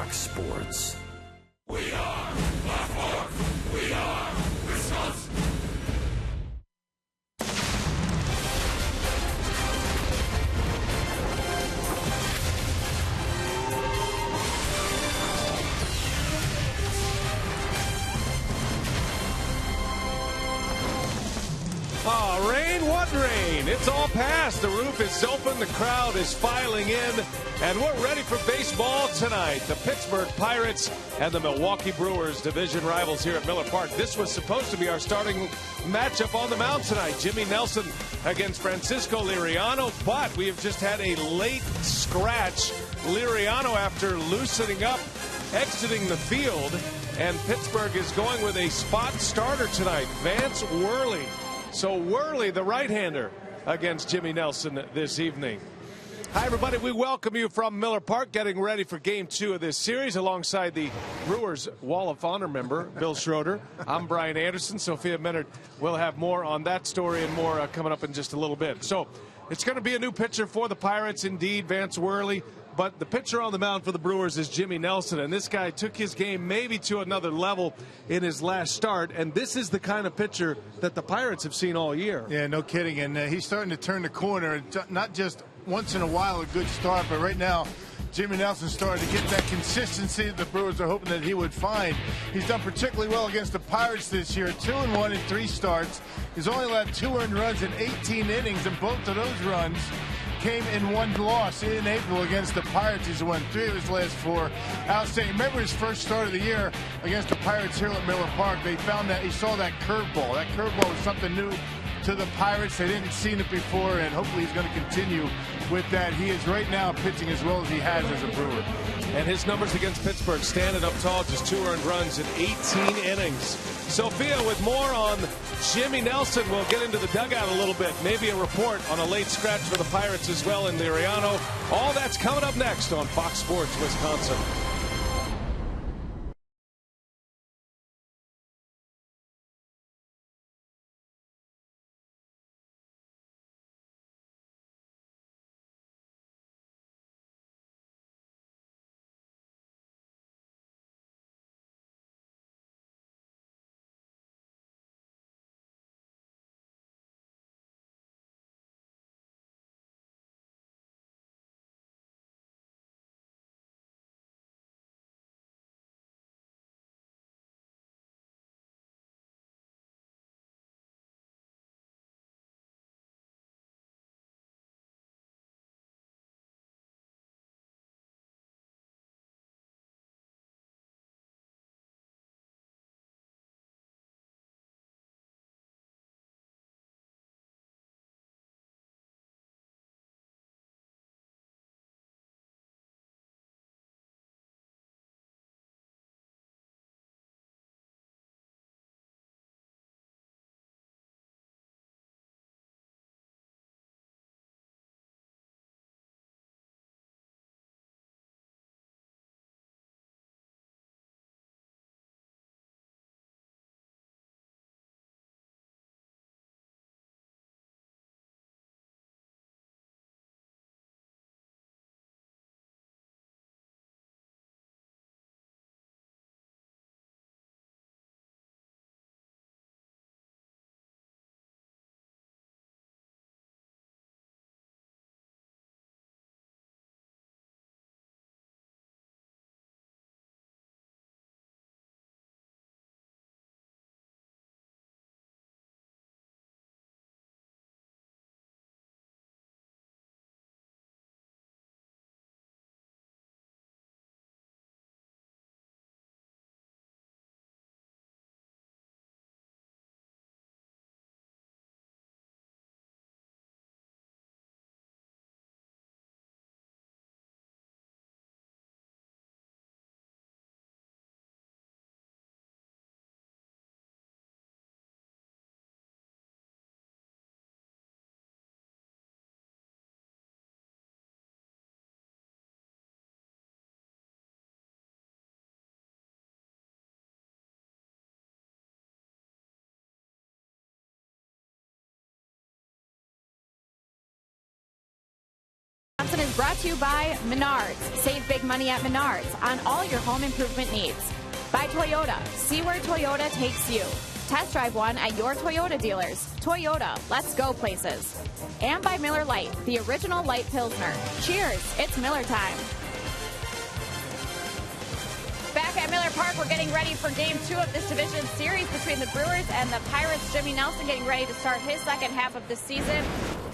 Fox Sports. We are Black Hawk. We are Wisconsin. Oh, rain, what rain? It's all past. The roof is open. The crowd is filing in. And we're ready for baseball tonight. The Pittsburgh Pirates and the Milwaukee Brewers, division rivals here at Miller Park. This was supposed to be our starting matchup on the mound tonight. Jimmy Nelson against Francisco Liriano. But we have just had a late scratch. Liriano, after loosening up, exiting the field. And Pittsburgh is going with a spot starter tonight, Vance Worley. So Worley, the right-hander, against Jimmy Nelson this evening. Hi, everybody. We welcome you from Miller Park, getting ready for Game 2 of this series alongside the Brewers Wall of Honor member, Bill Schroeder. I'm Brian Anderson. Sophia Menard will have more on that story and more coming up in just a little bit. So it's going to be a new pitcher for the Pirates, indeed, Vance Worley. But the pitcher on the mound for the Brewers is Jimmy Nelson, and this guy took his game maybe to another level in his last start, and this is the kind of pitcher that the Pirates have seen all year. Yeah, no kidding, and he's starting to turn the corner, not just once in a while a good start, but right now Jimmy Nelson started to get that consistency that the Brewers are hoping that he would find. He's done particularly well against the Pirates this year, 2-1 in 3 starts. He's only allowed 2 earned runs in 18 innings, and both of those runs came in 1 loss in April against the Pirates. He's won 3 of his last 4. Outstanding. Remember his first start of the year against the Pirates here at Miller Park. They found that he saw that curveball. That curveball was something new to the Pirates. They didn't seen it before, and hopefully he's going to continue with that. He is right now pitching as well as he has as a Brewer. And his numbers against Pittsburgh, standing up tall, just 2 earned runs in 18 innings. Sophia with more on Jimmy Nelson. We'll get into the dugout a little bit. Maybe a report on a late scratch for the Pirates as well in Liriano. All that's coming up next on Fox Sports Wisconsin. brought to you by Menards. Save big money at Menards on all your home improvement needs. By Toyota. See where Toyota takes you. Test drive one at your Toyota dealers. Toyota, let's go places. And by Miller Lite, the original light Pilsner. Cheers, it's Miller time. Back at Miller Park, we're getting ready for Game 2 of this division series between the Brewers and the Pirates. Jimmy Nelson getting ready to start his second half of the season.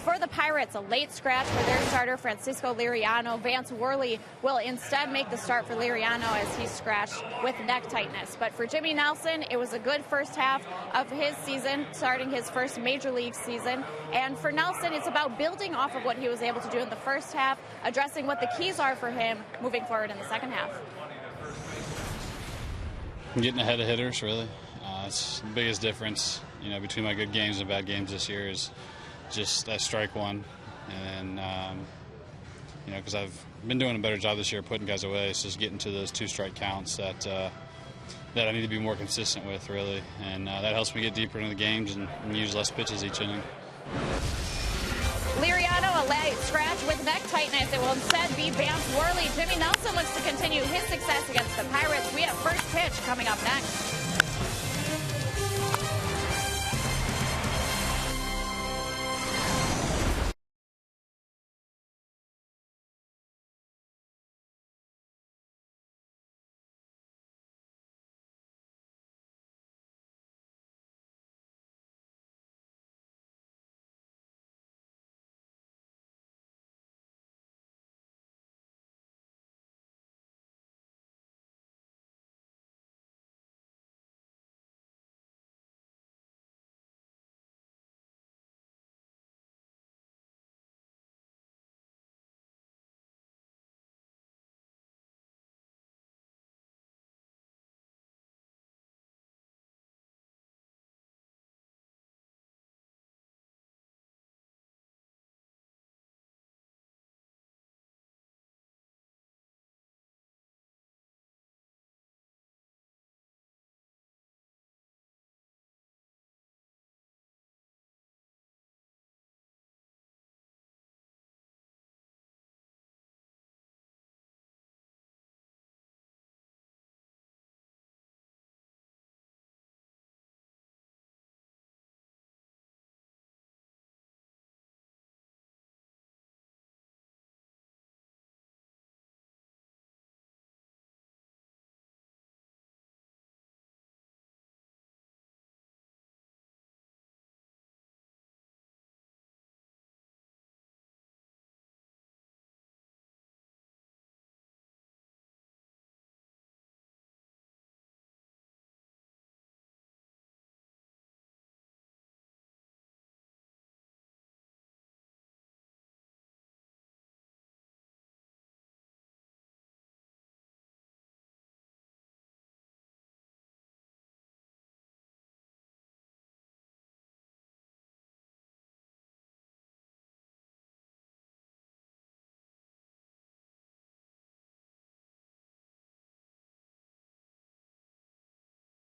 For the Pirates, a late scratch for their starter, Francisco Liriano. Vance Worley will instead make the start for Liriano as he's scratched with neck tightness. But for Jimmy Nelson, it was a good first half of his season, starting his first major league season. And for Nelson, it's about building off of what he was able to do in the first half, addressing what the keys are for him moving forward in the second half. Getting ahead of hitters, really. It's the biggest difference, between my good games and bad games this year is just that strike one. And, because I've been doing a better job this year putting guys away. It's just getting to those 2 strike counts that I need to be more consistent with, really. And that helps me get deeper into the games and use less pitches each inning. Liriano, a late scratch with neck tightness. It will instead be Vance Worley. Jimmy Nelson looks to continue his success against the Pirates. We have first pitch coming up next.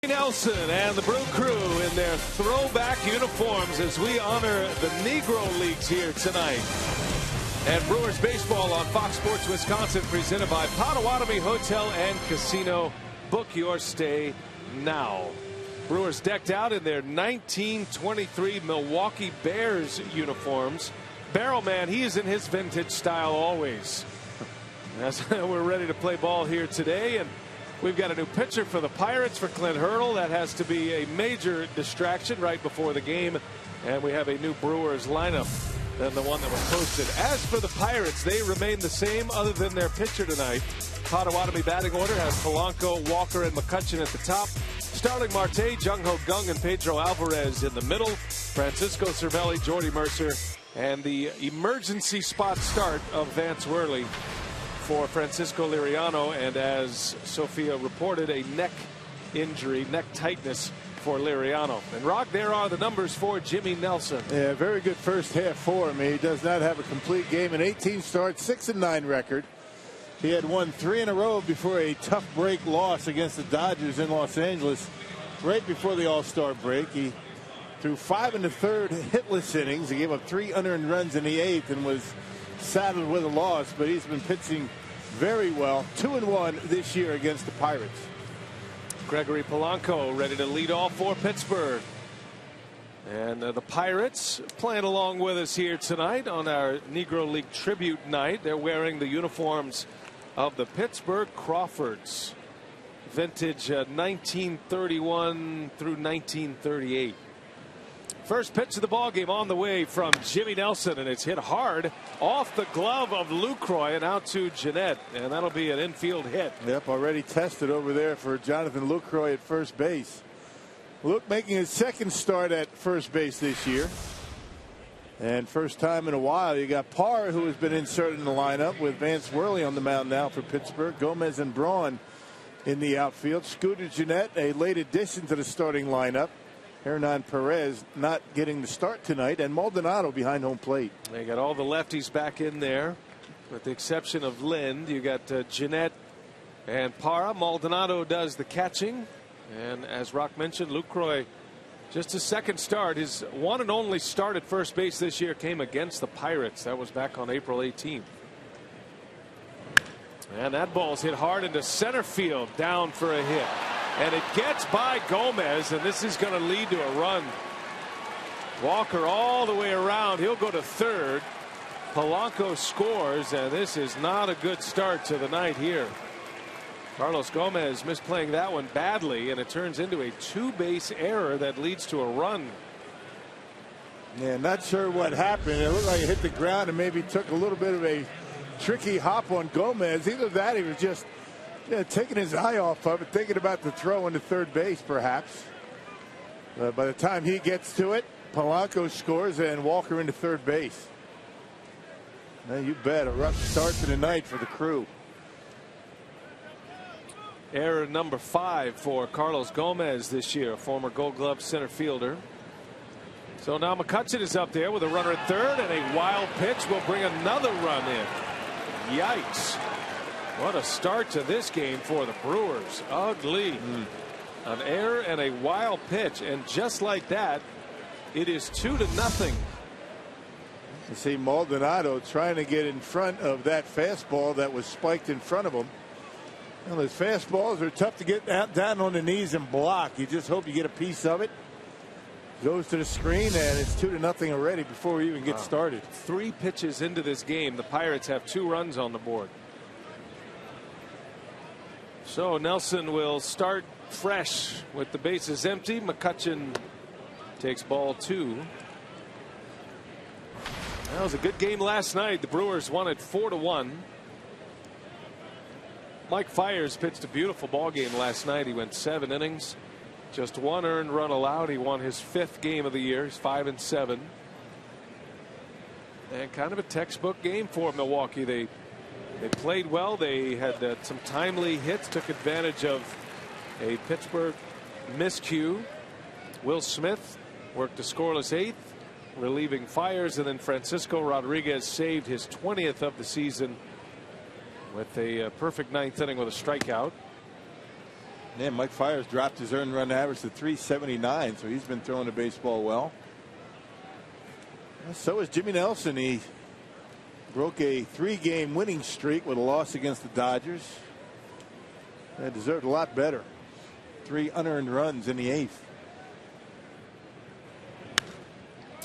Nelson and the Brew Crew in their throwback uniforms as we honor the Negro Leagues here tonight. And Brewers baseball on Fox Sports Wisconsin, presented by Potawatomi Hotel and Casino. Book your stay now. Brewers decked out in their 1923 Milwaukee Bears uniforms. Barrelman, he is in his vintage style always. As we're ready to play ball here today, and we've got a new pitcher for the Pirates for Clint Hurdle. That has to be a major distraction right before the game. And we have a new Brewers lineup than the one that was posted. As for the Pirates, they remain the same other than their pitcher tonight. Potawatomi batting order has Polanco, Walker, and McCutchen at the top. Starling Marte, Jung-Ho Kang, and Pedro Alvarez in the middle. Francisco Cervelli, Jordy Mercer, and the emergency spot start of Vance Worley for Francisco Liriano, and as Sophia reported, a neck injury, neck tightness for Liriano. And Rock, there are the numbers for Jimmy Nelson. Yeah, very good first half for him. He does not have a complete game. An 18 starts, 6-9 record. He had won 3 in a row before a tough break loss against the Dodgers in Los Angeles right before the All-Star break. He threw 5 in the third hitless innings. He gave up 3 unearned runs in the 8th and was saddled with a loss, but he's been pitching very well. 2-1 this year against the Pirates. Gregory Polanco ready to lead off for Pittsburgh. And the Pirates playing along with us here tonight on our Negro League tribute night. They're wearing the uniforms of the Pittsburgh Crawfords. Vintage 1931 through 1938. First pitch of the ball game on the way from Jimmy Nelson, and it's hit hard off the glove of Lucroy and out to Jeanette, and that'll be an infield hit. Yep, already tested over there for Jonathan Lucroy at first base. Luke making his second start at first base this year, and first time in a while. You got Parr, who has been inserted in the lineup with Vance Worley on the mound now for Pittsburgh. Gomez and Braun in the outfield. Scooter Jeanette, a late addition to the starting lineup. Hernan Perez not getting the start tonight, and Maldonado behind home plate. They got all the lefties back in there, with the exception of Lind. You got Jeanette and Parra. Maldonado does the catching, and as Rock mentioned, Lucroy just his second start. His one and only start at first base this year came against the Pirates. That was back on April 18th. And that ball's hit hard into center field, down for a hit. And it gets by Gomez, and this is going to lead to a run. Walker all the way around. He'll go to third. Polanco scores, and this is not a good start to the night here. Carlos Gomez misplaying that one badly, and it turns into a two-base error that leads to a run. Yeah, not sure what happened. It looked like it hit the ground and maybe took a little bit of a tricky hop on Gomez. Either that, he was just taking his eye off of it, thinking about the throw into third base, perhaps. By the time he gets to it, Polanco scores and Walker into third base. Now you bet, a rough start to the night for the Crew. Error number 5 for Carlos Gomez this year, former Gold Glove center fielder. So now McCutchen is up there with a runner at third, and a wild pitch will bring another run in. Yikes. What a start to this game for the Brewers. Ugly. An error and a wild pitch, and just like that, it is 2-0. You see Maldonado trying to get in front of that fastball that was spiked in front of him. Well, those fastballs are tough to get down on the knees and block. You just hope you get a piece of it. Goes to the screen, and it's 2-0 already before we even get started. 3 pitches into this game, the Pirates have 2 runs on the board. So Nelson will start fresh with the bases empty. McCutchen takes ball 2. That was a good game last night. The Brewers won it 4-1. Mike Fiers pitched a beautiful ball game last night. He went 7 innings, just 1 earned run allowed. He won his 5th game of the year. He's 5-7, and kind of a textbook game for Milwaukee. They played well. They had some timely hits, took advantage of a Pittsburgh miscue. Will Smith worked a scoreless 8th, relieving Fiers, and then Francisco Rodriguez saved his 20th of the season with a perfect 9th inning with a strikeout. Yeah, Mike Fiers dropped his earned run average to 379, so he's been throwing the baseball well. So is Jimmy Nelson. He broke a 3-game winning streak with a loss against the Dodgers. They deserved a lot better. 3 unearned runs in the 8th.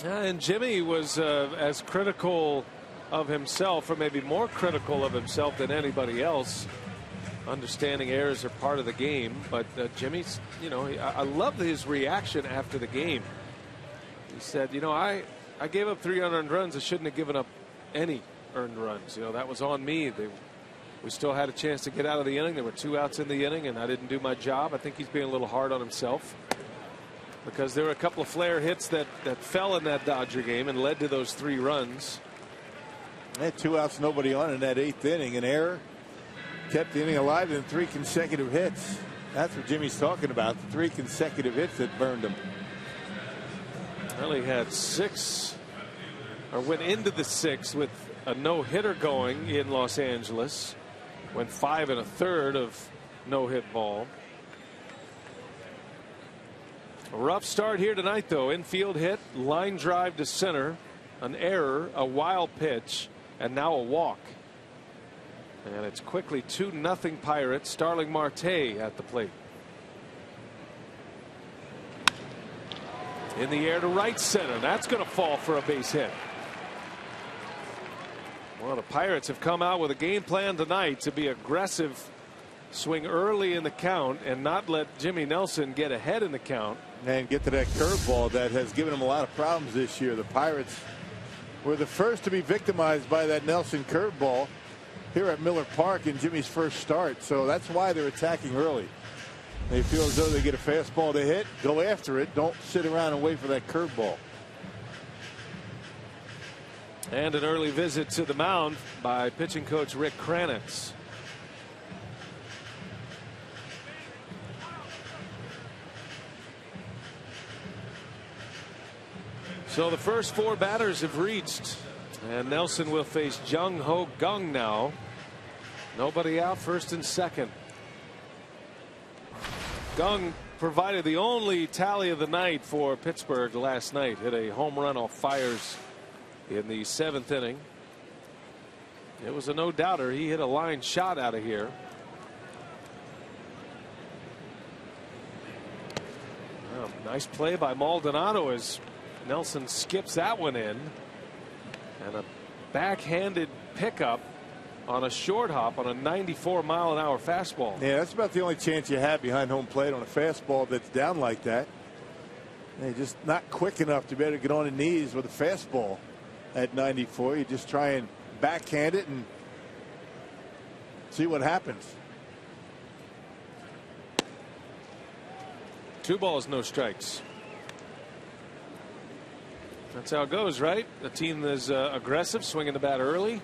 And Jimmy was as critical of himself, or maybe more critical of himself than anybody else, understanding errors are part of the game. But Jimmy's, I love his reaction after the game. He said, I gave up 3 unearned runs. I shouldn't have given up any earned runs. That was on me. We still had a chance to get out of the inning. There were 2 outs in the inning, and I didn't do my job. I think he's being a little hard on himself, because there were a couple of flare hits that fell in that Dodger game and led to those 3 runs. They had 2 outs, nobody on in that 8th inning. An error kept the inning alive, and 3 consecutive hits. That's what Jimmy's talking about, the 3 consecutive hits that burned him. Well, he had 6, or went into the 6th with a no-hitter going in Los Angeles. Went 5 1/3 of no-hit ball. A rough start here tonight, though. Infield hit, line drive to center, an error, a wild pitch, and now a walk. And it's quickly 2-0 Pirates. Starling Marte at the plate. In the air to right center. That's going to fall for a base hit. Well, the Pirates have come out with a game plan tonight to be aggressive, swing early in the count, and not let Jimmy Nelson get ahead in the count. And get to that curveball that has given him a lot of problems this year. The Pirates were the first to be victimized by that Nelson curveball here at Miller Park in Jimmy's first start. So that's why they're attacking early. They feel as though they get a fastball to hit, go after it. Don't sit around and wait for that curveball. And an early visit to the mound by pitching coach Rick Kranitz. So the first 4 batters have reached, and Nelson will face Jung Ho Kang now. Nobody out, first and second. Kang provided the only tally of the night for Pittsburgh last night. Hit a home run off fires in the 7th inning. It was a no-doubter. He hit a line shot out of here. Well, nice play by Maldonado as Nelson skips that one in, and a backhanded pickup on a short hop on a 94-mile-an-hour fastball. Yeah, that's about the only chance you have behind home plate on a fastball that's down like that. They're just not quick enough to be able to get on the knees with a fastball at 94. You just try and backhand it and see what happens. 2 balls, no strikes. That's how it goes, right? The team is aggressive, swinging the bat early.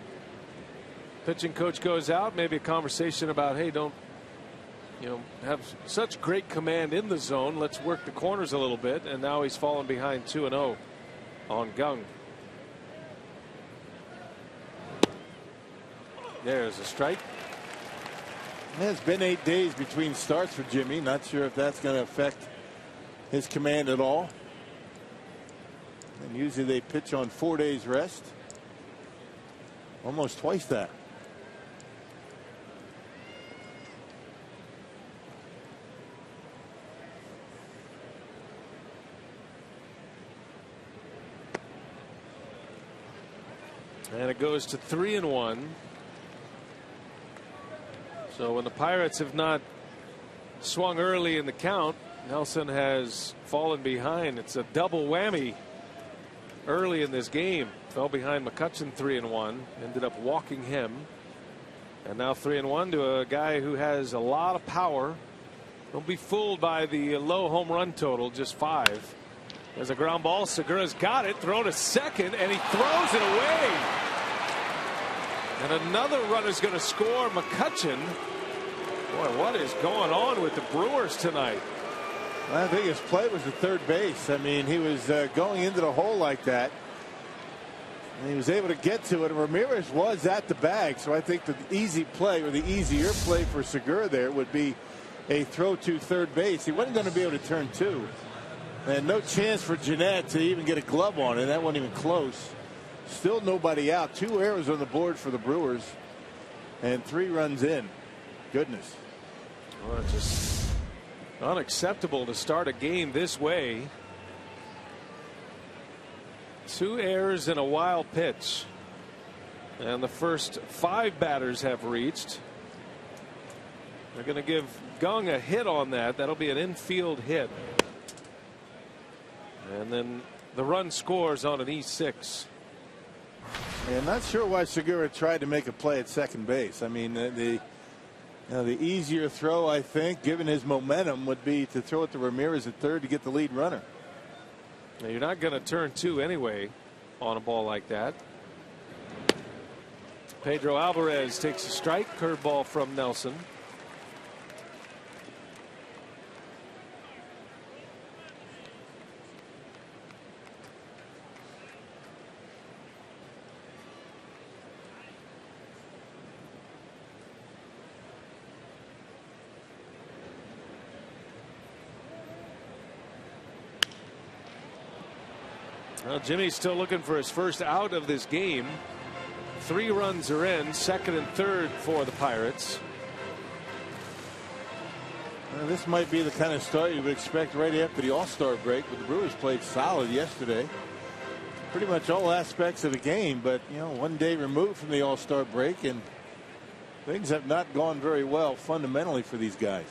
Pitching coach goes out. Maybe a conversation about, hey, don't have such great command in the zone. Let's work the corners a little bit. And now he's fallen behind 2-0 on Kang. There's a strike. It's been 8 days between starts for Jimmy. Not sure if that's going to affect his command at all. And usually they pitch on 4 days rest. Almost twice that. And it goes to 3-1. So when the Pirates have not swung early in the count, Nelson has fallen behind. It's a double whammy early in this game. Fell behind McCutchen 3-1, ended up walking him, and now 3-1 to a guy who has a lot of power. Don't be fooled by the low home run total, just 5. There's a ground ball. Segura's got it, thrown to second, and he throws it away. And another runner's going to score. McCutchen. Boy, what is going on with the Brewers tonight? I think his play was at third base. I mean, he was going into the hole like that, and he was able to get to it. And Ramirez was at the bag, so I think the easy play, or the easier play for Segura there, would be a throw to third base. He wasn't going to be able to turn 2, and no chance for Jeanette to even get a glove on it. That wasn't even close. Still nobody out. 2 errors on the board for the Brewers, and 3 runs in. Goodness. Well, it's just unacceptable to start a game this way. 2 errors and a wild pitch, and the first 5 batters have reached. They're going to give Kang a hit on that. That'll be an infield hit, and then the run scores on an E6. Yeah, not sure why Segura tried to make a play at second base. I mean, the easier throw, I think, given his momentum, would be to throw it to Ramirez at third to get the lead runner. Now, you're not going to turn 2 anyway on a ball like that. Pedro Alvarez takes a strike. Curveball from Nelson. Well, Jimmy's still looking for his first out of this game. 3 runs are in, second and third for the Pirates. This might be the kind of start you would expect right after the All-Star break, but the Brewers played solid yesterday. Pretty much all aspects of the game, but one day removed from the All-Star break, and things have not gone very well fundamentally for these guys.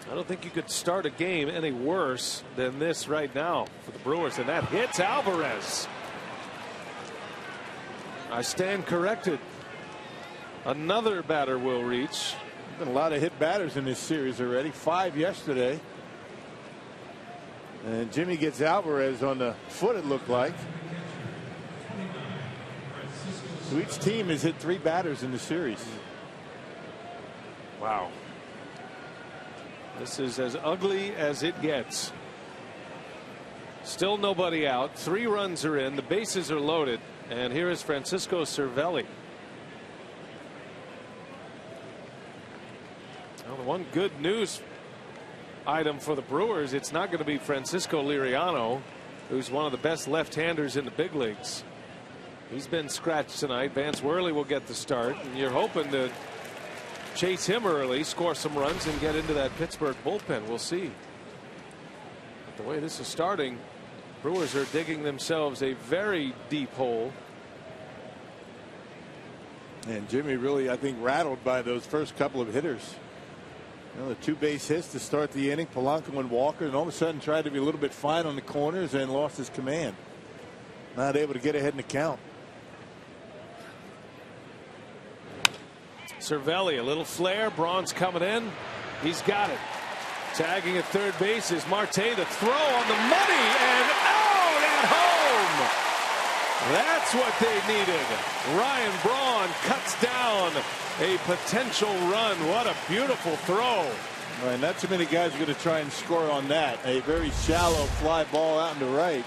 I don't think you could start a game any worse than this right now for the Brewers, and that hits Alvarez. I stand corrected. Another batter will reach. There's been a lot of hit batters in this series already. 5 yesterday. And Jimmy gets Alvarez on the foot, it looked like. So each team has hit 3 batters in the series. Wow. This is as ugly as it gets. Still nobody out. 3 runs are in. The bases are loaded. And here is Francisco Cervelli. Well, the one good news item for the Brewers, it's not going to be Francisco Liriano, who's one of the best left-handers in the big leagues. He's been scratched tonight. Vance Worley will get the start, and you're hoping to chase him early, score some runs, and get into that Pittsburgh bullpen. We'll see. But the way this is starting, Brewers are digging themselves a very deep hole. And Jimmy really, I think, rattled by those first couple of hitters. The 2 base hits to start the inning, Polanco and Walker, and all of a sudden tried to be a little bit fine on the corners and lost his command. Not able to get ahead in the count. Cervelli, a little flare. Braun's coming in. He's got it. Tagging at third base is Marte. The throw on the money and out at home. That's what they needed. Ryan Braun cuts down a potential run. What a beautiful throw. And not too many guys are going to try and score on that. A very shallow fly ball out in the right.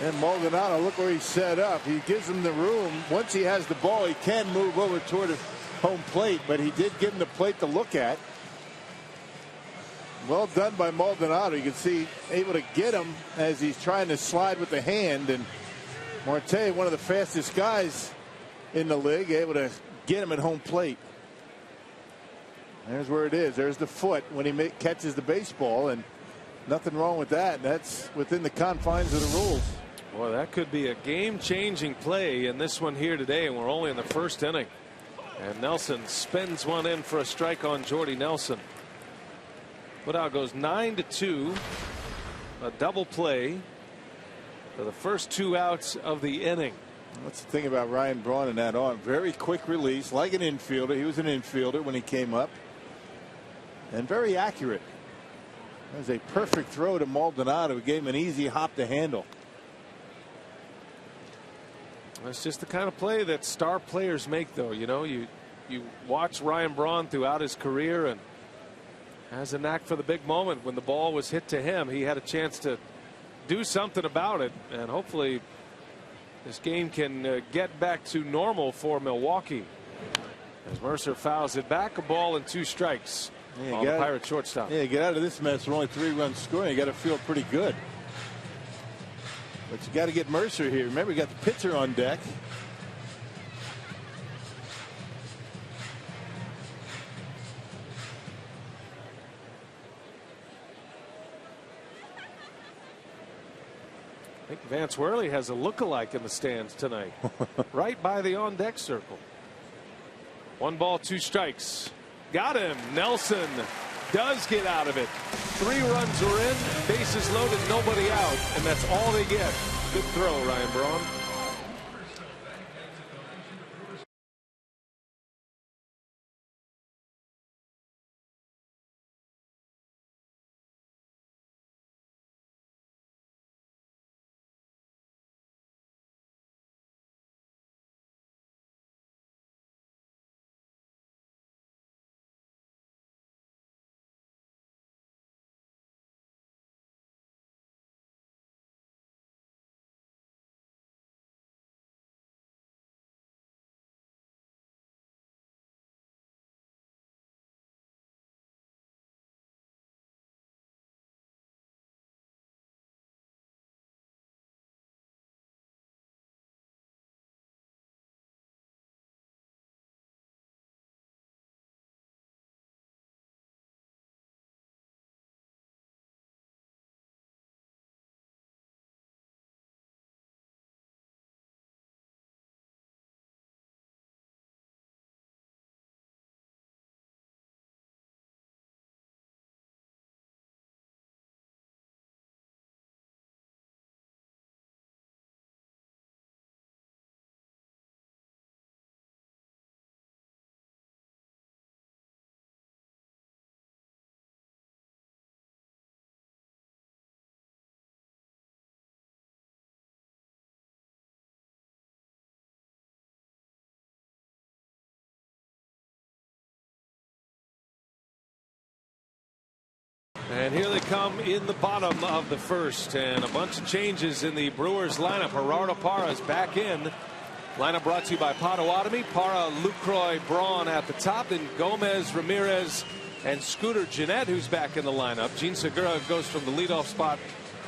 And Maldonado, look where he's set up. He gives him the room. Once he has the ball, he can move over toward the home plate, but he did give him the plate to look at. Well done by Maldonado. You can see able to get him as he's trying to slide with the hand. And Marte, one of the fastest guys in the league, able to get him at home plate. There's where it is. There's the foot when he catches the baseball, and nothing wrong with that. That's within the confines of the rules. Boy, that could be a game-changing play in this one here today, and we're only in the first inning. And Nelson spins one in for a strike on Jordy Nelson. Put goes 9-2. A double play for the first 2 outs of the inning. That's the thing about Ryan Braun and that arm. Very quick release, like an infielder. He was an infielder when he came up. And very accurate. That was a perfect throw to Maldonado. Who gave him an easy hop to handle. That's just the kind of play that star players make, though. You watch Ryan Braun throughout his career, and has a knack for the big moment. When the ball was hit to him, he had a chance to do something about it, and hopefully this game can get back to normal for Milwaukee. As Mercer fouls it back, a ball and 2 strikes on the Pirates shortstop. Yeah, get out of this mess with only 3 runs scoring. You got to feel pretty good. But you got to get Mercer here. Remember, you got the pitcher on deck. I think Vance Worley has a look-alike in the stands tonight. Right by the on-deck circle. 1 ball, 2 strikes. Got him. Nelson does get out of it. 3 runs are in, bases loaded, nobody out, and that's all they get. Good throw, Ryan Braun. And here they come in the bottom of the first, and a bunch of changes in the Brewers lineup. Gerardo Parra is back in. Lineup brought to you by Potawatomi. Parra, Lucroy, Braun at the top. Then Gomez, Ramirez, and Scooter Gennett, who's back in the lineup. Gene Segura goes from the leadoff spot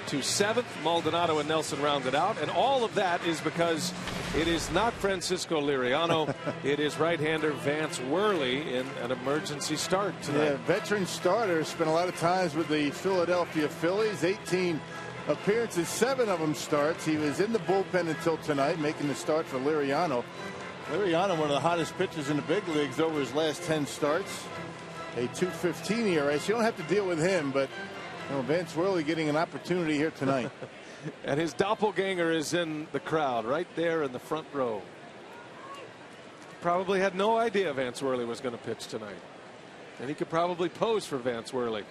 to 7th. Maldonado and Nelson rounded out. And all of that is because it is not Francisco Liriano. It is right-hander Vance Worley in an emergency start tonight. Yeah, veteran starter. Spent a lot of times with the Philadelphia Phillies. 18 appearances, 7 of them starts. He was in the bullpen until tonight, making the start for Liriano. Liriano, one of the hottest pitchers in the big leagues over his last 10 starts. A 2.15 ERA. So you don't have to deal with him, but Vance Worley getting an opportunity here tonight. And his doppelganger is in the crowd right there in the front row. Probably had no idea Vance Worley was going to pitch tonight. And he could probably pose for Vance Worley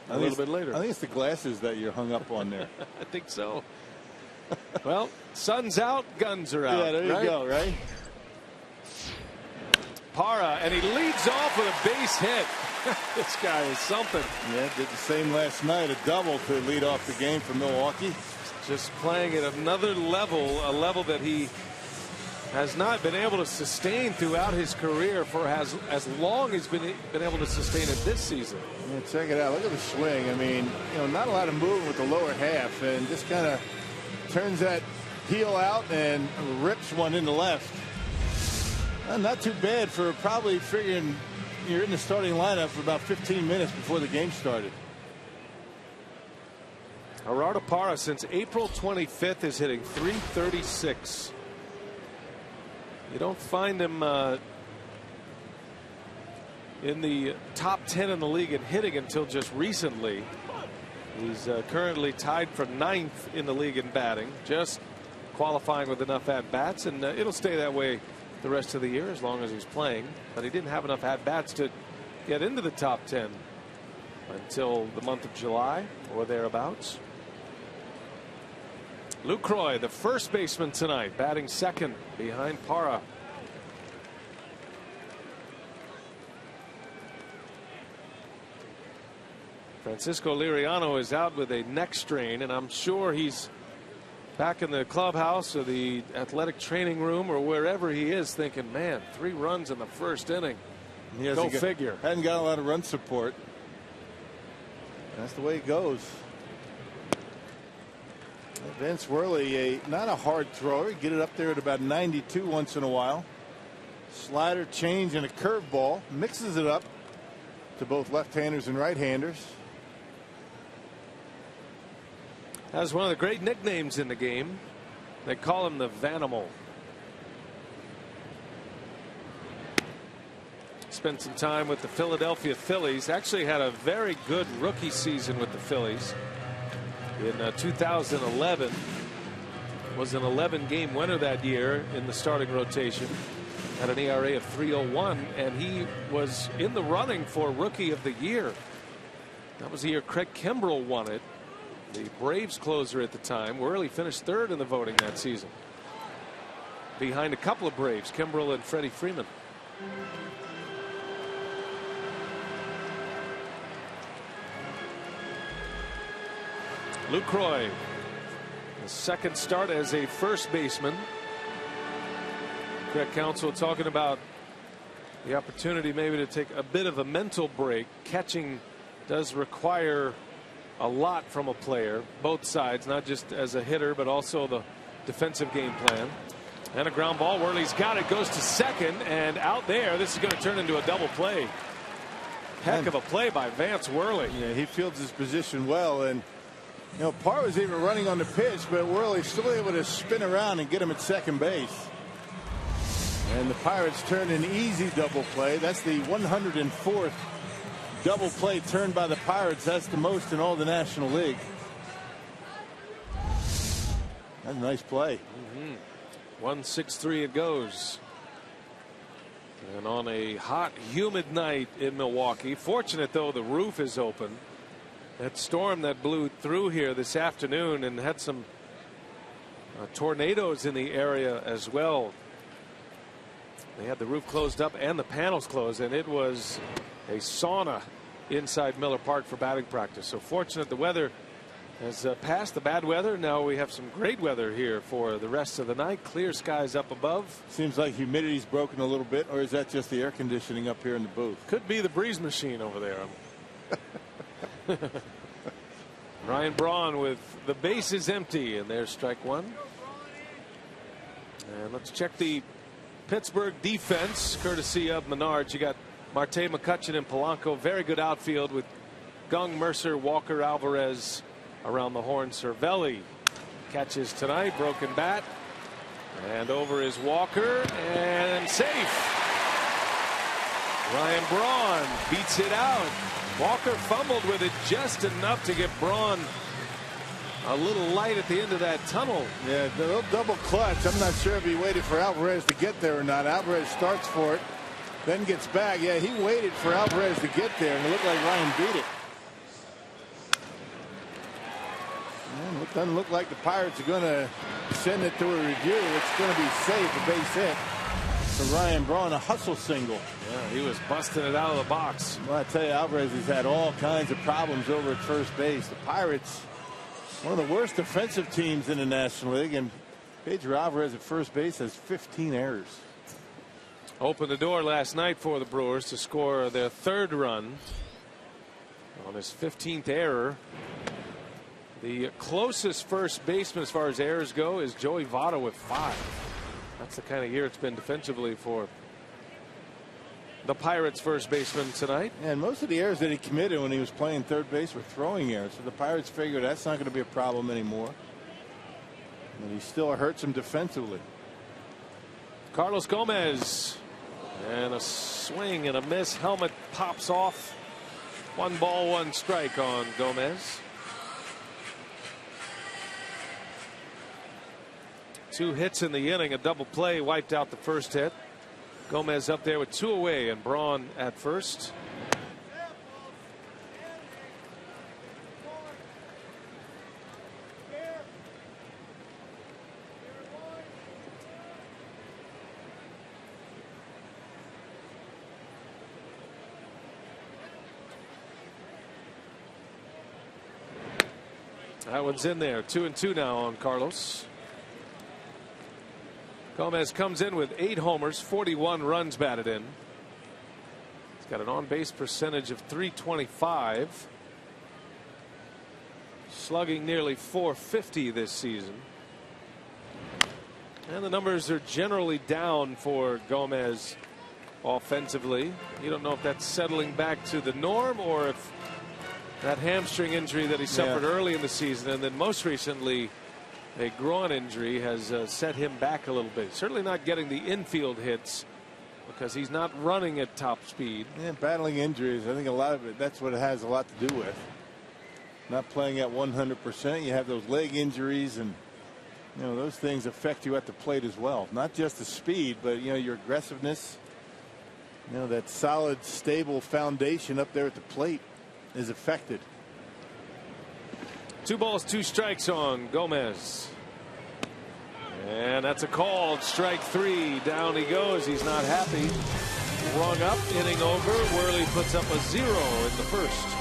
a little bit later. I think it's the glasses that you're hung up on there. I think so. Well, sun's out, guns are out. Yeah, there you go, right? Parra, and he leads off with a base hit. This guy is something. Yeah, did the same last night, a double to lead off the game for Milwaukee. Just playing at another level, a level that he has not been able to sustain throughout his career for as long as he's been able to sustain it this season. Yeah, check it out. Look at the swing. I mean, not a lot of movement with the lower half, and just kind of turns that heel out and rips one in the left. Not too bad for probably figuring you're in the starting lineup for about 15 minutes before the game started. Gerardo Parra, since April 25th, is hitting .336. You don't find him in the top 10 in the league in hitting until just recently. He's currently tied for 9th in the league in batting, just qualifying with enough at-bats, and it'll stay that way the rest of the year as long as he's playing. But he didn't have enough at-bats to get into the top 10 until the month of July or thereabouts. Lucroy, the first baseman tonight, batting second behind Parra. Francisco Liriano is out with a neck strain, and I'm sure he's back in the clubhouse or the athletic training room or wherever he is thinking, man, 3 runs in the first inning. Go figure. Hadn't got a lot of run support. That's the way it goes. Vance Worley, not a hard thrower. Get it up there at about 92 once in a while. Slider, change, and a curveball. Mixes it up to both left-handers and right-handers. Has one of the great nicknames in the game. They call him the Vanimal. Spent some time with the Philadelphia Phillies. Actually had a very good rookie season with the Phillies. In 2011, was an 11-game winner that year in the starting rotation. Had an ERA of 3.01, and he was in the running for Rookie of the Year. That was the year Craig Kimbrell won it. The Braves closer at the time. Worley finished 3rd in the voting that season, behind a couple of Braves, Kimbrell and Freddie Freeman. Lucroy, the second start as a first baseman. Craig Counsell talking about the opportunity maybe to take a bit of a mental break. Catching does require a lot from a player, both sides, not just as a hitter, but also the defensive game plan. And a ground ball. Worley's got it, goes to second, and out there. This is going to turn into a double play. Heck of a play by Vance Worley. Yeah, he fields his position well, and Parra was even running on the pitch, but Worley still able to spin around and get him at second base. And the Pirates turned an easy double play. That's the 104th double play turned by the Pirates. That's the most in all the National League. That's a nice play. 1-6-3 it goes. And on a hot, humid night in Milwaukee. Fortunate, though, the roof is open. That storm that blew through here this afternoon and had some tornadoes in the area as well. They had the roof closed up and the panels closed, and it was a sauna inside Miller Park for batting practice. So fortunate the weather has passed the bad weather. Now we have some great weather here for the rest of the night. Clear skies up above. Seems like humidity's broken a little bit, or is that just the air conditioning up here in the booth? Could be the breeze machine over there. Ryan Braun with the bases empty, and there's strike one. And let's check the Pittsburgh defense, courtesy of Menards. You got Marte, McCutchen, and Polanco. Very good outfield with Gung, Mercer, Walker, Alvarez around the horn. Cervelli catches tonight. Broken bat. And over is Walker, and safe. Ryan Braun beats it out. Walker fumbled with it just enough to get Braun a little light at the end of that tunnel. Yeah, the little double clutch. I'm not sure if he waited for Alvarez to get there or not. Alvarez starts for it, then gets back. Yeah, he waited for Alvarez to get there, and it looked like Ryan beat it. And it doesn't look like the Pirates are going to send it to a review. It's going to be safe, a base hit. For Ryan Braun, a hustle single. Yeah, he was busting it out of the box. Well, I tell you, Alvarez has had all kinds of problems over at first base. The Pirates, one of the worst defensive teams in the National League, and Pedro Alvarez at first base has 15 errors. Opened the door last night for the Brewers to score their third run on his 15th error. The closest first baseman as far as errors go is Joey Votto with 5. That's the kind of year it's been defensively for the Pirates first baseman tonight. And most of the errors that he committed when he was playing third base were throwing errors. So the Pirates figured that's not going to be a problem anymore. And he still hurts him defensively. Carlos Gomez, and a swing and a miss. Helmet pops off. 1 ball, 1 strike on Gomez. 2 hits in the inning. A double play wiped out the first hit. Gomez up there with 2 away, and Braun at first. That one's in there. 2-2 now on Carlos. Gomez comes in with 8 homers, 41 runs batted in. He's got an on-base percentage of .325. Slugging nearly .450 this season. And the numbers are generally down for Gomez offensively. You don't know if that's settling back to the norm or if that hamstring injury that he suffered early in the season and then most recently a groin injury has set him back a little bit. Certainly not getting the infield hits because he's not running at top speed. Yeah, battling injuries. I think a lot of it, that's what it has a lot to do with. Not playing at 100%. You have those leg injuries, and you know those things affect you at the plate as well. Not just the speed, but you know your aggressiveness. You know that solid, stable foundation up there at the plate is affected. 2 balls, 2 strikes on Gomez. And that's a called strike 3. Down he goes. He's not happy. Rung up, inning over. Worley puts up a 0 in the first.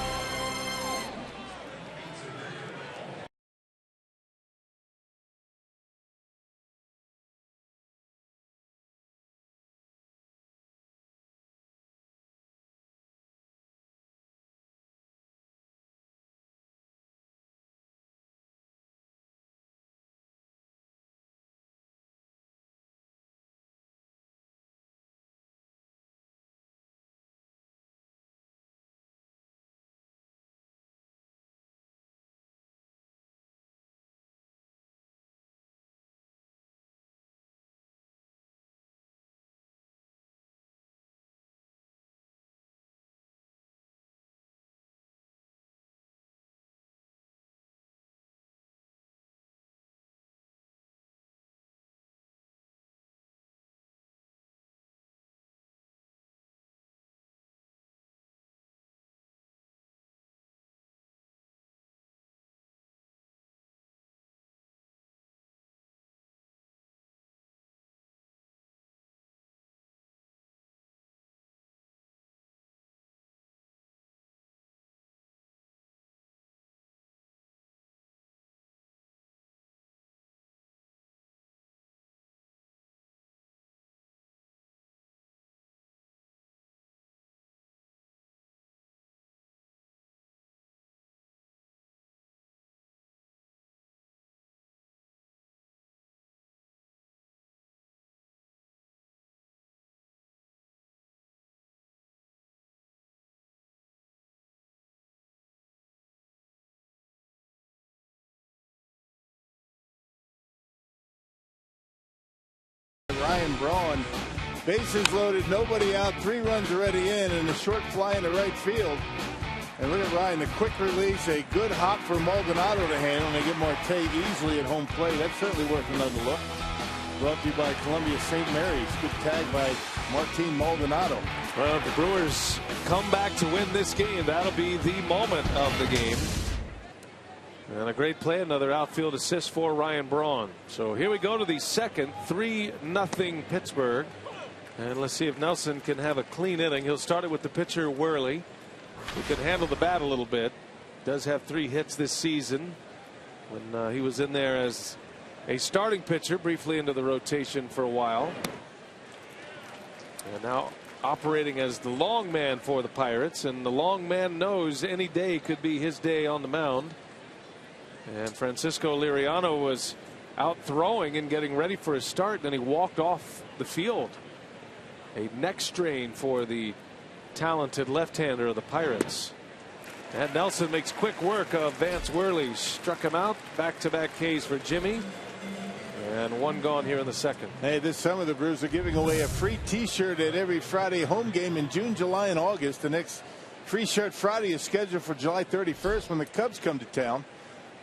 Braun. Bases loaded, nobody out, 3 runs already in, and a short fly into right field. And look at Ryan, the quick release, a good hop for Maldonado to handle, and they get Marte easily at home plate. That's certainly worth another look. Brought to you by Columbia St. Mary's. Good tag by Martin Maldonado. Well, if the Brewers come back to win this game, that'll be the moment of the game. And a great play, another outfield assist for Ryan Braun. So here we go to the second, 3-0 Pittsburgh. And let's see if Nelson can have a clean inning. He'll start it with the pitcher Worley, who can handle the bat a little bit. Does have 3 hits this season when he was in there as a starting pitcher briefly into the rotation for a while. And now operating as the long man for the Pirates, and the long man knows any day could be his day on the mound. And Francisco Liriano was out throwing and getting ready for his start, and then he walked off the field. A neck strain for the talented left-hander of the Pirates. And Nelson makes quick work of Vance Worley. Struck him out. Back-to-back Ks for Jimmy. And 1 gone here in the second. Hey, this summer the Brewers are giving away a free T-shirt at every Friday home game in June, July, and August. The next Free Shirt Friday is scheduled for July 31st when the Cubs come to town.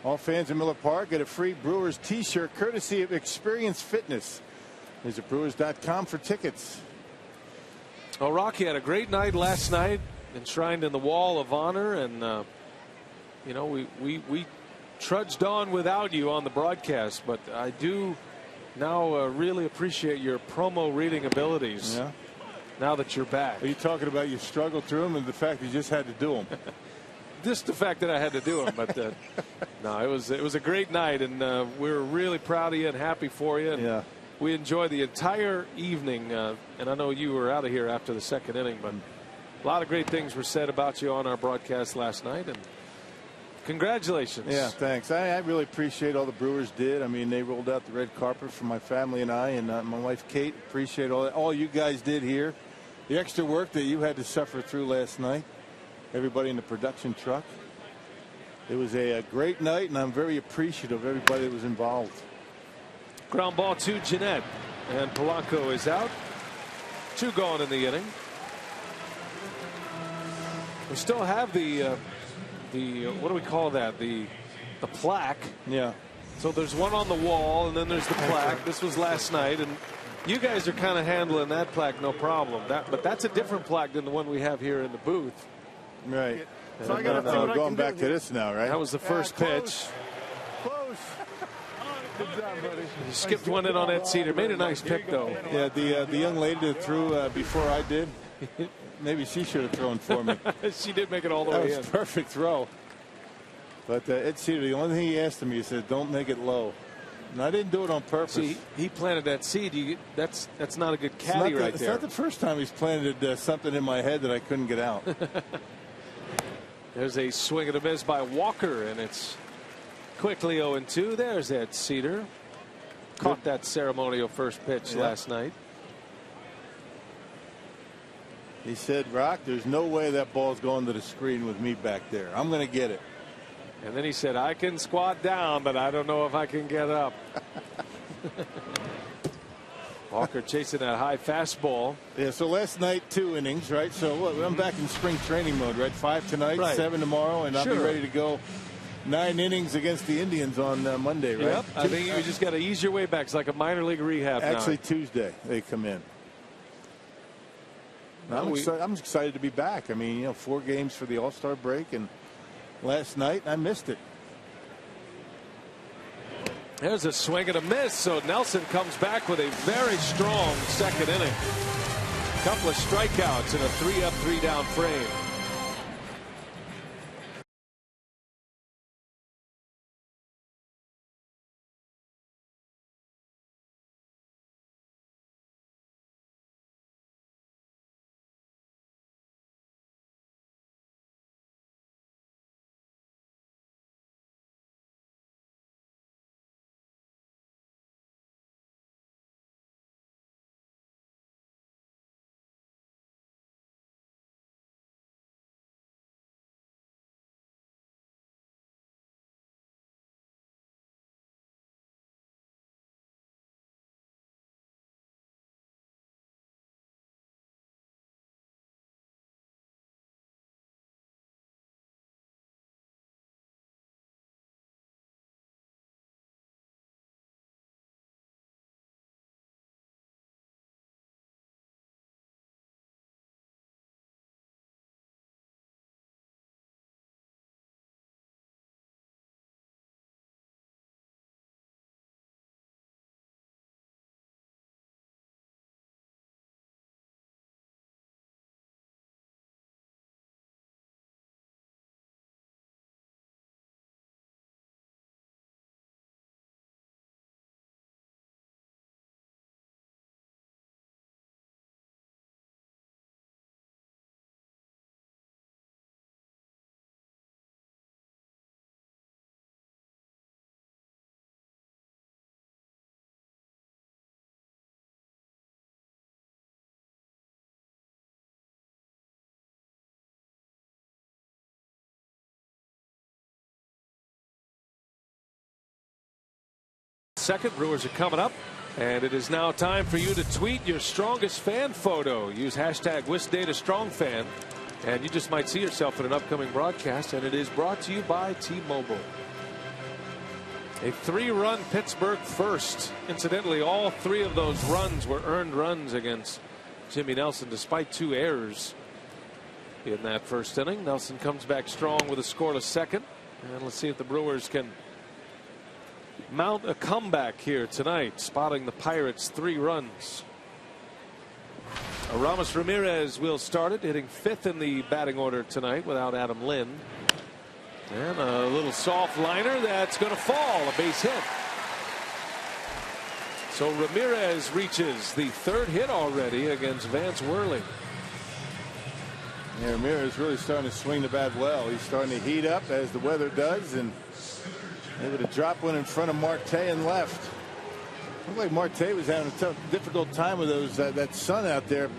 All fans in Miller Park get a free Brewers T-shirt courtesy of Experience Fitness. Visit Brewers.com for tickets. Well, Rocky had a great night last night, enshrined in the Wall of Honor, and you know, we trudged on without you on the broadcast, but I do now really appreciate your promo reading abilities. Yeah. Now that you're back. Are you talking about you struggled through them and the fact you just had to do them? Just the fact that I had to do them, but no, it was a great night, and we were really proud of you and happy for you. And yeah. We enjoyed the entire evening, and I know you were out of here after the second inning, but a lot of great things were said about you on our broadcast last night, and congratulations. Yeah, thanks. I really appreciate all the Brewers did. I mean, they rolled out the red carpet for my family and I, and my wife Kate. Appreciate all you guys did here. The extra work that you had to suffer through last night. Everybody in the production truck. It was a great night, and I'm very appreciative of everybody that was involved. Ground ball to Jeanette, and Polanco is out. 2 gone in the inning. We still have the what do we call that? The plaque. Yeah. So there's one on the wall, and then there's the plaque. This was last night, and you guys are kind of handling that plaque no problem. But that's a different plaque than the one we have here in the booth. Right. So I got to going back to this now, right? That was the first pitch. Close. Good job, buddy. He skipped one in on that Cedar. Made a nice pick, though. Yeah, the young lady that threw before I did, maybe she should have thrown for me. She did make it all the That way was in. a perfect throw. But Ed Cedar, the only thing he asked of me, he said, don't make it low. And I didn't do it on purpose. See, he planted that seed. That's not a good caddy right It's there. not the first time he's planted something in my head that I couldn't get out. There's a swing and a miss by Walker, and it's quickly 0-2. There's Ed Cedar. Caught that ceremonial first pitch last night. He said, Rock, there's no way that ball's going to the screen with me back there. I'm going to get it. And then he said, I can squat down, but I don't know if I can get up. Walker chasing that high fastball. Yeah, so last night, 2 innings, right? So look, I'm back in spring training mode, right? 5 tonight, Right. 7 tomorrow, and I'll be ready to go 9 innings against the Indians on Monday, right? Yep. I think you just got to ease your way back. It's like a minor league rehab. Actually, now. Tuesday they come in. I'm excited to be back. I mean, 4 games for the All-Star break, and last night I missed it. There's a swing and a miss. So Nelson comes back with a very strong second inning. Couple of strikeouts in a 3-up, 3-down frame. second. Brewers are coming up. And it is now time for you to tweet your strongest fan photo. Use hashtag WisDataStrongFan. And you just might see yourself in an upcoming broadcast. And it is brought to you by T-Mobile. A 3-run Pittsburgh first. Incidentally, all 3 of those runs were earned runs against Jimmy Nelson, despite 2 errors in that first inning. Nelson comes back strong with a scoreless second. And let's see if the Brewers can mount a comeback here tonight, spotting the Pirates 3 runs. Ramos Ramirez will start it, hitting 5th in the batting order tonight without Adam Lind. And a little soft liner that's going to fall, a base hit. So Ramirez reaches the 3rd hit already against Vance Worley. Yeah, Ramirez really starting to swing the bat well. He's starting to heat up as the weather does, and able to drop one in front of Marte and left. Looked like Marte was having a difficult time with those that sun out there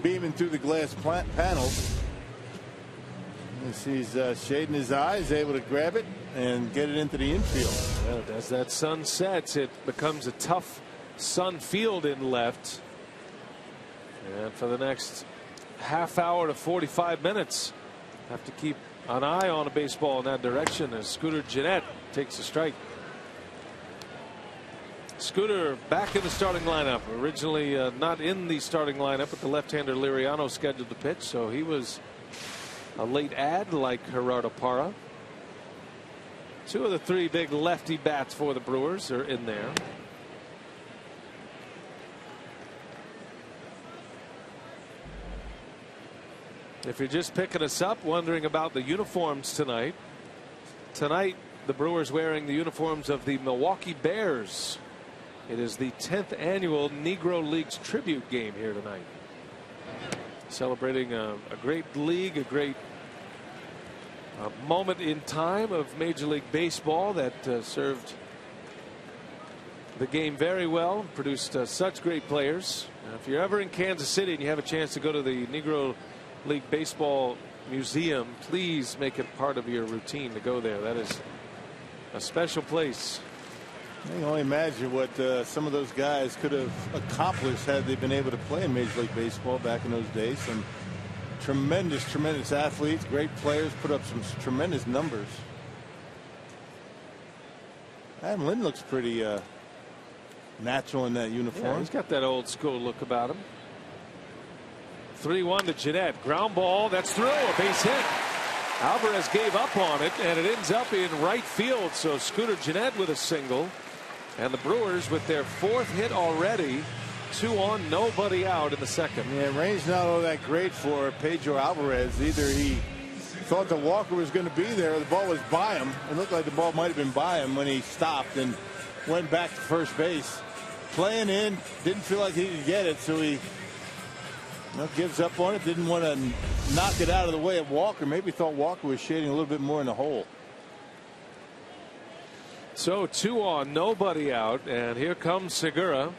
beaming through the glass panels. He's shading his eyes, able to grab it and get it into the infield. Well, as that sun sets, it becomes a tough sun field in left. And for the next half hour to 45 minutes, have to keep an eye on a baseball in that direction as Scooter Gennett takes a strike. Scooter back in the starting lineup. Originally not in the starting lineup, but the left-hander Liriano scheduled to pitch, so he was a late add like Gerardo Parra. 2 of the 3 big lefty bats for the Brewers are in there. If you're just picking us up, wondering about the uniforms tonight. Tonight, the Brewers wearing the uniforms of the Milwaukee Bears. It is the 10th annual Negro League's tribute game here tonight. Celebrating a great league, a great moment in time of Major League Baseball that served the game very well, produced such great players. If you're ever in Kansas City and you have a chance to go to the Negro League Baseball Museum, please make it part of your routine to go there. That is a special place. I can only imagine what some of those guys could have accomplished had they been able to play in Major League Baseball back in those days. Some tremendous athletes, great players, put up some tremendous numbers. Adam Lind looks pretty natural in that uniform. Yeah, he's got that old school look about him. 3-1 to Gennett. Ground ball. That's through. A base hit. Alvarez gave up on it, and it ends up in right field. So Scooter Gennett with a single. And the Brewers with their 4th hit already. 2 on, nobody out in the second. Yeah, rain's not all that great for Pedro Alvarez. Either he thought the walker was going to be there, or the ball was by him. It looked like the ball might have been by him when he stopped and went back to first base. Playing in, didn't feel like he could get it, so he gives up on it. Didn't want to knock it out of the way of Walker. Maybe thought Walker was shading a little bit more in the hole. So 2 on, nobody out, and here comes Segura,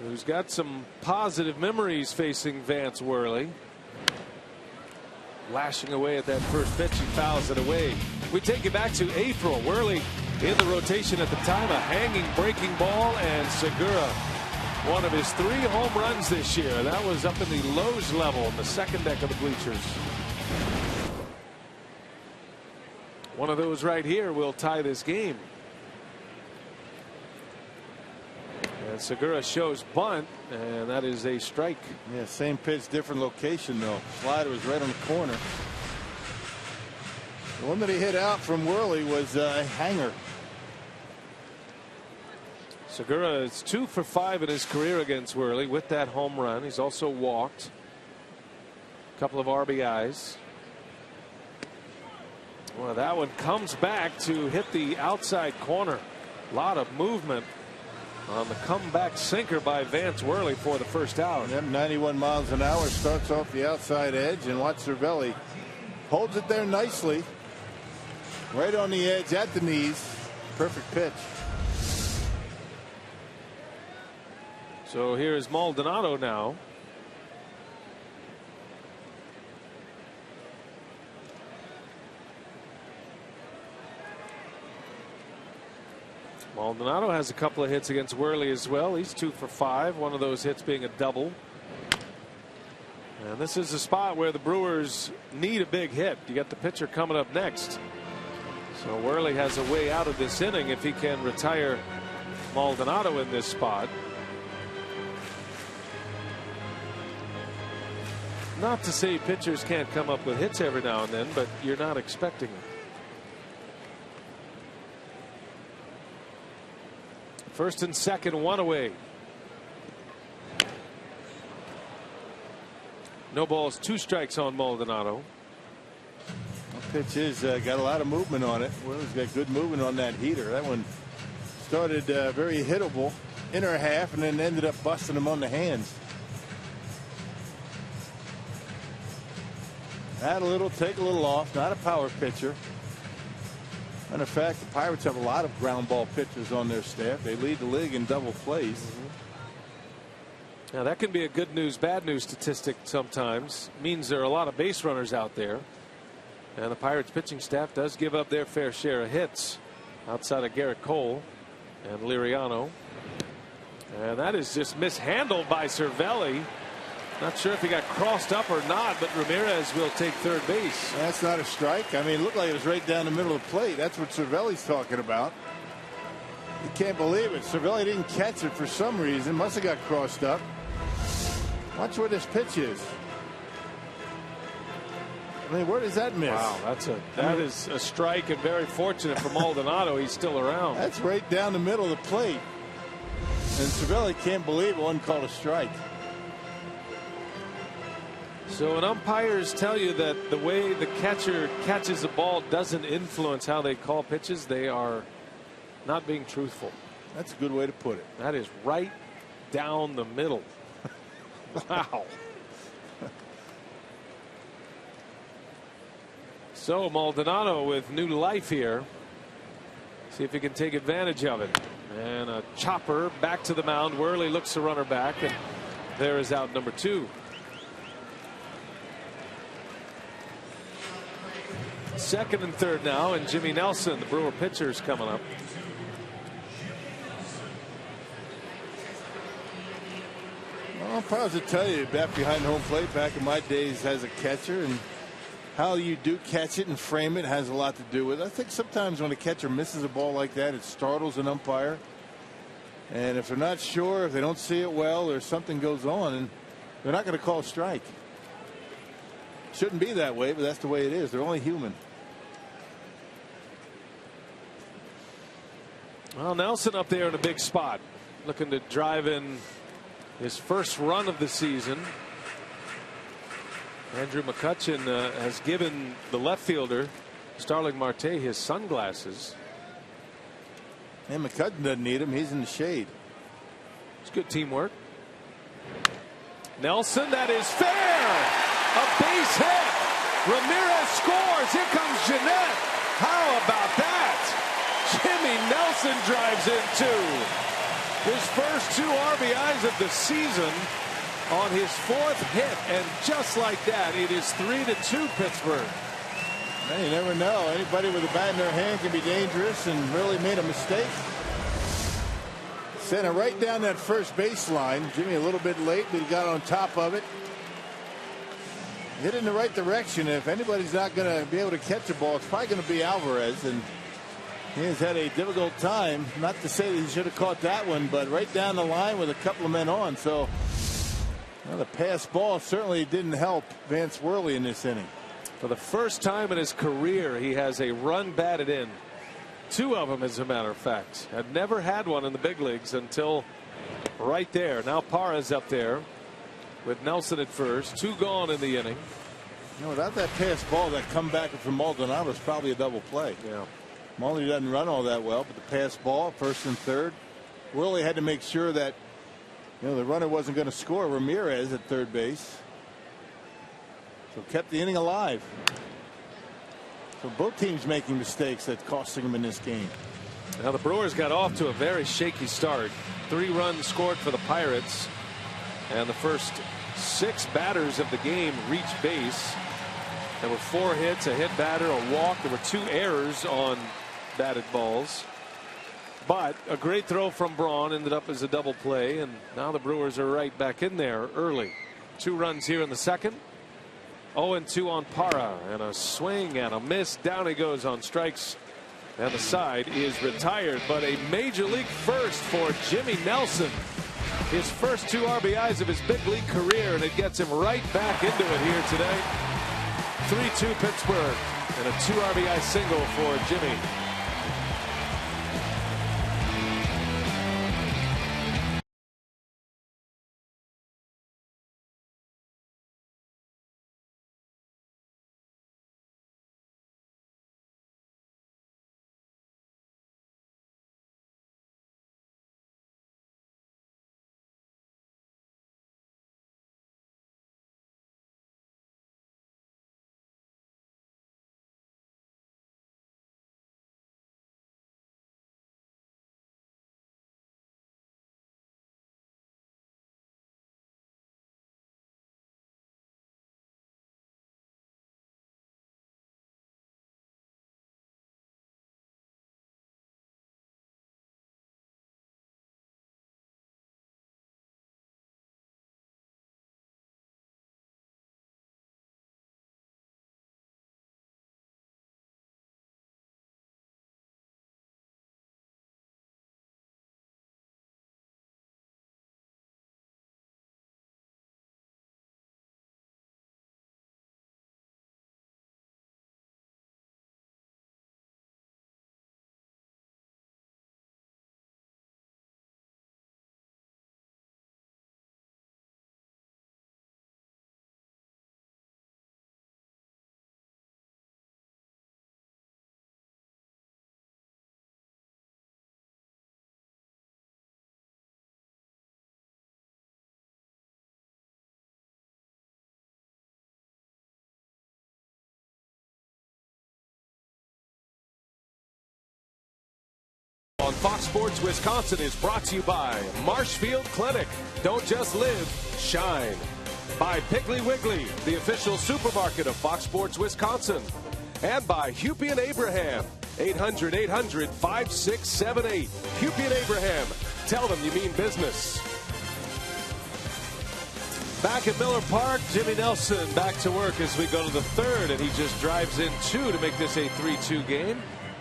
who's got some positive memories facing Vance Worley. Lashing away at that first pitch, he fouls it away. We take you back to April. Worley in the rotation at the time, a hanging breaking ball, and Segura, one of his 3 home runs this year. That was up in the Lowe's level in the second deck of the bleachers. One of those right here will tie this game. And Segura shows bunt, and that is a strike. Yeah, same pitch, different location though. Slider was right on the corner. The one that he hit out from Worley was a hanger. Segura is 2 for 5 in his career against Worley with that home run. He's also walked. A couple of RBIs. Well, that one comes back to hit the outside corner. A lot of movement on the comeback sinker by Vance Worley for the first out. Yep, 91 miles an hour, starts off the outside edge, and watch Cervelli holds it there nicely. Right on the edge at the knees. Perfect pitch. So here is Maldonado now. Maldonado has a couple of hits against Worley as well. He's 2 for 5. One of those hits being a double. And this is a spot where the Brewers need a big hit. You got the pitcher coming up next. So Worley has a way out of this inning if he can retire Maldonado in this spot. Not to say pitchers can't come up with hits every now and then, but you're not expecting it. First and second, 1 away. No balls, 2 strikes on Maldonado. Pitch is got a lot of movement on it. Well, he's got good movement on that heater. That one started very hittable, inner half, and then ended up busting him on the hands. Add a little, take a little off. Not a power pitcher. Matter of fact, the Pirates have a lot of ground ball pitchers on their staff. They lead the league in double plays. Now that can be a good news, bad news statistic sometimes. Means there are a lot of base runners out there. And the Pirates pitching staff does give up their fair share of hits outside of Garrett Cole and Liriano. And that is just mishandled by Cervelli. Not sure if he got crossed up or not, but Ramirez will take third base. That's not a strike. I mean, it looked like it was right down the middle of the plate. That's what Cervelli's talking about. You can't believe it. Cervelli didn't catch it for some reason. Must have got crossed up. Watch where this pitch is. I mean, where does that miss? Wow, that is a strike, and very fortunate for Maldonado. He's still around. That's right down the middle of the plate. And Cervelli can't believe it wasn't called a strike. So when umpires tell you that the way the catcher catches a ball doesn't influence how they call pitches, they are not being truthful. That's a good way to put it. That is right down the middle. Wow. So Maldonado with new life here. See if he can take advantage of it. And a chopper back to the mound. Worley looks the runner back, and there is out number 2. Second and third now, and Jimmy Nelson, the Brewer pitcher, is coming up. Well, I'm proud to tell you, back behind home plate, back in my days as a catcher, and how you do catch it and frame it has a lot to do with it. I think sometimes when a catcher misses a ball like that, it startles an umpire. And if they're not sure, if they don't see it well, or something goes on, and they're not going to call a strike. Shouldn't be that way, but that's the way it is. They're only human. Well, Nelson up there in a big spot, looking to drive in his first run of the season. Andrew McCutchen has given the left fielder Starling Marte his sunglasses. And McCutchen doesn't need him. He's in the shade. It's good teamwork. Nelson, that is fair. A base hit. Ramirez scores. Here comes Jeanette. How about that? Jimmy Nelson drives in 2. His first 2 RBIs of the season on his 4th hit, and just like that, it is 3-2 Pittsburgh. Man, you never know. Anybody with a bat in their hand can be dangerous, and really made a mistake. Sent it right down that first baseline. Jimmy a little bit late, but he got on top of it. Hit in the right direction. If anybody's not going to be able to catch a ball, it's probably going to be Alvarez, and he has had a difficult time. Not to say that he should have caught that one, but right down the line with a couple of men on. So well, the pass ball certainly didn't help Vance Worley in this inning. For the first time in his career, he has a run batted in. 2 of them, as a matter of fact. Had never had one in the big leagues until right there. Now Parra's up there with Nelson at first. 2 gone in the inning. You know, without that pass ball, that comeback from Maldonado is probably a double play. Yeah. Marley doesn't run all that well, but the pass ball, first and third. Worley had to make sure that the runner wasn't going to score. Ramirez at third base. So kept the inning alive. So both teams making mistakes that costing them in this game. Now the Brewers got off to a very shaky start. 3 runs scored for the Pirates, and the first 6 batters of the game reached base. There were 4 hits, a hit batter, a walk. There were 2 errors on batted balls. But a great throw from Braun ended up as a double play, and now the Brewers are right back in there early. 2 runs here in the second. 0-2 on Parra, and a swing and a miss. Down he goes on strikes, and the side is retired. But a major league first for Jimmy Nelson. His first 2 RBIs of his big league career, and it gets him right back into it here today. 3-2 Pittsburgh, and a 2 RBI single for Jimmy. On Fox Sports Wisconsin is brought to you by Marshfield Clinic. Don't just live, shine. By Piggly Wiggly, the official supermarket of Fox Sports Wisconsin. And by Hupy and Abraham. 800-800-5678. Hupy and Abraham. Tell them you mean business. Back at Miller Park, Jimmy Nelson back to work as we go to the third, and he just drives in 2 to make this a 3-2 game.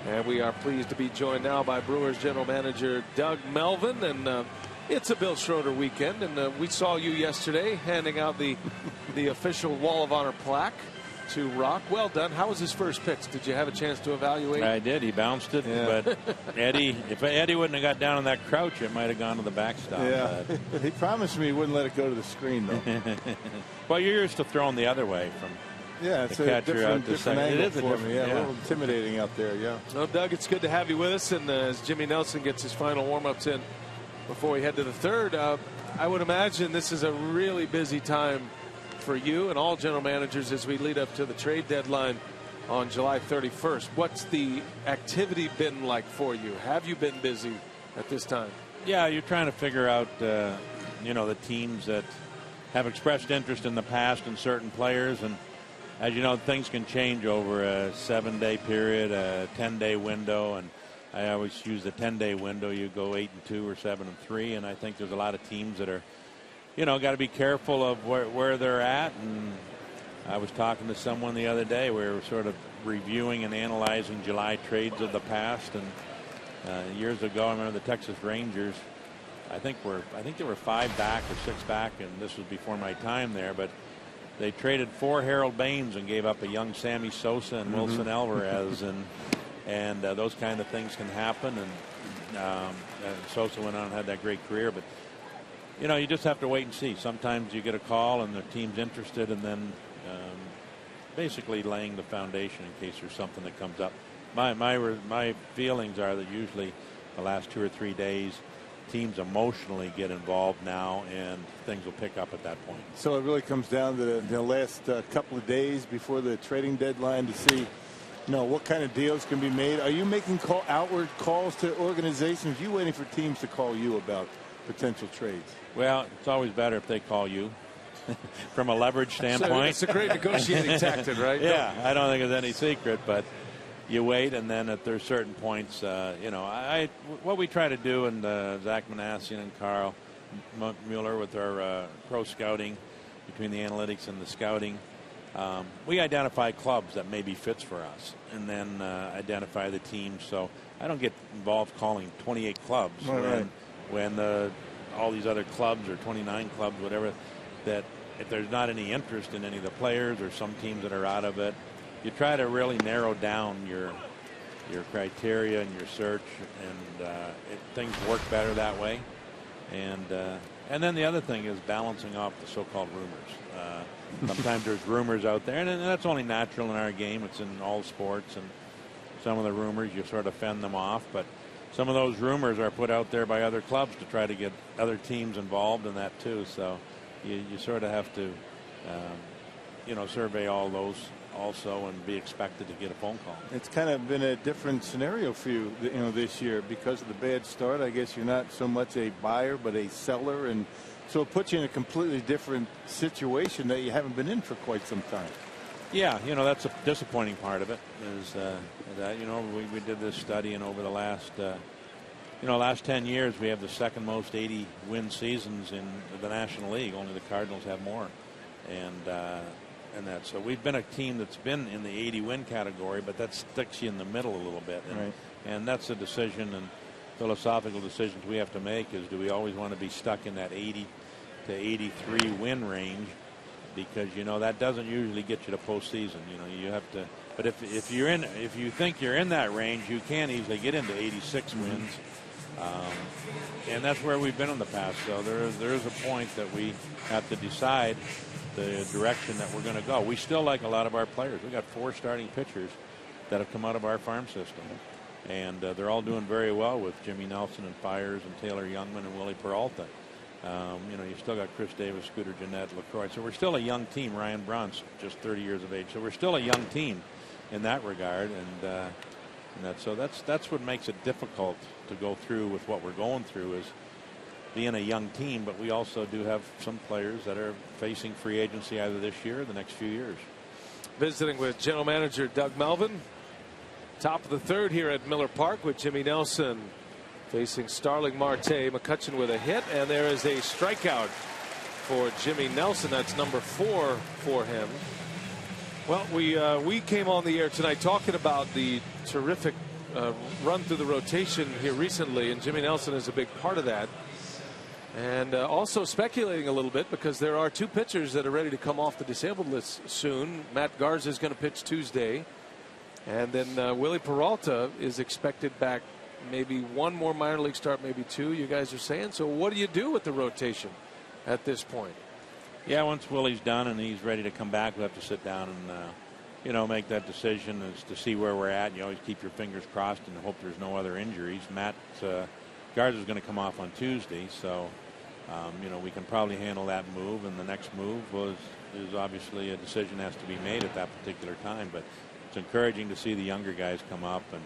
And we are pleased to be joined now by Brewers general manager Doug Melvin. And it's a Bill Schroeder weekend, and we saw you yesterday handing out the official Wall of Honor plaque to Rock. Well done. How was his first pitch? Did you have a chance to evaluate? I did. He bounced it, yeah. But if Eddie wouldn't have got down on that crouch, it might have gone to the backstop. Yeah. He promised me he wouldn't let it go to the screen, though. Well, you're used to throwing the other way from. Yeah, it's a different angle for me. Yeah, a little intimidating out there, yeah. Well, Doug, it's good to have you with us. And as Jimmy Nelson gets his final warm-ups in before we head to the third, I would imagine this is a really busy time for you and all general managers as we lead up to the trade deadline on July 31st. What's the activity been like for you? Have you been busy at this time? Yeah, you're trying to figure out, the teams that have expressed interest in the past in certain players. And as you know, things can change over a 7-day period, a 10-day window, and I always use the 10-day window. You go 8-2 or 7-3, and I think there's a lot of teams that are, got to be careful of where they're at. And I was talking to someone the other day. We were sort of reviewing and analyzing July trades of the past, and years ago, I remember the Texas Rangers. I think they were 5 back or 6 back, and this was before my time there, but they traded 4 Harold Baines and gave up a young Sammy Sosa and Wilson Alvarez, and those kind of things can happen. And Sosa went on and had that great career, but you just have to wait and see. Sometimes you get a call and the team's interested, and then basically laying the foundation in case there's something that comes up. My feelings are that usually the last 2 or 3 days, teams emotionally get involved now, and things will pick up at that point. So it really comes down to the last couple of days before the trading deadline to see, what kind of deals can be made. Are you making outward calls to organizations? Are you waiting for teams to call you about potential trades? Well, it's always better if they call you from a leverage standpoint. It's a great negotiating tactic, right? Yeah, I don't think it's any secret, but you wait, and then at there's certain points, what we try to do, and Zach Manassian and Carl Mueller with our pro scouting, between the analytics and the scouting, we identify clubs that may be fits for us, and then identify the teams. So I don't get involved calling 28 clubs when all these other clubs, or 29 clubs, whatever, that if there's not any interest in any of the players or some teams that are out of it, you try to really narrow down your criteria and your search, and things work better that way. And then the other thing is balancing off the so-called rumors. Sometimes there's rumors out there, and that's only natural in our game. It's in all sports, and some of the rumors, you sort of fend them off. But some of those rumors are put out there by other clubs to try to get other teams involved in that too. So you sort of have to, survey all those also and be expected to get a phone call. It's kind of been a different scenario for you, this year because of the bad start. I guess you're not so much a buyer but a seller, and so it puts you in a completely different situation that you haven't been in for quite some time. Yeah, that's a disappointing part of it is that we did this study, and over the last 10 years we have the second most 80 win seasons in the National League. Only the Cardinals have more, and that, so we've been a team that's been in the 80 win category, but that sticks you in the middle a little bit, and that's a decision and philosophical decisions we have to make. Is do we always want to be stuck in that 80 to 83 win range, because that doesn't usually get you to postseason. You have to, but if you think you're in that range, you can easily get into 86 wins, and that's where we've been in the past. So there is a point that we have to decide the direction that we're going to go. We still like a lot of our players. We got 4 starting pitchers that have come out of our farm system, and they're all doing very well with Jimmy Nelson and Fiers and Taylor Youngman and Willie Peralta. You still got Chris Davis, Scooter Gennett, LaCroix. So we're still a young team. Ryan Braun's just 30 years of age. So we're still a young team in that regard, and that's what makes it difficult to go through with what we're going through, is being a young team, but we also do have some players that are facing free agency either this year or the next few years. Visiting with General Manager Doug Melvin. Top of the third here at Miller Park with Jimmy Nelson facing Starling Marte. McCutchen with a hit, and there is a strikeout for Jimmy Nelson. That's number 4 for him. Well, we came on the air tonight talking about the terrific run through the rotation here recently, and Jimmy Nelson is a big part of that. And also speculating a little bit, because there are 2 pitchers that are ready to come off the disabled list soon. Matt Garza is going to pitch Tuesday, and then Willie Peralta is expected back. Maybe 1 more minor league start, maybe 2, you guys are saying. So what do you do with the rotation at this point? Yeah, once Willie's done and he's ready to come back, we'll have to sit down and make that decision as to see where we're at. You always keep your fingers crossed and hope there's no other injuries. Matt Garza's going to come off on Tuesday, so we can probably handle that move, and the next move is obviously a decision has to be made at that particular time. But it's encouraging to see the younger guys come up, and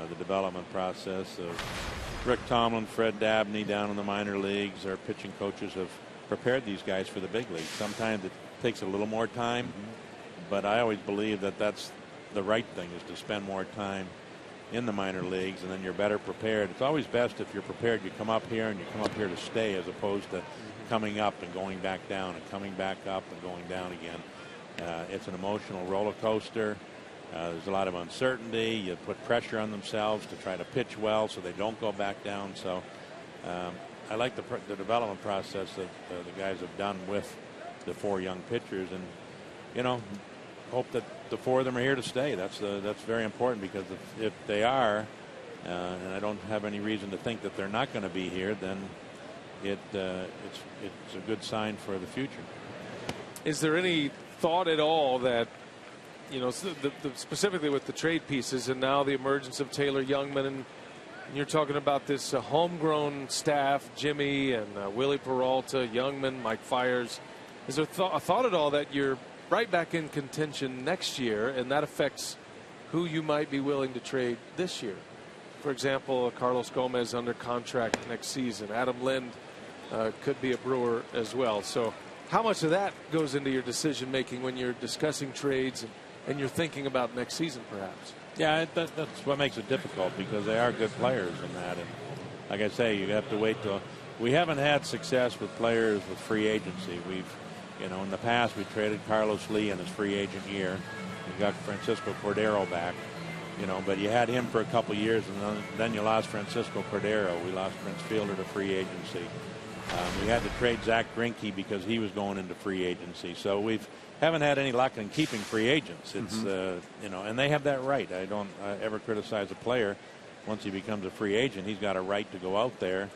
the development process of Rick Tomlin, Fred Dabney down in the minor leagues. Our pitching coaches have prepared these guys for the big leagues. Sometimes it takes a little more time, but I always believe that that's the right thing, is to spend more time in the minor leagues, and then you're better prepared. It's always best if you're prepared, you come up here and you come up here to stay, as opposed to coming up and going back down and coming back up and going down again. It's an emotional roller coaster. There's a lot of uncertainty. You put pressure on themselves to try to pitch well so they don't go back down. So I like the development process that the guys have done with the 4 young pitchers, and hope that the 4 of them are here to stay. That's very important, because if they are, and I don't have any reason to think that they're not going to be here, then it's a good sign for the future. Is there any thought at all that, specifically with the trade pieces and now the emergence of Taylor Youngman, and you're talking about this homegrown staff, Jimmy and Willie Peralta, Youngman, Mike Fiers, is there a thought at all that you're right back in contention next year, and that affects who you might be willing to trade this year? For example, Carlos Gomez under contract next season. Adam Lind could be a Brewer as well. So how much of that goes into your decision making when you're discussing trades and you're thinking about next season, perhaps? Yeah, that's what makes it difficult, because they are good players in that. And like I say, you have to wait till. We haven't had success with players with free agency. We've, in the past we traded Carlos Lee in his free agent year. We got Francisco Cordero back, but you had him for a couple years, and then you lost Francisco Cordero. We lost Prince Fielder to free agency. We had to trade Zach Greinke because he was going into free agency. So we haven't had any luck in keeping free agents. It's and they have that right. I don't ever criticize a player. Once he becomes a free agent, he's got a right to go out there,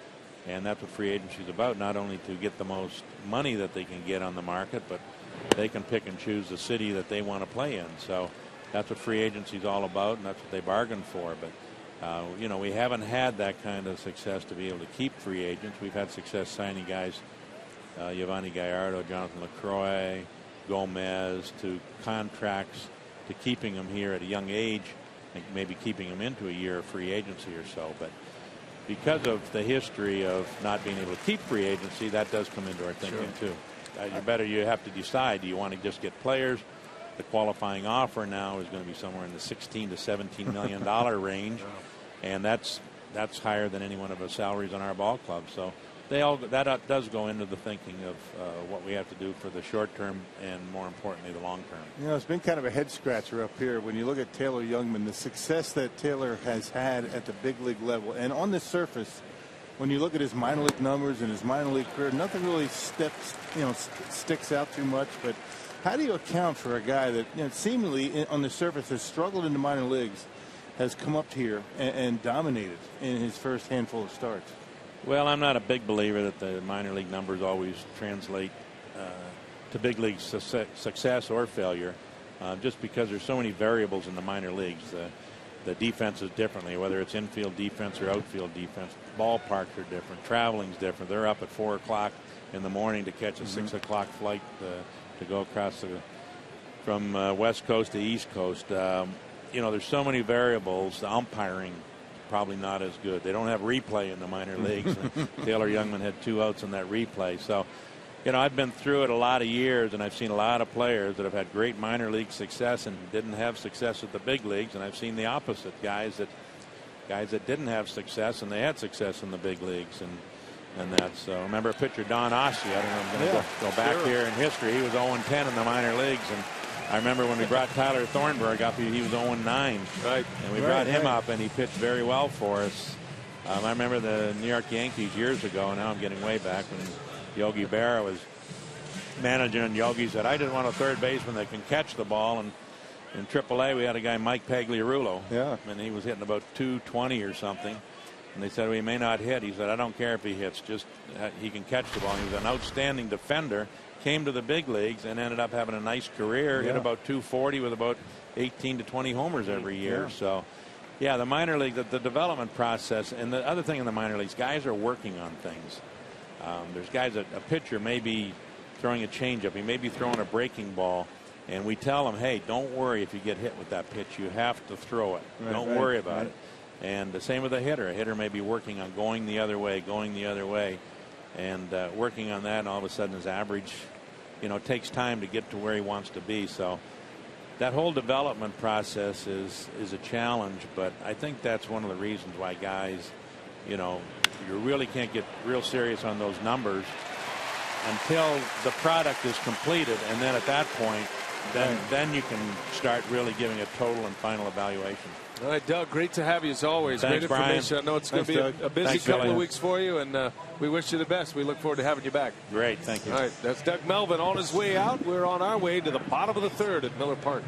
and that's what free agency is about. Not only to get the most money that they can get on the market, but they can pick and choose the city that they want to play in. So that's what free agency is all about, and that's what they bargained for. But we haven't had that kind of success to be able to keep free agents. We've had success signing guys, Giovanni Gallardo, Jonathan LaCroix, Gomez, to contracts, to keeping them here at a young age, and maybe keeping them into a year of free agency or so. But because of the history of not being able to keep free agency, that does come into our thinking too. You have to decide, do you want to just get players? The qualifying offer now is going to be somewhere in the $16 to $17 million range, and that's higher than any one of the salaries on our ball club. So that does go into the thinking of what we have to do for the short term and, more importantly, the long term. It's been kind of a head scratcher up here when you look at Taylor Youngman, the success that Taylor has had at the big league level, and on the surface, when you look at his minor league numbers and his minor league career, nothing really sticks out too much. But how do you account for a guy that seemingly on the surface has struggled in the minor leagues, has come up here and dominated in his first handful of starts? Well, I'm not a big believer that the minor league numbers always translate to big league success or failure, just because there's so many variables in the minor leagues. The defense is differently, whether it's infield defense or outfield defense. Ballparks are different. Traveling's different. They're up at 4 o'clock in the morning to catch a 6 o'clock flight to go across from West Coast to East Coast. There's so many variables. The umpiring probably not as good. They don't have replay in the minor leagues. Taylor Youngman had 2 outs in that replay. So, I've been through it a lot of years, and I've seen a lot of players that have had great minor league success and didn't have success at the big leagues, and I've seen the opposite, guys that didn't have success and they had success in the big leagues, and that's so. Remember pitcher Don Ossie. I don't know. I'm going to go back here in history. He was 0-10 in the minor leagues, and I remember when we brought Tyler Thornburg up, he was 0-9. Right. And we brought him up, and he pitched very well for us. I remember the New York Yankees years ago, and now I'm getting way back, when Yogi Berra was managing, and Yogi said, I just want a third baseman that can catch the ball. And in AAA, we had a guy, Mike Pagliarulo. Yeah. And he was hitting about 220 or something. And they said, well, he may not hit. He said, I don't care if he hits, just he can catch the ball. He was an outstanding defender, came to the big leagues and ended up having a nice career, hit about 240 with about 18 to 20 homers every year. So, yeah, the minor league, the development process, and the other thing in the minor leagues, guys are working on things. There's guys that a pitcher may be throwing a changeup, he may be throwing a breaking ball, and we tell him, hey, don't worry if you get hit with that pitch, you have to throw it. Don't worry about it. And the same with a hitter. A hitter may be working on going the other way, and working on that, and all of a sudden his average, takes time to get to where he wants to be. So that whole development process is a challenge, but I think that's one of the reasons why guys, you really can't get real serious on those numbers until the product is completed, and then at that point, then you can start really giving a total and final evaluation. All right, Doug, great to have you as always. Thanks, great information. Brian. I know it's going to be a busy couple of weeks for you, and we wish you the best. We look forward to having you back. Great, thank you. All right, that's Doug Melvin on his way out. We're on our way to the bottom of the third at Miller Park.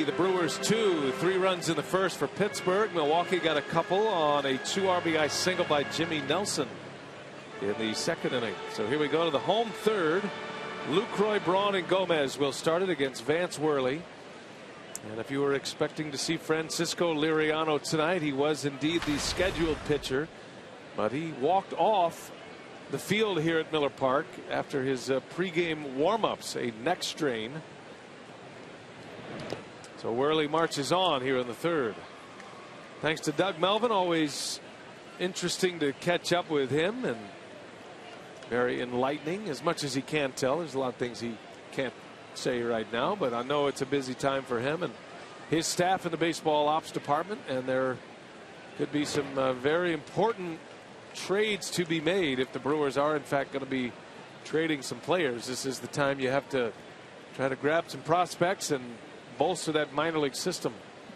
The Brewers 2, 3 runs in the first for Pittsburgh. Milwaukee got a couple on a 2 RBI single by Jimmy Nelson in the second inning. So here we go to the home third. Lucroy, Braun, and Gomez will start it against Vance Worley. And if you were expecting to see Francisco Liriano tonight, he was indeed the scheduled pitcher, but he walked off the field here at Miller Park after his pregame warm-ups, a neck strain. So Worley marches on here in the third. Thanks to Doug Melvin, always interesting to catch up with him and very enlightening as much as he can tell. There's a lot of things he can't say right now, but I know it's a busy time for him and his staff in the baseball ops department, and there could be some very important trades to be made if the Brewers are in fact going to be trading some players. This is the time you have to try to grab some prospects and bolster that minor league system.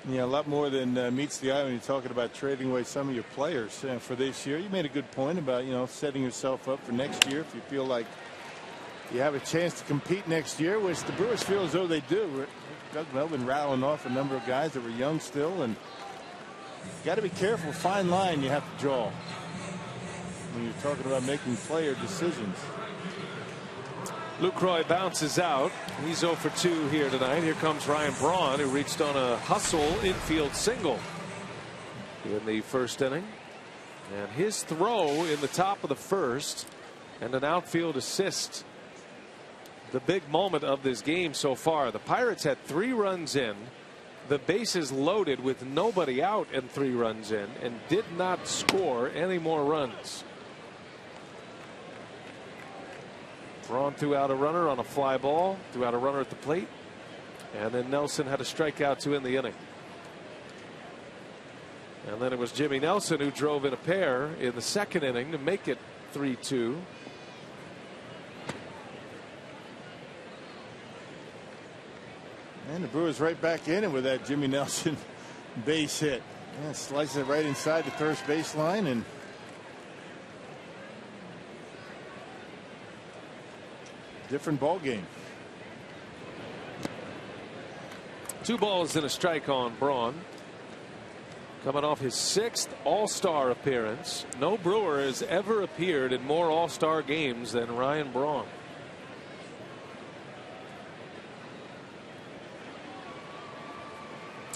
Yeah, a lot more than meets the eye when you're talking about trading away some of your players for this year. You made a good point about, setting yourself up for next year if you feel like you have a chance to compete next year, which the Brewers feel as though they do. Doug Melvin rattling off a number of guys that were young still, and you got to be careful. Fine line you have to draw when you're talking about making player decisions. Lucroy bounces out. He's 0 for 2 here tonight. Here comes Ryan Braun, who reached on a hustle infield single in the first inning. And his throw in the top of the first and an outfield assist. The big moment of this game so far. The Pirates had 3 runs in, the bases loaded with nobody out and 3 runs in, and did not score any more runs. Braun threw out a runner on a fly ball, threw out a runner at the plate, and then Nelson had a strikeout to end the inning. And then it was Jimmy Nelson who drove in a pair in the second inning to make it 3-2. And the Brewers right back in it with that Jimmy Nelson base hit. Yeah, slices it right inside the first baseline, and different ball game. 2 balls and a strike on Braun. Coming off his 6th All-Star appearance. No Brewer has ever appeared in more All-Star games than Ryan Braun.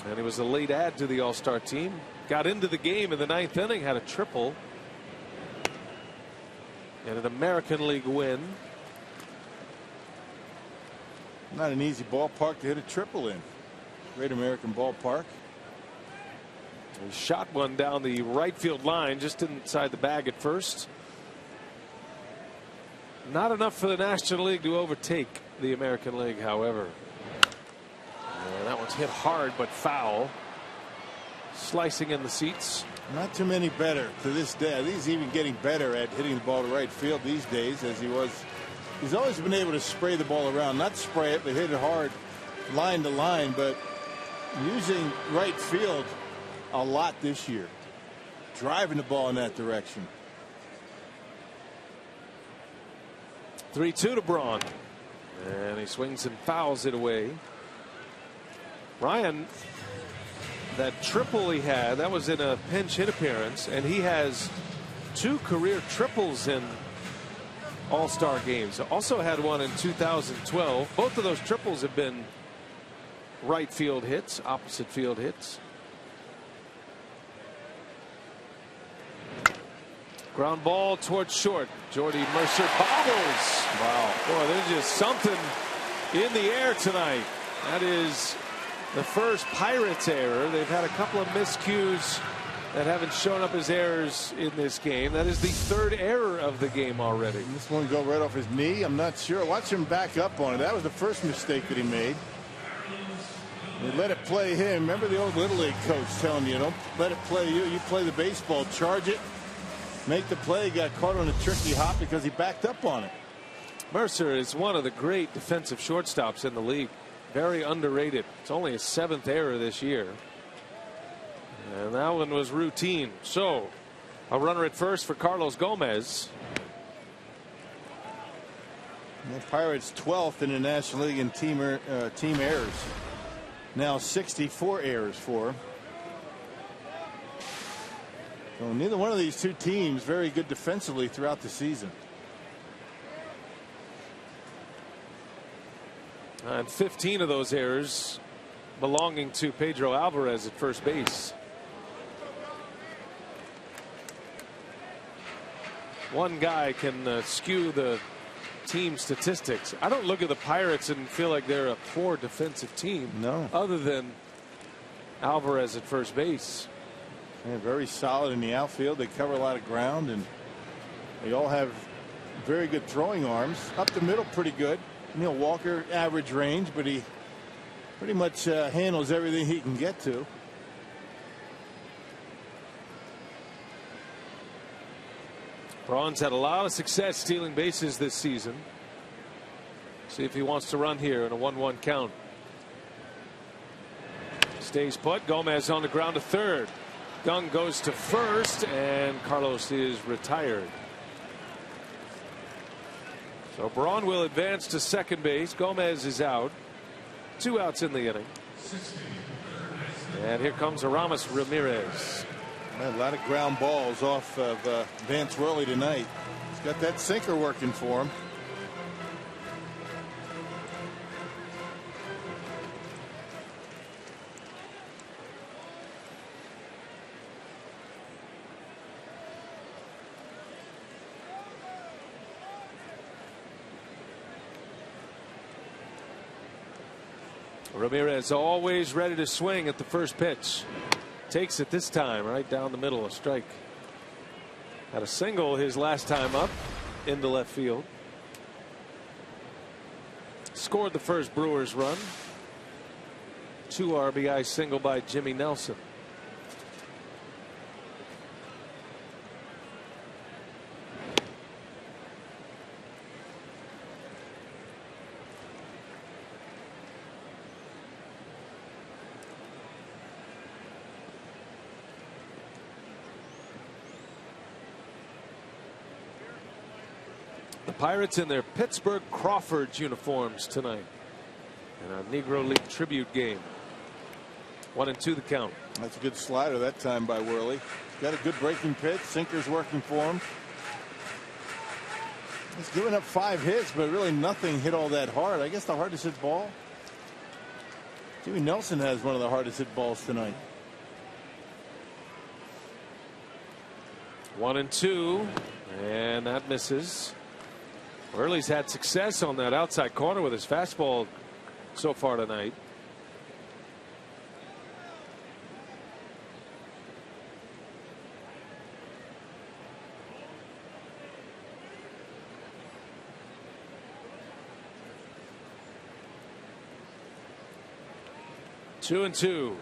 And he was a late add to the All-Star team. Got into the game in the 9th inning, had a triple. And an American League win. Not an easy ballpark to hit a triple in. Great American ballpark. He shot one down the right field line, just inside the bag at first. Not enough for the National League to overtake the American League, however. That one's hit hard but foul. Slicing in the seats. Not too many better to this day. He's even getting better at hitting the ball to right field these days as he was. He's always been able to spray the ball around, not spray it, but hit it hard line to line, but using right field a lot this year, driving the ball in that direction. 3-2 to Braun, and he swings and fouls it away. Ryan, that triple he had, that was in a pinch hit appearance, and he has 2 career triples in All-Star games. Also had one in 2012. Both of those triples have been right field hits, opposite field hits. Ground ball towards short. Jordy Mercer bobbles. Wow. Boy, there's just something in the air tonight. That is the first Pirates error. They've had a couple of miscues that haven't shown up as errors in this game. That is the 3rd error of the game already. And this one go right off his knee. I'm not sure. Watch him back up on it. That was the first mistake that he made. They let it play him. Remember the old Little League coach telling you, don't let it play you. You play the baseball, charge it, make the play. He got caught on a tricky hop because he backed up on it. Mercer is one of the great defensive shortstops in the league. Very underrated. It's only his 7th error this year. And that one was routine. So a runner at first for Carlos Gomez. And the Pirates 12th in the National League in team errors. Now 64 errors for him. So neither one of these two teams very good defensively throughout the season. And 15 of those errors belonging to Pedro Alvarez at first base. One guy can skew the team statistics. I don't look at the Pirates and feel like they're a poor defensive team. No. Other than Alvarez at first base. Yeah, very solid in the outfield. They cover a lot of ground, and they all have very good throwing arms. Up the middle, pretty good. Neil Walker, average range, but he pretty much handles everything he can get to. Braun's had a lot of success stealing bases this season. See if he wants to run here in a 1-1 count. Stays put. Gomez on the ground to third. Gung goes to first, and Carlos is retired. So Braun will advance to second base. Gomez is out. 2 outs in the inning. And here comes Aramis Ramirez. A lot of ground balls off of Vance Worley tonight. He's got that sinker working for him. Ramirez always ready to swing at the first pitch. Takes it this time right down the middle, a strike. Had a single his last time up into left field. Scored the first Brewers run. 2 RBI single by Jimmy Nelson. Pirates in their Pittsburgh Crawfords uniforms tonight in a Negro League tribute game. 1-2 the count. That's a good slider that time by Worley. Got a good breaking pitch. Sinker's working for him. He's given up 5 hits, but really nothing hit all that hard. I guess the hardest hit ball. Jimmy Nelson has one of the hardest hit balls tonight. 1-2, and that misses. Worley's had success on that outside corner with his fastball so far tonight. Two and two,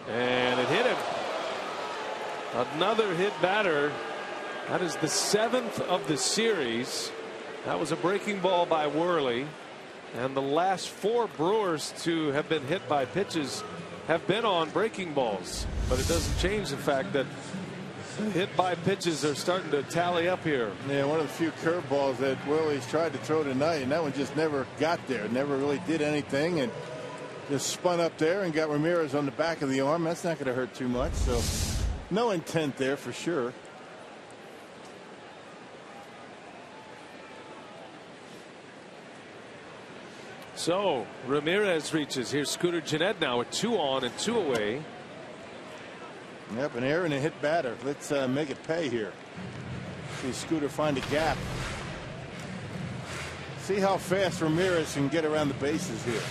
and it hit him. Another hit batter. That is the 7th of the series. That was a breaking ball by Worley, and the last 4 Brewers to have been hit by pitches have been on breaking balls. But it doesn't change the fact that hit by pitches are starting to tally up here. Yeah, one of the few curveballs that Worley's tried to throw tonight, and that one just never got there. Never really did anything, and just spun up there and got Ramirez on the back of the arm. That's not going to hurt too much. So no intent there for sure. So Ramirez reaches. Here's Scooter Gennett now with 2 on and 2 away. Yep, an error and a hit batter. Let's make it pay here. See Scooter find a gap. See how fast Ramirez can get around the bases here.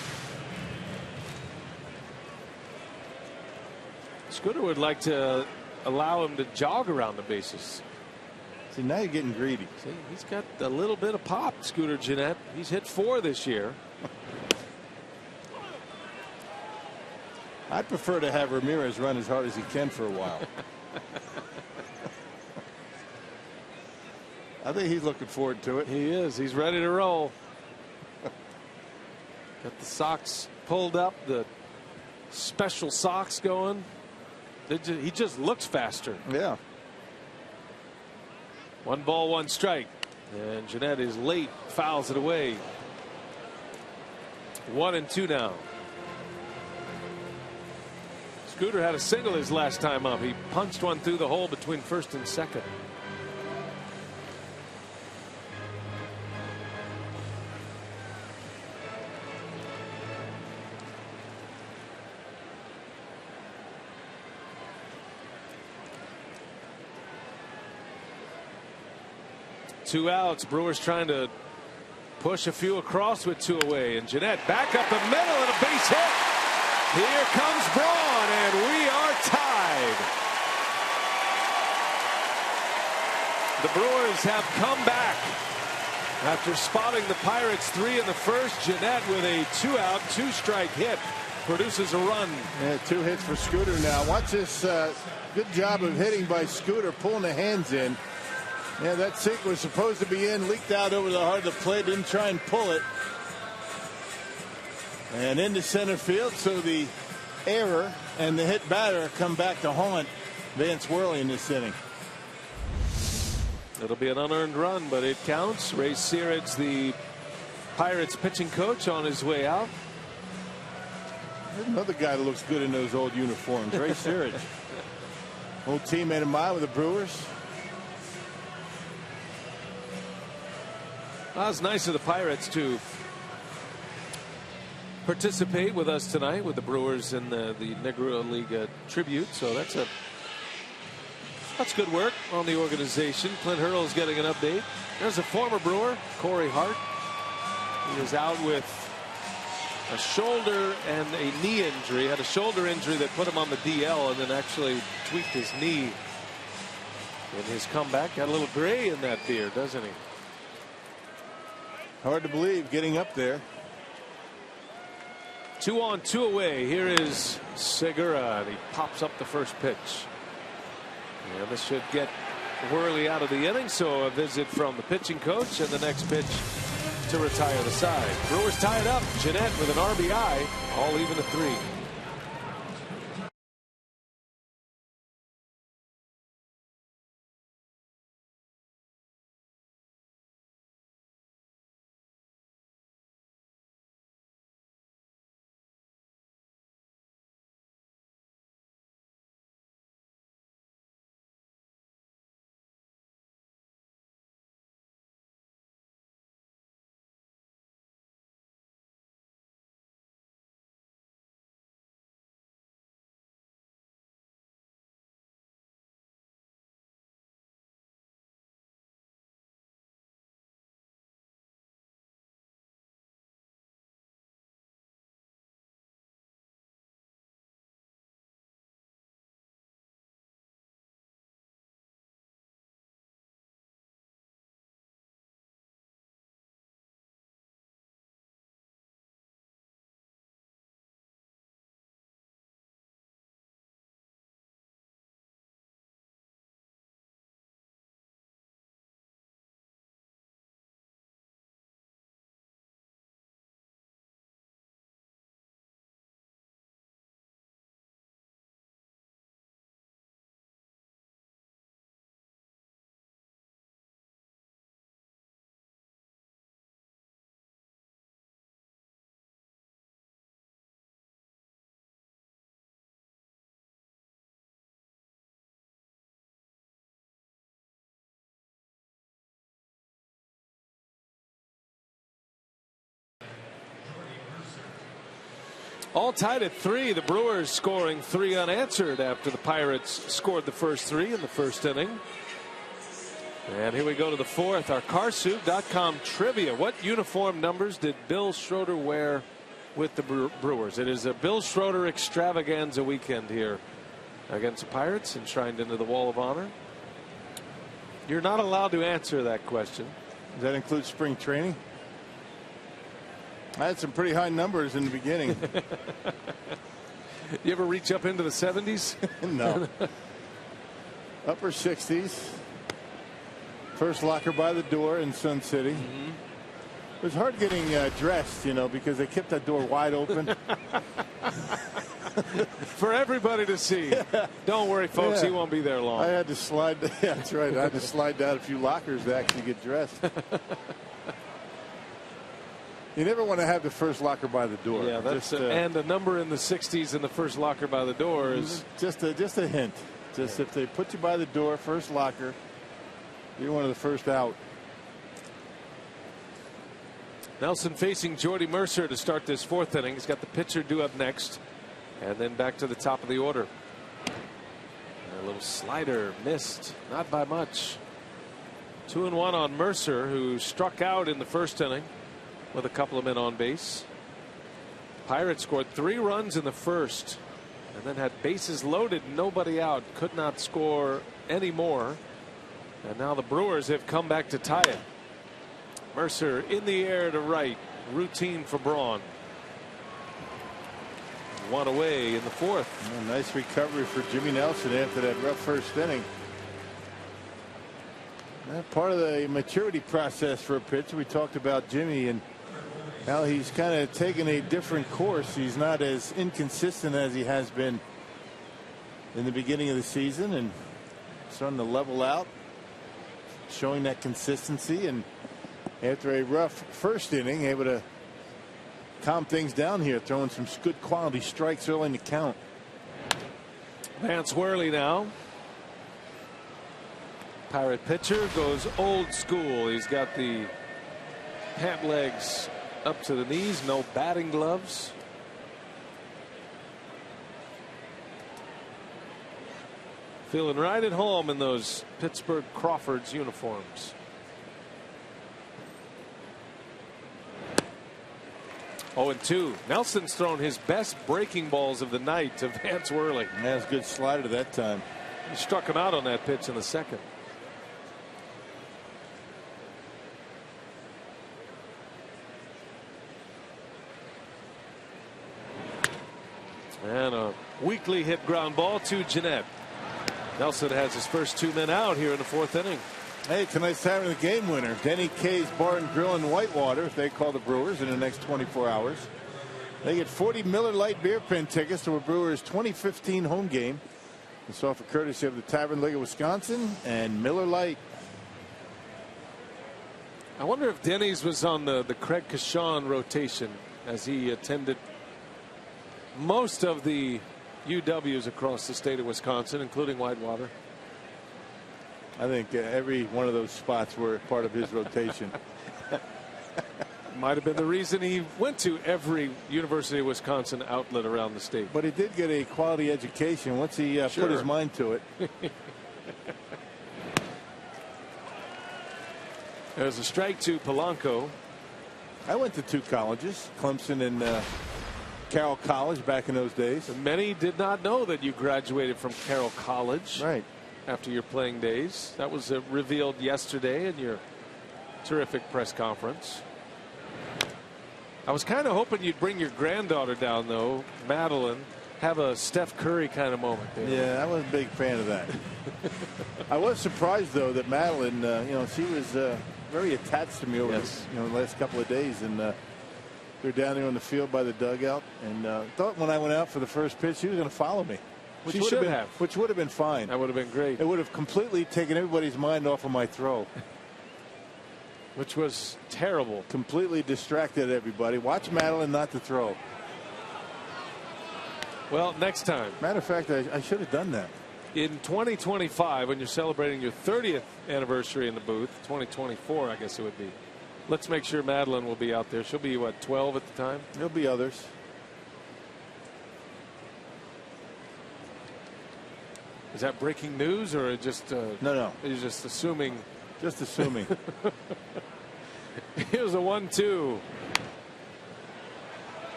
Scooter would like to allow him to jog around the bases. See, now you're getting greedy. See, he's got a little bit of pop, Scooter Gennett. He's hit 4 this year. I'd prefer to have Ramirez run as hard as he can for a while. I think he's looking forward to it. He is. He's ready to roll. Got the socks pulled up, the special socks going. He just looks faster. Yeah. 1 ball, 1 strike. And Gennett is late, fouls it away. 1-2 now. Scooter had a single his last time up. He punched one through the hole between first and second. Two outs. Brewers trying to push a few across with two away, and Jeanette back up the middle and a base hit. Here comes Braun, and we are tied. The Brewers have come back after spotting the Pirates 3 in the first. Jeanette with a 2-out, 2-strike hit produces a run. Yeah, 2 hits for Scooter now. Watch this good job of hitting by Scooter, pulling the hands in. Yeah, that sink was supposed to be in, leaked out over the heart of the plate, didn't try and pull it. And into center field, so the error and the hit batter come back to haunt Vance Worley in this inning. It'll be an unearned run, but it counts. Ray Searage, the Pirates pitching coach, on his way out. There's another guy that looks good in those old uniforms, Ray Searage. Old teammate of mine with the Brewers. Well, it's nice of the Pirates to participate with us tonight with the Brewers in the Negro League tribute. So that's good work on the organization. Clint Hurl's getting an update. There's a former Brewer, Corey Hart. He is out with a shoulder and a knee injury. Had a shoulder injury that put him on the DL, and then actually tweaked his knee in his comeback. Got a little gray in that beard, doesn't he? Hard to believe, getting up there. 2 on, 2 away. Here is Segura, and he pops up the first pitch. And this should get Worley out of the inning, so a visit from the pitching coach, and the next pitch to retire the side. Brewers tied up. Jeanette with an RBI, all even at 3. All tied at 3. The Brewers scoring 3 unanswered after the Pirates scored the first 3 in the first inning. And here we go to the 4th. Our Carsoup.com trivia. What uniform numbers did Bill Schroeder wear with the Brewers? It is a Bill Schroeder extravaganza weekend here against the Pirates, enshrined into the Wall of Honor. You're not allowed to answer that question. Does that include spring training? I had some pretty high numbers in the beginning. You ever reach up into the 70s? No. Upper 60s. First locker by the door in Sun City. Mm-hmm. It was hard getting dressed, you know, because they kept that door wide open. For everybody to see. Don't worry, folks. Yeah. He won't be there long. I had to slide. Yeah, that's right. I had to slide down a few lockers to actually get dressed. You never want to have the first locker by the door. Yeah, that's and a number in the 60s in the first locker by the door is just a hint. Just if they put you by the door, first locker, you're one of the first out. Nelson facing Jordy Mercer to start this 4th inning. He's got the pitcher due up next, and then back to the top of the order. And a little slider missed, not by much. 2-1 on Mercer, who struck out in the 1st inning with a couple of men on base. Pirates scored 3 runs in the 1st and then had bases loaded, nobody out, could not score any more. And now the Brewers have come back to tie it. Mercer in the air to right, routine for Braun. 1 away in the 4th. A nice recovery for Jimmy Nelson after that rough 1st inning. Part of the maturity process for a pitcher. We talked about Jimmy and how he's kind of taken a different course. He's not as inconsistent as he has been in the beginning of the season, and starting to level out, showing that consistency. And after a rough 1st inning, able to calm things down here, throwing some good quality strikes early in the count. Vance Worley now. Pirate pitcher goes old school. He's got the pant legs up to the knees, no batting gloves. Feeling right at home in those Pittsburgh Crawfords uniforms. 0-2. Nelson's thrown his best breaking balls of the night to Vance Worley. That's a good slider that time. He struck him out on that pitch in the 2nd. And a weakly hit ground ball to Jeanette. Nelson has his first 2 men out here in the 4th inning. Hey, tonight's time of the game winner. Denny K's Bar and Grill in Whitewater, if they call the Brewers in the next 24 hours. They get 40 Miller Lite beer pen tickets to a Brewers 2015 home game. It's offered courtesy of the Tavern League of Wisconsin and Miller Lite. I wonder if Denny's was on the Craig Kashan rotation as he attended most of the UWs across the state of Wisconsin, including Whitewater. I think every one of those spots were part of his rotation. Might have been the reason he went to every University of Wisconsin outlet around the state. But he did get a quality education once he put his mind to it. There's a strike to Polanco. I went to 2 colleges, Clemson and Carroll College, back in those days. And many did not know that you graduated from Carroll College. Right. After your playing days. That was revealed yesterday in your terrific press conference. I was kind of hoping you'd bring your granddaughter down, though, Madeline, have a Steph Curry kind of moment there. Yeah, I wasn't a big fan of that. I was surprised, though, that Madeline, she was very attached to me over the last couple of days, and they're down there on the field by the dugout, and thought when I went out for the first pitch, she was going to follow me. Which would have been fine. That would have been great. It would have completely taken everybody's mind off of my throw. Which was terrible. Completely distracted everybody. Watch Madeline not to throw. Well, next time. Matter of fact, I should have done that. In 2025, when you're celebrating your 30th anniversary in the booth, 2024, I guess it would be. Let's make sure Madeline will be out there. She'll be, what, 12 at the time? There'll be others. Is that breaking news or just no? You're just assuming. Just assuming. Here's a 1-2.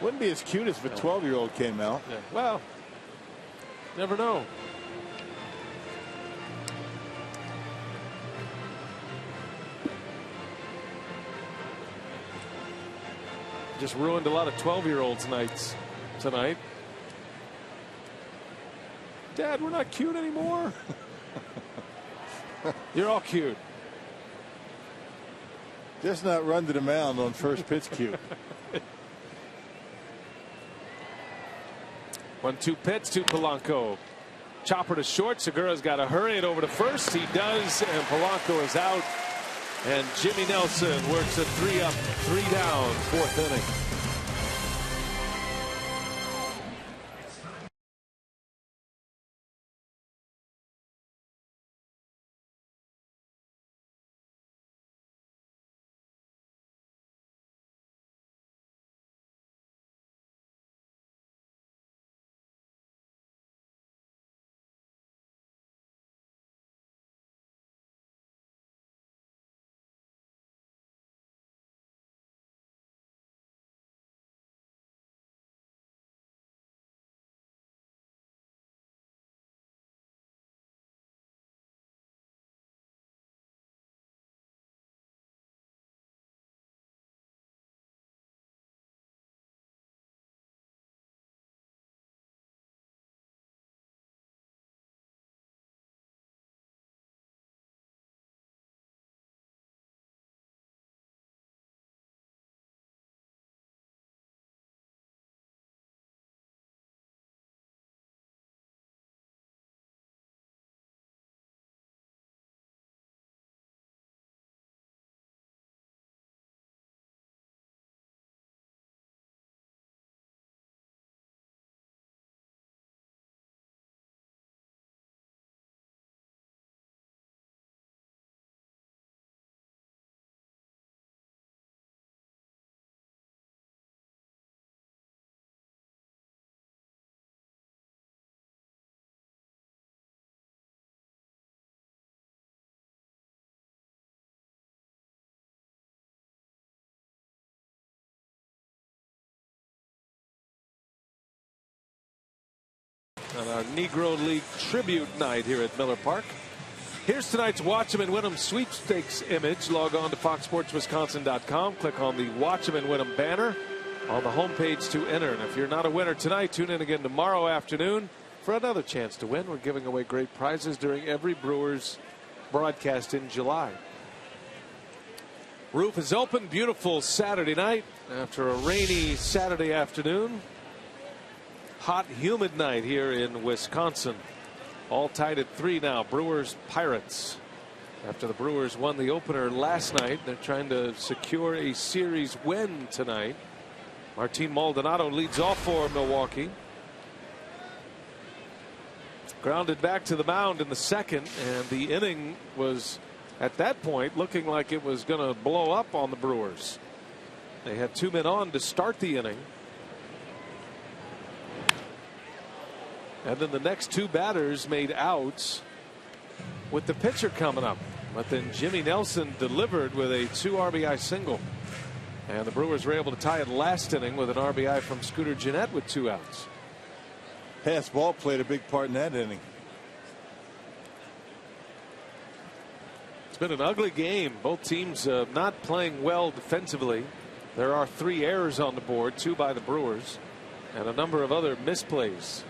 Wouldn't be as cute as if a 12-year-old came out. Yeah. Well, never know. Just ruined a lot of 12-year-olds' nights tonight. Dad, we're not cute anymore. You're all cute. Just not run to the mound on first pitch cute. 1-2 pitch to Polanco. Chopper to short. Segura's got to hurry it over to first. He does, and Polanco is out. And Jimmy Nelson works a 3 up, 3 down, 4th inning. On our Negro League tribute night here at Miller Park. Here's tonight's Watch 'em and Win 'em sweepstakes image. Log on to foxsportswisconsin.com. Click on the Watch 'em and Win 'em banner on the homepage to enter. And if you're not a winner tonight, tune in again tomorrow afternoon for another chance to win. We're giving away great prizes during every Brewers broadcast in July. Roof is open. Beautiful Saturday night after a rainy Saturday afternoon. Hot, humid night here in Wisconsin. All tied at 3 now. Brewers Pirates. After the Brewers won the opener last night, they're trying to secure a series win tonight. Martin Maldonado leads off for Milwaukee. Grounded back to the mound in the second, and the inning was at that point looking like it was going to blow up on the Brewers. They had 2 men on to start the inning. And then the next 2 batters made outs with the pitcher coming up. But then Jimmy Nelson delivered with a 2 RBI single. And the Brewers were able to tie it last inning with an RBI from Scooter Gennett with 2 outs. Pass ball played a big part in that inning. It's been an ugly game. Both teams not playing well defensively. There are 3 errors on the board, 2 by the Brewers, and a number of other misplays.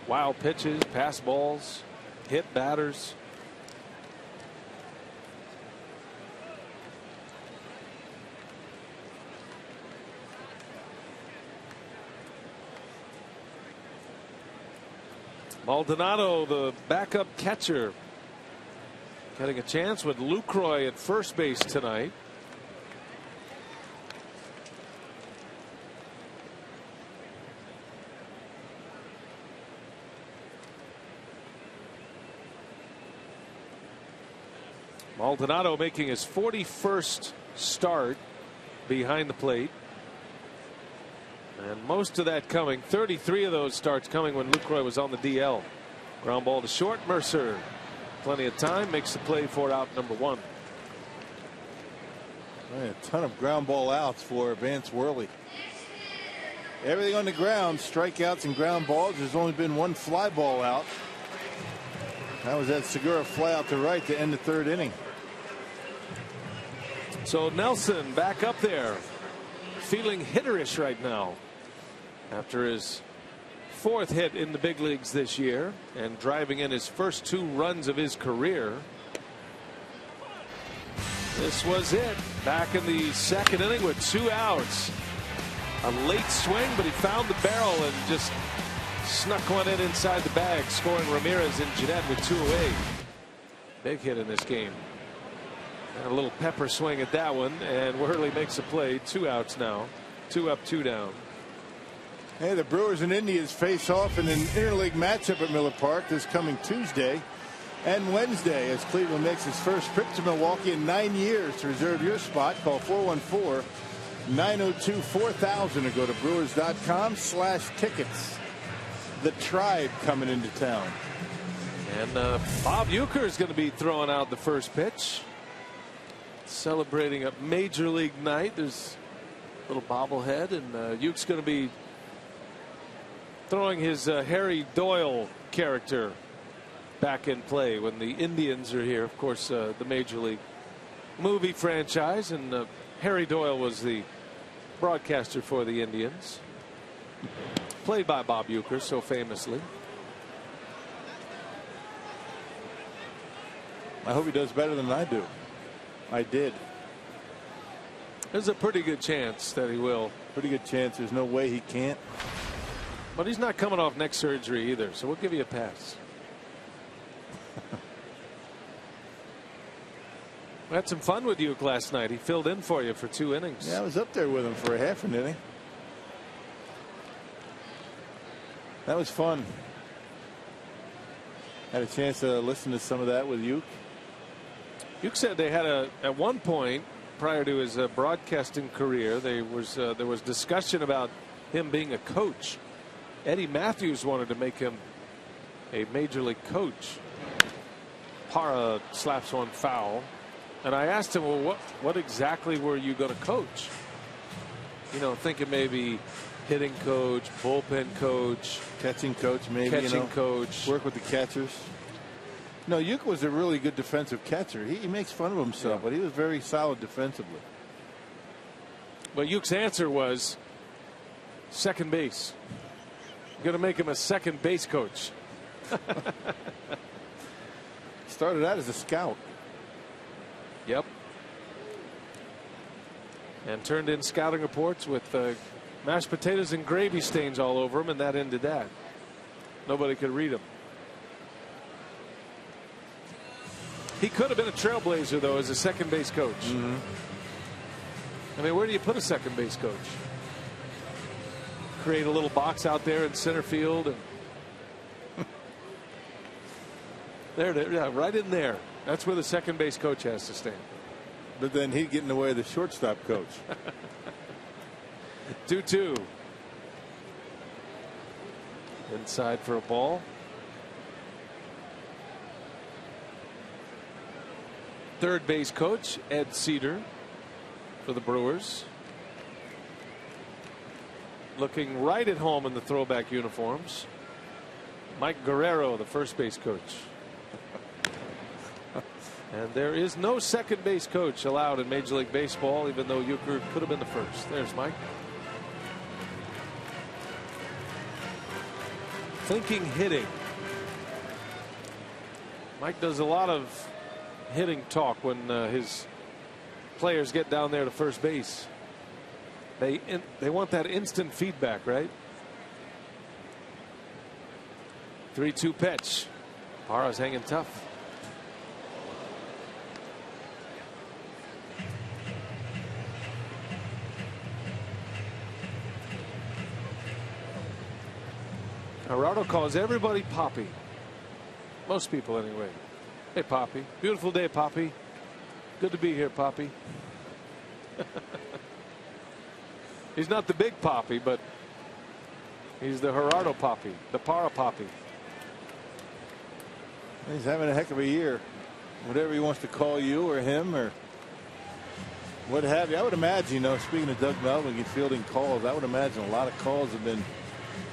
Wild pitches, pass balls, hit batters. Maldonado, the backup catcher, getting a chance with Lucroy at first base tonight. Maldonado making his 41st start behind the plate. And most of that coming, 33 of those starts coming when Lucroy was on the DL. Ground ball to short. Mercer, plenty of time, makes the play for out number 1. A ton of ground ball outs for Vance Worley. Everything on the ground, strikeouts and ground balls. There's only been 1 fly ball out. That was that Segura fly out to right to end the 3rd inning. So Nelson back up there, feeling hitterish right now after his 4th hit in the big leagues this year and driving in his first 2 runs of his career. This was it. Back in the 2nd inning with 2 outs. A late swing, but he found the barrel and just snuck one in inside the bag, scoring Ramirez and Gennett with 2 away. Big hit in this game. And a little pepper swing at that one, and Worley makes a play. 2 outs now. 2 up, 2 down. Hey, the Brewers and Indians face off in an interleague matchup at Miller Park this coming Tuesday and Wednesday as Cleveland makes its first trip to Milwaukee in 9 years. To reserve your spot, call 414-902-4000 or go to brewers.com/tickets. The Tribe coming into town. And Bob Uecker is going to be throwing out the first pitch. Celebrating a major league night. There's a little bobblehead, and Uke's going to be throwing his Harry Doyle character back in play when the Indians are here. Of course, the Major League movie franchise, and Harry Doyle was the broadcaster for the Indians, played by Bob Uecker so famously. I hope he does better than I do. I did. There's a pretty good chance that he will. Pretty good chance. There's no way he can't. But he's not coming off neck surgery either, so we'll give you a pass. We had some fun with Uke last night. He filled in for you for 2 innings. Yeah, I was up there with him for a half an inning. That was fun. Had a chance to listen to some of that with Uke. Uke said they had at one point prior to his broadcasting career, there was discussion about him being a coach. Eddie Matthews wanted to make him a major league coach. Parra slaps one foul, and I asked him, well, what exactly were you going to coach? You know, thinking maybe hitting coach, bullpen coach, catching coach, maybe catching coach, work with the catchers. No, Uke was a really good defensive catcher. He makes fun of himself, but he was very solid defensively. But Uke's answer was second base. Going to make him a second base coach. Started out as a scout. Yep. And turned in scouting reports with mashed potatoes and gravy stains all over him, and that ended that. Nobody could read him. He could have been a trailblazer, though, as a second base coach. Mm-hmm. I mean, where do you put a second base coach? Create a little box out there in center field, and there, yeah, right in there. That's where the second base coach has to stand. But then he'd get in the way of the shortstop coach. 2-2. Inside for a ball. Third base coach Ed Cedar for the Brewers. Looking right at home in the throwback uniforms. Mike Guerrero, the first base coach. And there is no second base coach allowed in Major League Baseball, even though Uecker could have been the first. There's Mike. Thinking hitting. Mike does a lot of hitting talk when his players get down there to first base. They want that instant feedback, right? 3-2 pitch. Parra's hanging tough. Gerardo calls everybody Poppy. Most people anyway. Hey, Poppy. Beautiful day, Poppy. Good to be here, Poppy. He's not the big Poppy, but he's the Gerardo Poppy, the Parra Poppy. He's having a heck of a year. Whatever he wants to call you or him or what have you. I would imagine, speaking of Doug Melvin fielding calls, I would imagine a lot of calls have been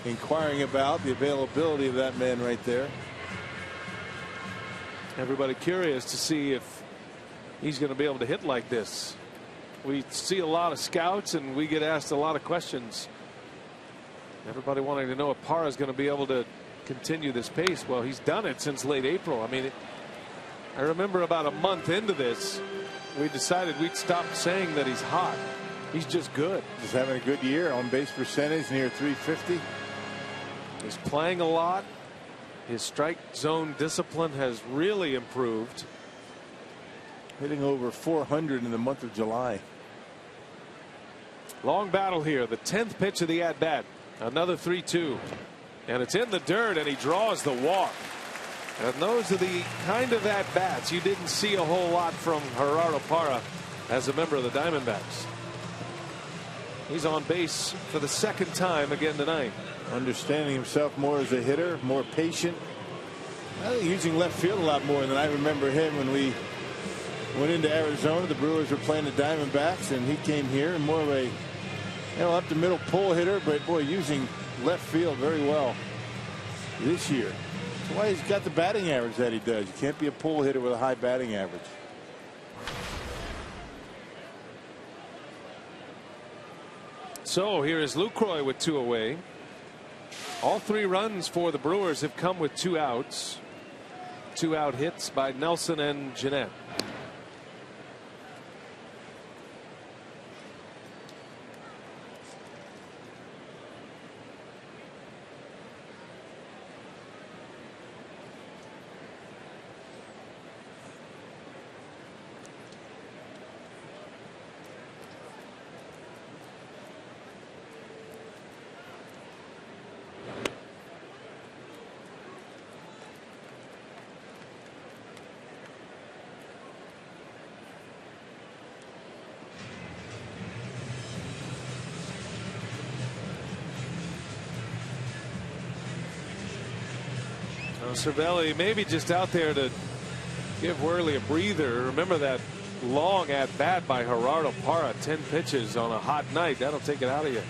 inquiring about the availability of that man right there. Everybody curious to see if he's going to be able to hit like this. We see a lot of scouts and we get asked a lot of questions. Everybody wanting to know if Parra is going to be able to continue this pace. Well, he's done it since late April. I mean, I remember about a month into this, we decided we'd stop saying that he's hot. He's just good. He's having a good year. On base percentage near 350. He's playing a lot. His strike zone discipline has really improved. Hitting over 400 in the month of July. Long battle here. The 10th pitch of the at bat. Another 3-2. And it's in the dirt, and he draws the walk. And those are the kind of at bats you didn't see a whole lot from Gerardo Parra as a member of the Diamondbacks. He's on base for the second time again tonight. Understanding himself more as a hitter, more patient. I think using left field a lot more than I remember him when we went into Arizona. The Brewers were playing the Diamondbacks, and he came here and more of a up the middle pull hitter, but boy, using left field very well this year. That's why he's got the batting average that he does. You can't be a pull hitter with a high batting average. So here is Lucroy with 2 away. All 3 runs for the Brewers have come with 2 outs. 2 out hits by Nelson and Jeanette. Cervelli maybe just out there to give Worley a breather. Remember that long at bat by Gerardo Parra, 10 pitches on a hot night. That'll take it out of you.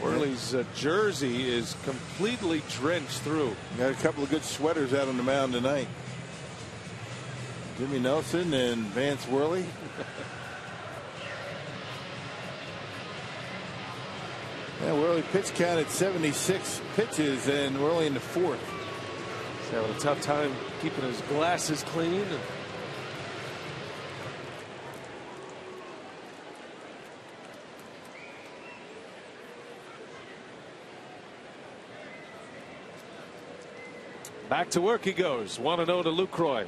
Worley's jersey is completely drenched through. Got a couple of good sweaters out on the mound tonight. Jimmy Nelson and Vance Worley. Yeah, Worley pitch count at 76 pitches, and we're only in the 4th. He's having a tough time keeping his glasses clean. Back to work he goes. 1-0 to Lucroy.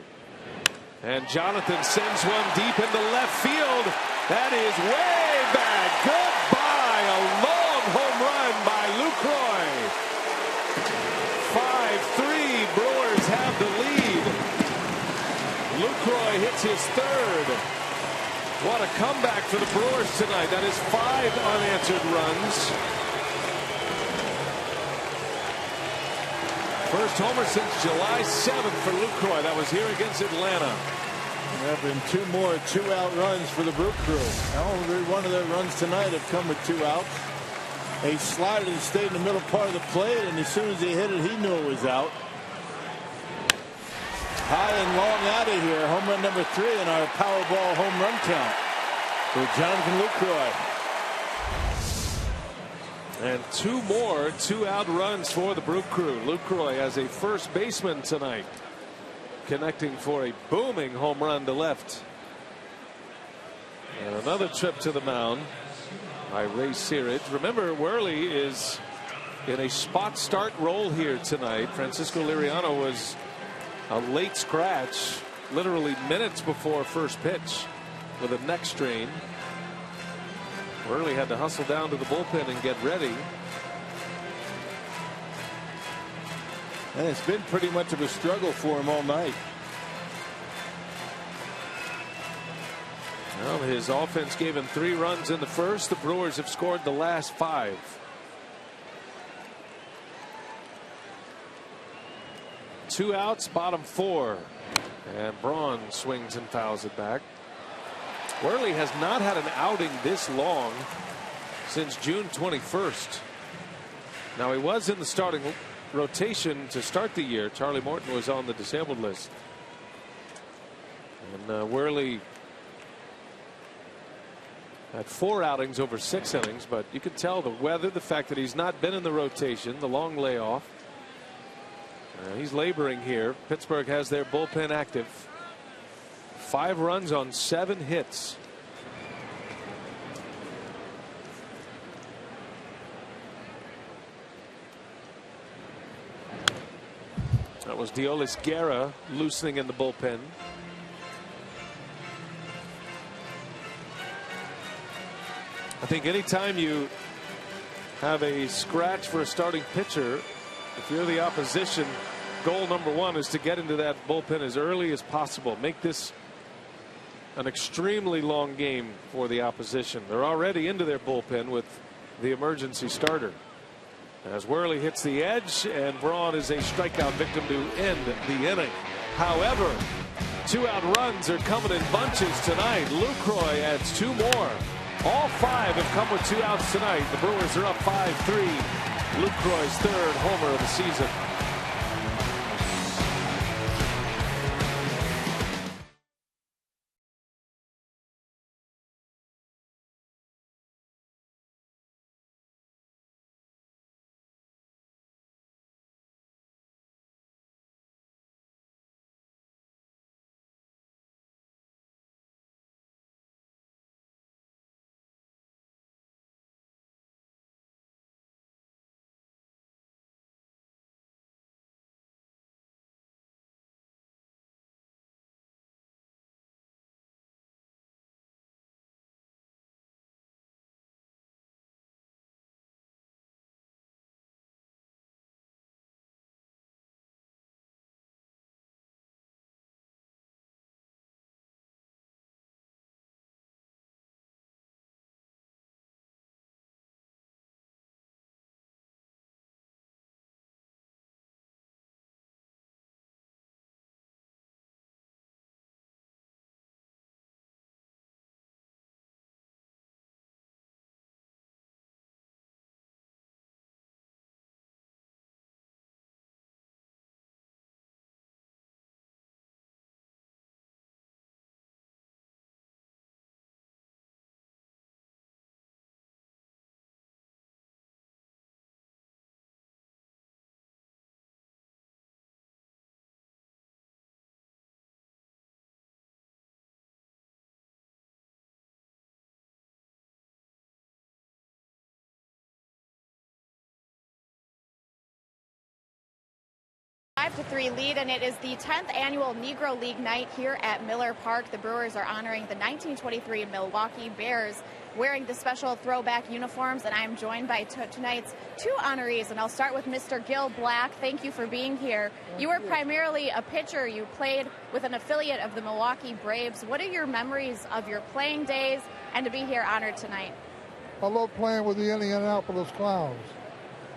And Jonathan sends one deep into left field. That is way back. Goodbye. A long home run by Lucroy. 5-3. Brewers have the lead. Lucroy hits his 3rd. What a comeback for the Brewers tonight. That is 5 unanswered runs. First homer since July 7th for Lucroy. That was here against Atlanta. There have been 2 more 2-out runs for the Brew Crew. Every one of their runs tonight have come with 2 outs. A slider that stayed in the middle part of the plate, and as soon as he hit it, he knew it was out. High and long out of here. Home run number 3 in our Powerball home run count for Jonathan Lucroy. And 2 more 2-out runs for the Brew Crew. Lucroy as a first baseman tonight, connecting for a booming home run to left. And another trip to the mound by Ray Searage. Remember, Worley is in a spot start role here tonight. Francisco Liriano was a late scratch, literally minutes before first pitch, with a neck strain. Worley had to hustle down to the bullpen and get ready. And it's been pretty much of a struggle for him all night. Well, his offense gave him 3 runs in the first. The Brewers have scored the last 5. Two outs, bottom 4. And Braun swings and fouls it back. Worley has not had an outing this long since June 21st. Now, he was in the starting rotation to start the year. Charlie Morton was on the disabled list. And Worley had 4 outings over 6 innings, but you can tell the weather, the fact that he's not been in the rotation, the long layoff. He's laboring here. Pittsburgh has their bullpen active. 5 runs on 7 hits. That was Diolis Guerra loosening in the bullpen. I think anytime you have a scratch for a starting pitcher, if you're the opposition, goal number one is to get into that bullpen as early as possible. Make this an extremely long game for the opposition. They're already into their bullpen with the emergency starter. As Worley hits the edge, and Braun is a strikeout victim to end the inning. However, 2 out runs are coming in bunches tonight. Lucroy adds 2 more. All 5 have come with 2 outs tonight. The Brewers are up 5-3. Lucroy's 3rd homer of the season. A 5-3 lead, and it is the 10th annual Negro League night here at Miller Park. The Brewers are honoring the 1923 Milwaukee Bears wearing the special throwback uniforms, and I'm joined by tonight's 2 honorees, and I'll start with Mr. Gil Black. Thank you for being here. You were primarily a pitcher. You played with an affiliate of the Milwaukee Braves. What are your memories of your playing days and to be here honored tonight? I love playing with the Indianapolis Clowns,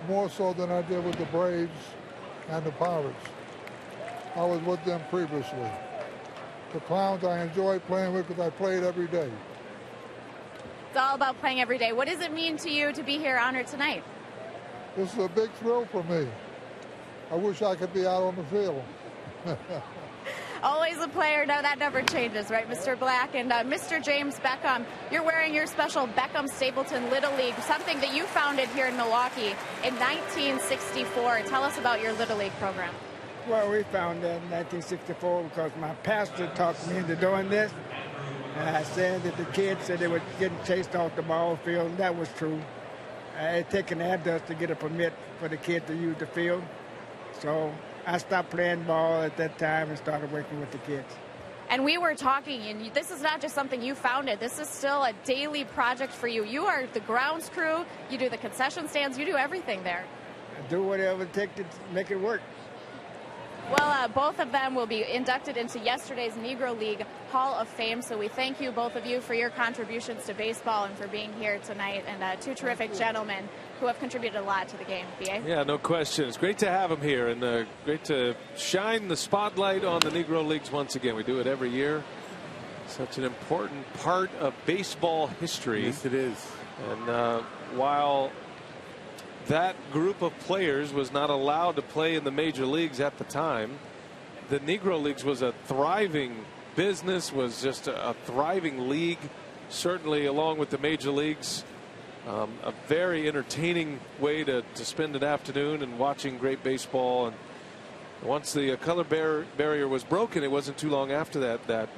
more so than I did with the Braves and the Pirates. I was with them previously. The Clowns I enjoyed playing with because I played every day. It's all about playing every day. What does it mean to you to be here honored tonight? This is a big thrill for me. I wish I could be out on the field. Always a player. No, that never changes, right, Mr. Black? And Mr. James Beckham, you're wearing your special Beckham Stapleton Little League, something that you founded here in Milwaukee in 1964. Tell us about your Little League program. Well, we founded that in 1964 because my pastor talked me into doing this. And I said that the kids said they were getting chased off the ball field, and that was true. It taken adults to get a permit for the kids to use the field. So I stopped playing ball at that time and started working with the kids. And we were talking, and this is not just something you founded. This is still a daily project for you. You are the grounds crew. You do the concession stands. You do everything there. I do whatever it takes to make it work. Well, both of them will be inducted into yesterday's Negro League Hall of Fame. So we thank you, both of you, for your contributions to baseball and for being here tonight. And 2 terrific gentlemen who have contributed a lot to the game. B.A.? Yeah, no question. It's great to have him here, and great to shine the spotlight on the Negro Leagues once again. We do it every year. Such an important part of baseball history. Yes, it is. And while that group of players was not allowed to play in the major leagues at the time, the Negro Leagues was a thriving business, was just a thriving league, certainly along with the major leagues. A very entertaining way to spend an afternoon and watching great baseball. And once the color barrier was broken, it wasn't too long after that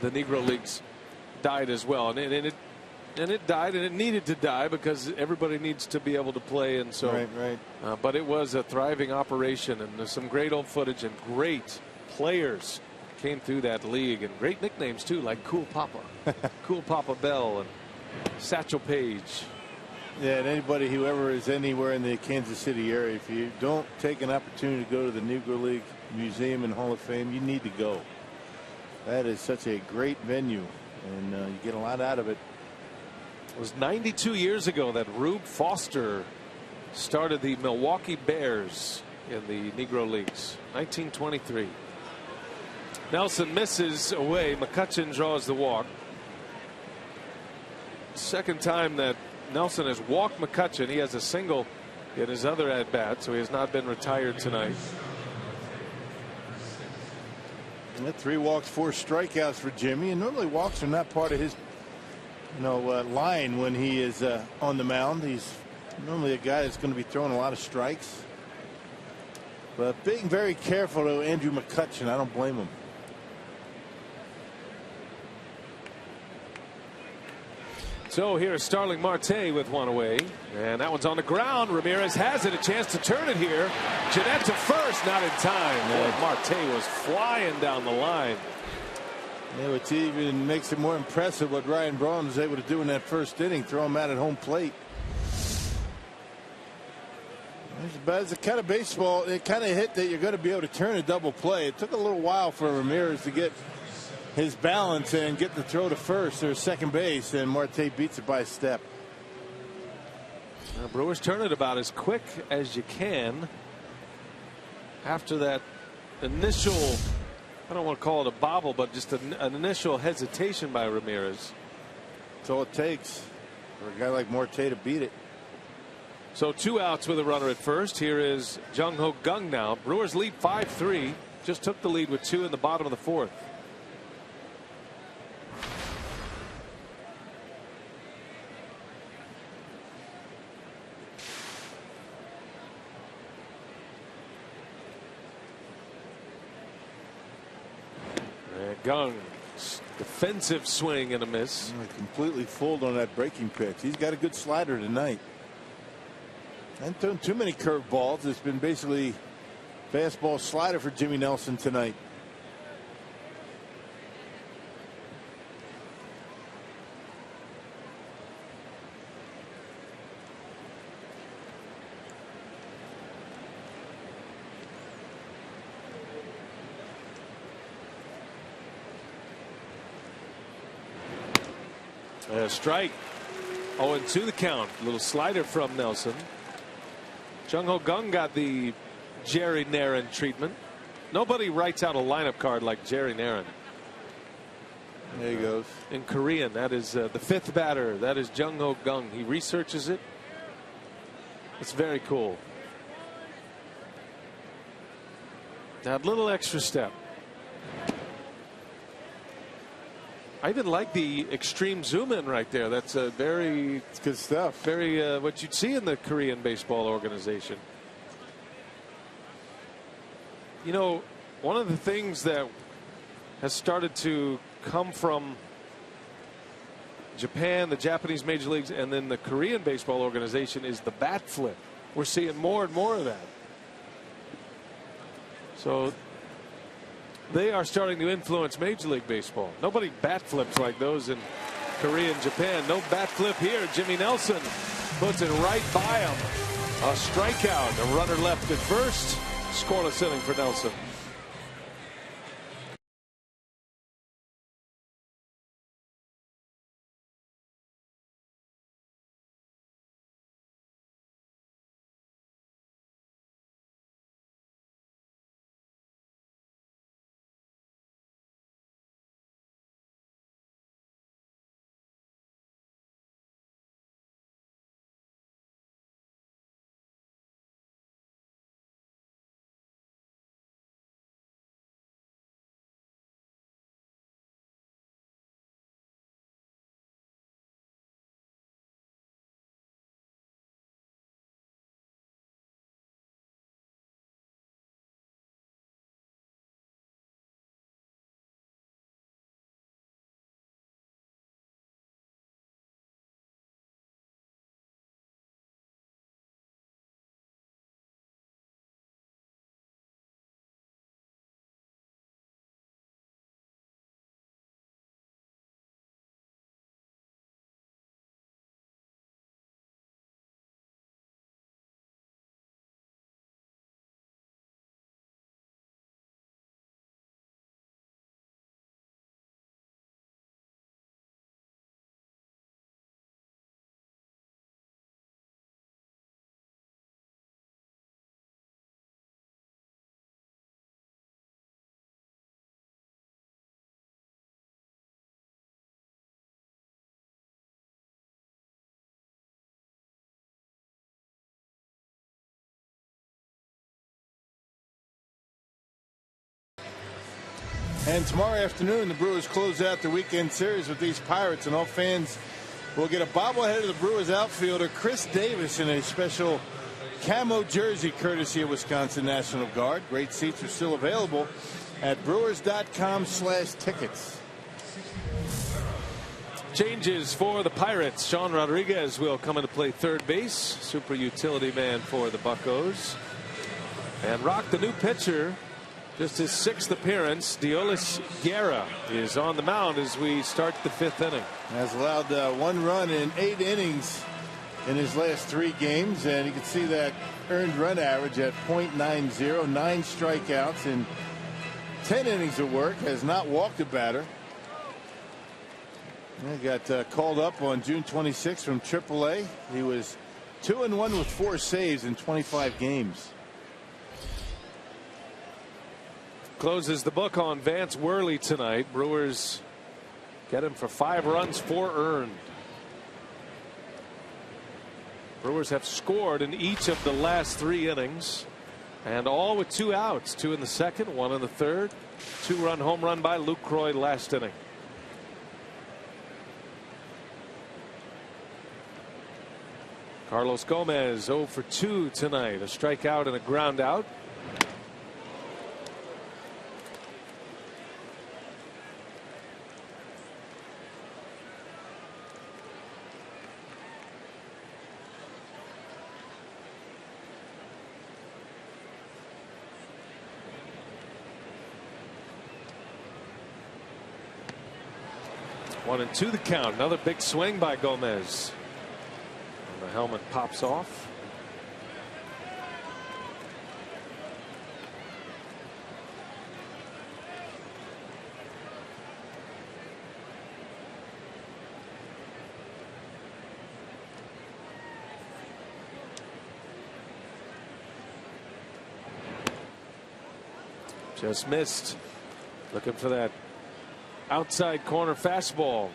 the Negro Leagues died as well. And it died, and it needed to die because everybody needs to be able to play. And so, right. But it was a thriving operation, and there's some great old footage and great players came through that league, and great nicknames too, like Cool Papa, Cool Papa Bell, and Satchel Paige. Yeah, and anybody who ever is anywhere in the Kansas City area, if you don't take an opportunity to go to the Negro League Museum and Hall of Fame, you need to go. That is such a great venue, and you get a lot out of it. It was 92 years ago that Rube Foster started the Milwaukee Bears in the Negro Leagues. 1923. Nelson misses away. McCutchen draws the walk. Second time that Nelson has walked McCutchen. He has a single in his other at bat, so he has not been retired tonight. And 3 walks, 4 strikeouts for Jimmy, and normally walks are not part of his line when he is on the mound. He's normally a guy that's going to be throwing a lot of strikes, but being very careful to Andrew McCutchen, I don't blame him. So here's Starling Marte with one away, and that one's on the ground. Ramirez has it, a chance to turn it here. Jeanette to first, not in time. Yeah. Marte was flying down the line. Yeah, which even makes it more impressive what Ryan Braun was able to do in that first inning, throw him out at home plate. It's the kind of baseball, it kind of hit that you're going to be able to turn a double play. It took a little while for Ramirez to get his balance and get the throw to first or second base, and Marte beats it by a step. Brewers turn it about as quick as you can after that initial, I don't want to call it a bobble, but just an initial hesitation by Ramirez. That's all it takes for a guy like Marte to beat it. So 2 outs with a runner at first. Here is Jung Ho Gung now. Brewers lead 5-3. Just took the lead with 2 in the bottom of the 4th. Gung's defensive swing and a miss. Completely fooled on that breaking pitch. He's got a good slider tonight. And thrown too many curveballs. It's been basically fastball slider for Jimmy Nelson tonight. Strike. 0-2 the count. A little slider from Nelson. Jung Ho Gung got the Jerry Narin treatment. Nobody writes out a lineup card like Jerry Narin. There he goes. In Korean, that is the 5th batter. That is Jung Ho Gung. He researches it. It's very cool. That little extra step. I even like the extreme zoom in right there. That's a very, it's good stuff. Very what you'd see in the Korean baseball organization. You know, one of the things that has started to come from Japan, the Japanese major leagues, and then the Korean baseball organization is the bat flip. We're seeing more and more of that. So they are starting to influence Major League Baseball. Nobody bat flips like those in Korea and Japan. No bat flip here. Jimmy Nelson puts it right by him. A strikeout. A runner left at first. Scoreless inning for Nelson. And tomorrow afternoon, the Brewers close out the weekend series with these Pirates, and all fans will get a bobblehead of the Brewers outfielder Chris Davis in a special camo jersey courtesy of Wisconsin National Guard. Great seats are still available at brewers.com/tickets. Changes for the Pirates. Sean Rodriguez will come into play third base. Super utility man for the Buccos. And Rock, the new pitcher, just his 6th appearance. Diolis Guerra is on the mound as we start the 5th inning. Has allowed 1 run in 8 innings in his last 3 games, and you can see that earned run average at .90, 9 strikeouts in 10 innings of work, has not walked a batter. He got called up on June 26th from AAA. He was 2-1 with 4 saves in 25 games. Closes the book on Vance Worley tonight. Brewers get him for 5 runs, 4 earned. Brewers have scored in each of the last 3 innings, and all with 2 outs. 2 in the second, 1 in the third. 2-run home run by Luke Croy last inning. Carlos Gomez 0 for 2 tonight. A strikeout and a ground out. One and 2 the count. Another big swing by Gomez. And the helmet pops off. Just missed. Looking for that outside corner fastball.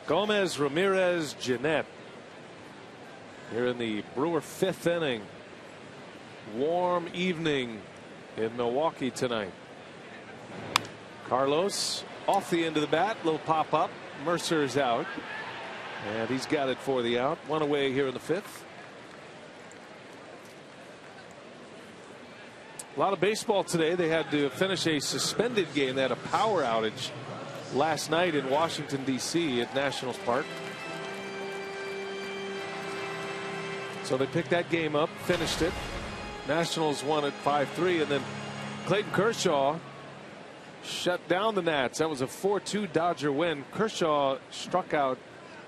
Gomez, Ramirez, Jeanette here in the Brewer 5th inning. Warm evening in Milwaukee tonight. Carlos off the end of the bat, little pop up. Mercer is out, and he's got it for the out. 1 away here in the 5th. A lot of baseball today. They had to finish a suspended game. They had a power outage last night in Washington, D.C. at Nationals Park. So they picked that game up, finished it. Nationals won at 5-3, and then Clayton Kershaw shut down the Nats. That was a 4-2 Dodger win. Kershaw struck out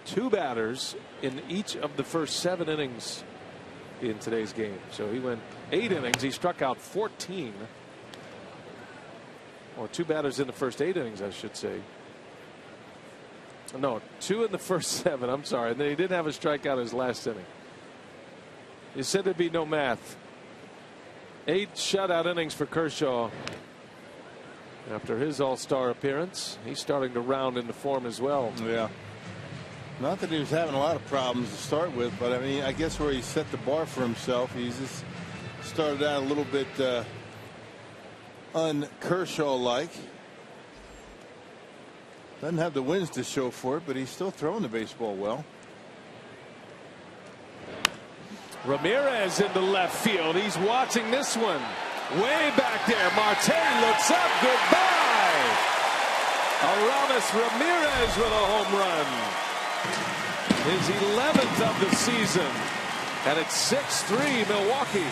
2 batters in each of the first 7 innings in today's game. So he went 8 innings. He struck out 14. Or 2 batters in the first 8 innings, I should say. No, 2 in the first 7. I'm sorry. And then he didn't have a strikeout in his last inning. You said there'd be no math. 8 shutout innings for Kershaw after his all-star appearance. He's starting to round into form as well. Yeah. Not that he was having a lot of problems to start with, but I mean, I guess where he set the bar for himself, he's just started out a little bit un-Kershaw-like. Doesn't have the wins to show for it, but he's still throwing the baseball well. Ramirez into left field. He's watching this one. Way back there. Marte looks up. Goodbye. Aramis Ramirez with a home run. His 11th of the season. And it's 6-3 Milwaukee.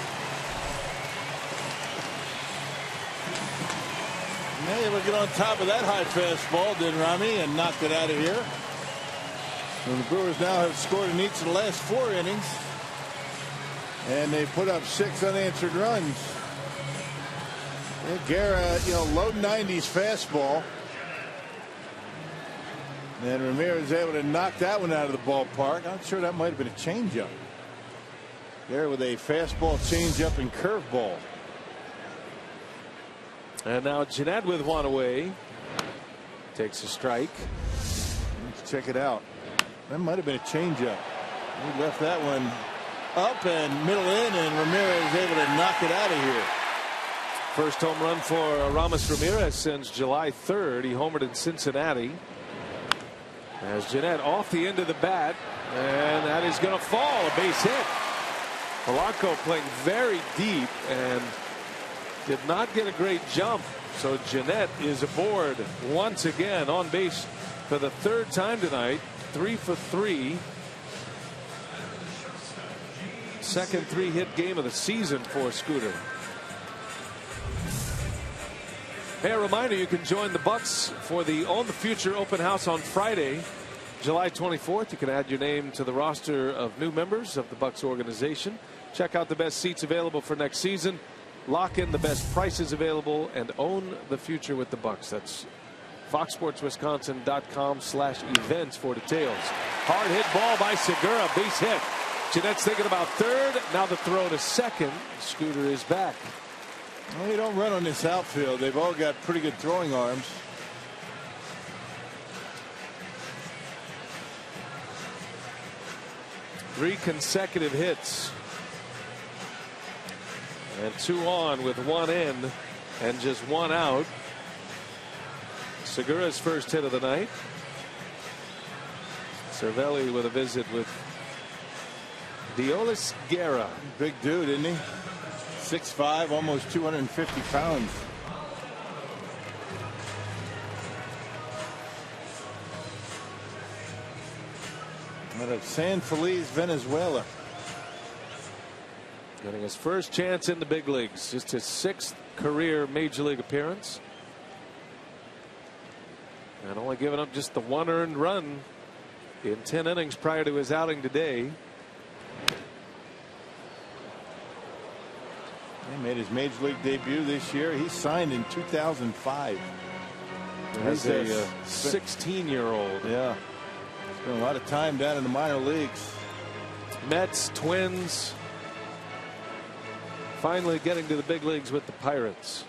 They able to get on top of that high fastball, did Rami, and knocked it out of here. And the Brewers now have scored in each of the last 4 innings. And they put up 6 unanswered runs. Guerra, low 90s fastball. And Ramirez able to knock that one out of the ballpark. I'm sure that might have been a changeup. There with a fastball, changeup, and curveball. And now Jeanette with 1 away. Takes a strike. Let's check it out. That might have been a changeup. He left that one up and middle in, and Ramirez is able to knock it out of here. First home run for Ramos Ramirez since July 3rd. He homered in Cincinnati. As Jeanette off the end of the bat, and that is going to fall. A base hit. Polanco playing very deep and did not get a great jump. So Jeanette is aboard once again on base for the third time tonight. 3 for 3. Second 3-hit game of the season for Scooter. Hey, a reminder, you can join the Bucks for the Own the Future open house on Friday, July 24th. You can add your name to the roster of new members of the Bucks organization. Check out the best seats available for next season. Lock in the best prices available and own the future with the Bucks. That's foxsportswisconsin.com/events for details. Hard hit ball by Segura, base hit. Jeanette's thinking about third. Now the throw to second. Scooter is back. Well, you don't run on this outfield. They've all got pretty good throwing arms. Three consecutive hits. And 2 on with 1 in and just 1 out. Segura's first hit of the night. Cervelli with a visit with Diolis Guerra. Big dude, isn't he? 6'5", almost 250 pounds. Out of San Feliz, Venezuela. Getting his first chance in the big leagues. Just his 6th career major league appearance. And only giving up just the 1 earned run in 10 innings prior to his outing today. He made his major league debut this year. He signed in 2005. As a 16-year-old. Yeah. Spent a lot of time down in the minor leagues. Mets, Twins. Finally getting to the big leagues with the Pirates.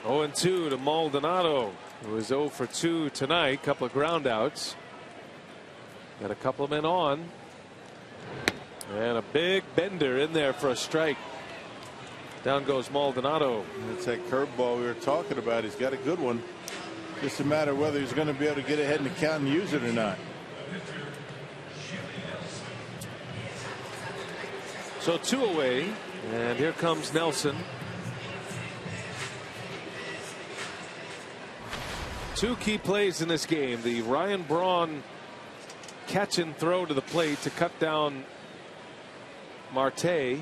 Oh, 0-2 to Maldonado, who is 0 for 2 tonight. Couple of ground outs. Got a couple of men on. And a big bender in there for a strike. Down goes Maldonado. It's that curveball we were talking about. He's got a good one. Just a matter of whether he's going to be able to get ahead in the count and use it or not. So 2 away. And here comes Nelson. 2 key plays in this game. The Ryan Braun catch and throw to the plate to cut down Marte.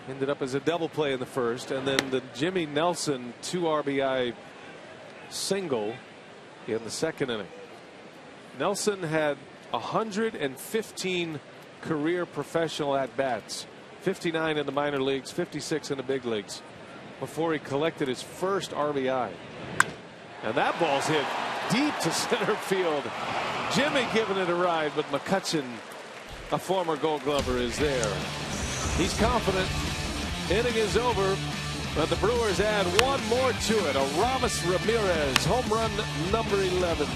Ended up as a double play in the first. And then the Jimmy Nelson 2 RBI single in the second inning. Nelson had 115 career professional at-bats. 59 in the minor leagues, 56 in the big leagues, before he collected his first RBI. And that ball's hit deep to center field. Jimmy giving it a ride, but McCutchen, a former Gold Glover, is there. He's confident. Inning is over, but the Brewers add 1 more to it. A Ramos Ramirez home run number 11.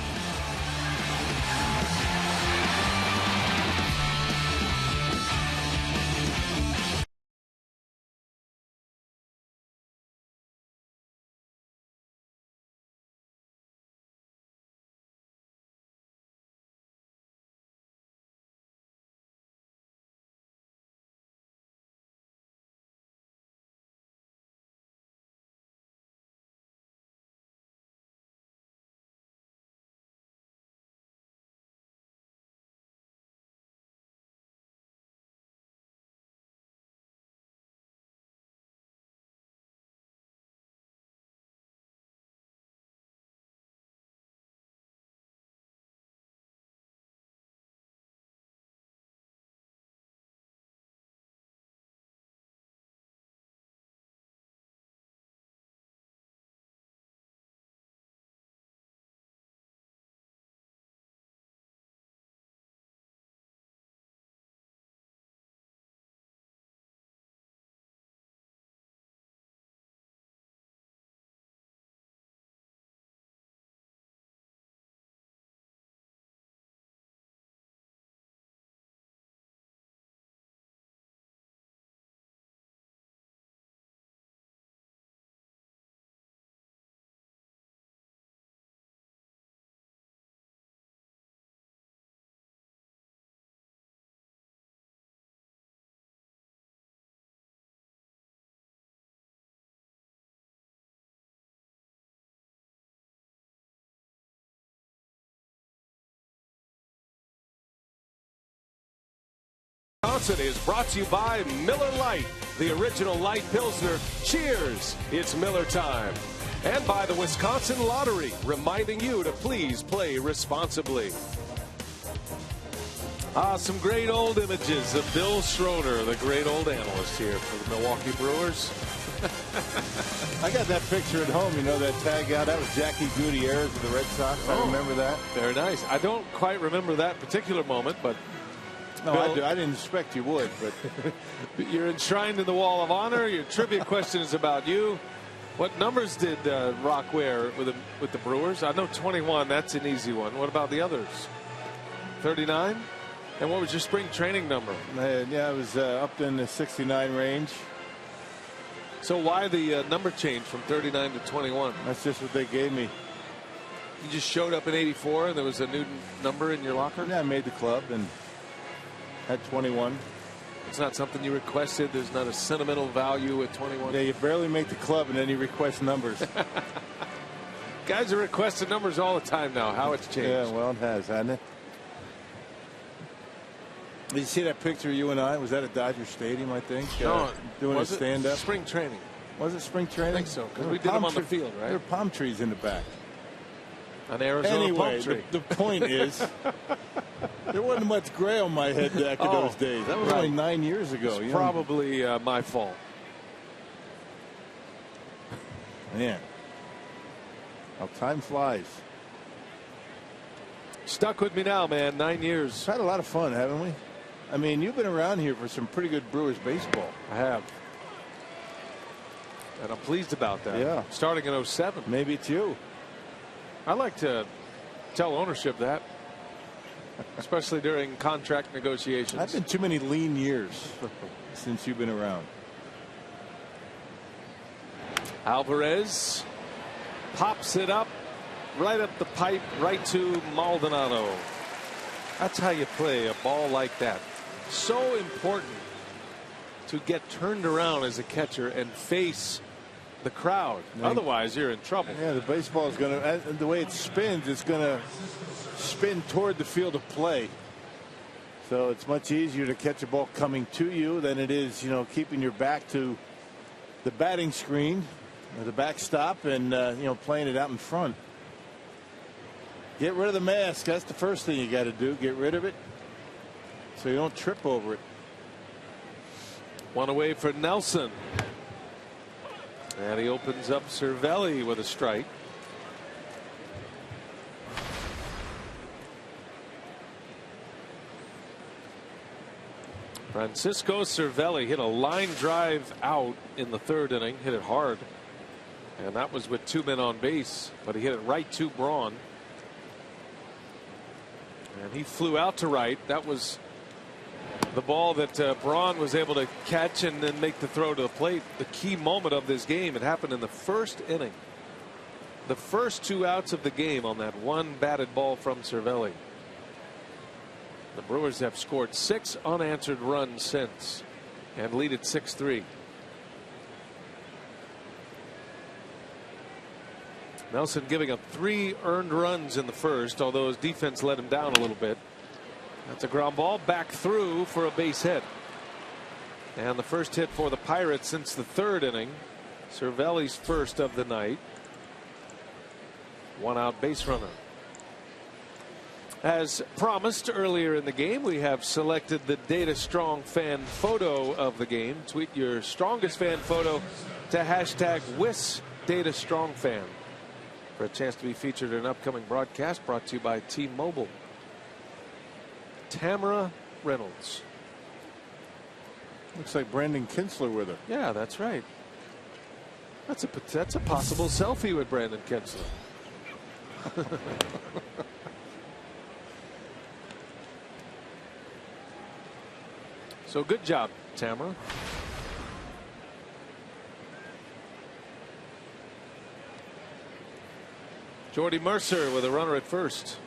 Wisconsin is brought to you by Miller Lite, the original light Pilsner. Cheers, it's Miller time. And by the Wisconsin Lottery, reminding you to please play responsibly. Some great old images of Bill Schroeder, the great old analyst here for the Milwaukee Brewers. I got that picture at home. You know that tag out? That was Jackie Gutierrez of the Red Sox. I remember that. Very nice. I don't quite remember that particular moment, but no, Bill, I do. I didn't expect you would, but you're enshrined in the Wall of Honor. Your trivia question is about you. What numbers did Rock wear with the Brewers? I know 21. That's an easy one. What about the others? 39. And what was your spring training number? Yeah, it was up in the 69 range. So why the number change from 39 to 21? That's just what they gave me. You just showed up in 84 and there was a new number in your locker? Yeah, I made the club and had 21. It's not something you requested. There's not a sentimental value at 21. Yeah, you barely make the club and then you request numbers. Guys are requesting numbers all the time now. How it's changed. Yeah, well, it has, hasn't it? Did you see that picture of you and I? Was that at Dodger Stadium, I think? No. Doing a stand-up? Spring training. Was it spring training? I think so, because we did them on the field, right? There are palm trees in the back. An Arizona palm tree. The point is, there wasn't much gray on my head back in those days. That was only 9 years ago. It's probably my fault. Man. How time flies. Stuck with me now, man. 9 years. We've had a lot of fun, haven't we? I mean, you've been around here for some pretty good Brewers baseball. I have. And I'm pleased about that. Yeah. Starting in 07. Maybe it's you. I like to tell ownership that. Especially during contract negotiations. I've been too many lean years since you've been around. Alvarez pops it up. Right up the pipe, right to Maldonado. That's how you play a ball like that. So important to get turned around as a catcher and face the crowd. Otherwise, you're in trouble. Yeah, the baseball is going to, the way it spins, it's going to spin toward the field of play. So it's much easier to catch a ball coming to you than it is, you know, keeping your back to the batting screen, or the backstop, and, you know, playing it out in front. Get rid of the mask. That's the first thing you got to do. Get rid of it so you don't trip over it. One away for Nelson. And he opens up Cervelli with a strike. Francisco Cervelli hit a line drive out in the third inning. Hit it hard. And that was with 2 men on base. But he hit it right to Braun. And he flew out to right. That was the ball that Braun was able to catch and then make the throw to the plate. The key moment of this game. It happened in the first inning. The first 2 outs of the game on that one batted ball from Cervelli. The Brewers have scored 6 unanswered runs since and lead at 6-3. Nelson giving up 3 earned runs in the first, although his defense let him down a little bit. That's a ground ball back through for a base hit. And the first hit for the Pirates since the third inning. Cervelli's first of the night. 1 out base runner. As promised earlier in the game, we have selected the Data Strong fan photo of the game. Tweet your strongest fan photo to hashtag #WisDataStrongFan for a chance to be featured in an upcoming broadcast brought to you by T-Mobile. Tamara Reynolds. Looks like Brandon Kinsler with her. Yeah, that's right. That's a possible selfie with Brandon Kinsler. So good job, Tamara. Jordy Mercer with a runner at first.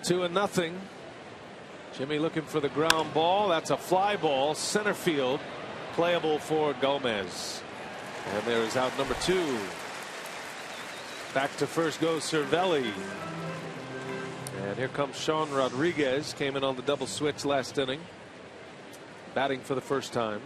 2-0. Jimmy looking for the ground ball. That's a fly ball, center field, playable for Gomez. And there's out number 2. Back to first goes Cervelli. And here comes Sean Rodriguez. Came in on the double switch last inning, batting for the first time.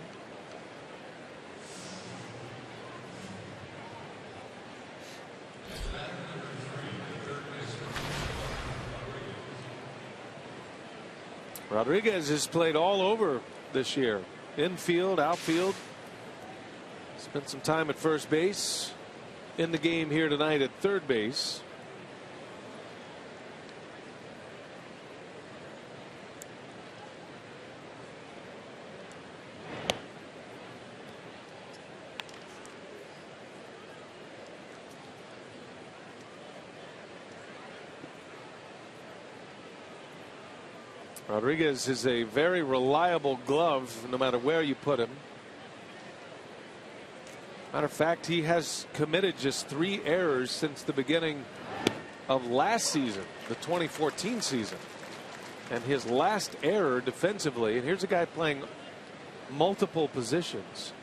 Rodriguez has played all over this year. Infield, outfield. Spent some time at first base. In the game here tonight at third base. Rodriguez is a very reliable glove no matter where you put him. Matter of fact, he has committed just 3 errors since the beginning of last season, the 2014 season. And his last error defensively, and here's a guy playing multiple positions.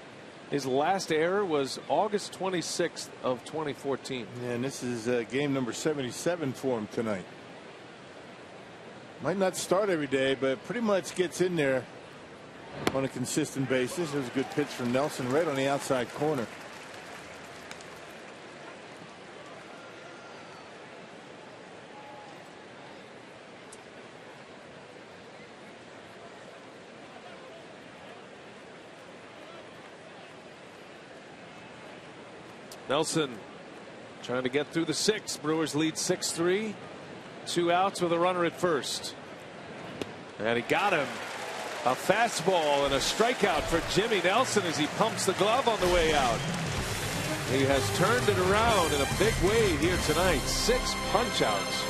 His last error was August 26th of 2014. Yeah, and this is game number 77 for him tonight. Might not start every day, but pretty much gets in there on a consistent basis. There's a good pitch from Nelson right on the outside corner. Nelson trying to get through the 6th. Brewers lead 6-3. 2 outs with a runner at first. And he got him. A fastball and a strikeout for Jimmy Nelson as he pumps the glove on the way out. He has turned it around in a big way here tonight. 6 punch outs.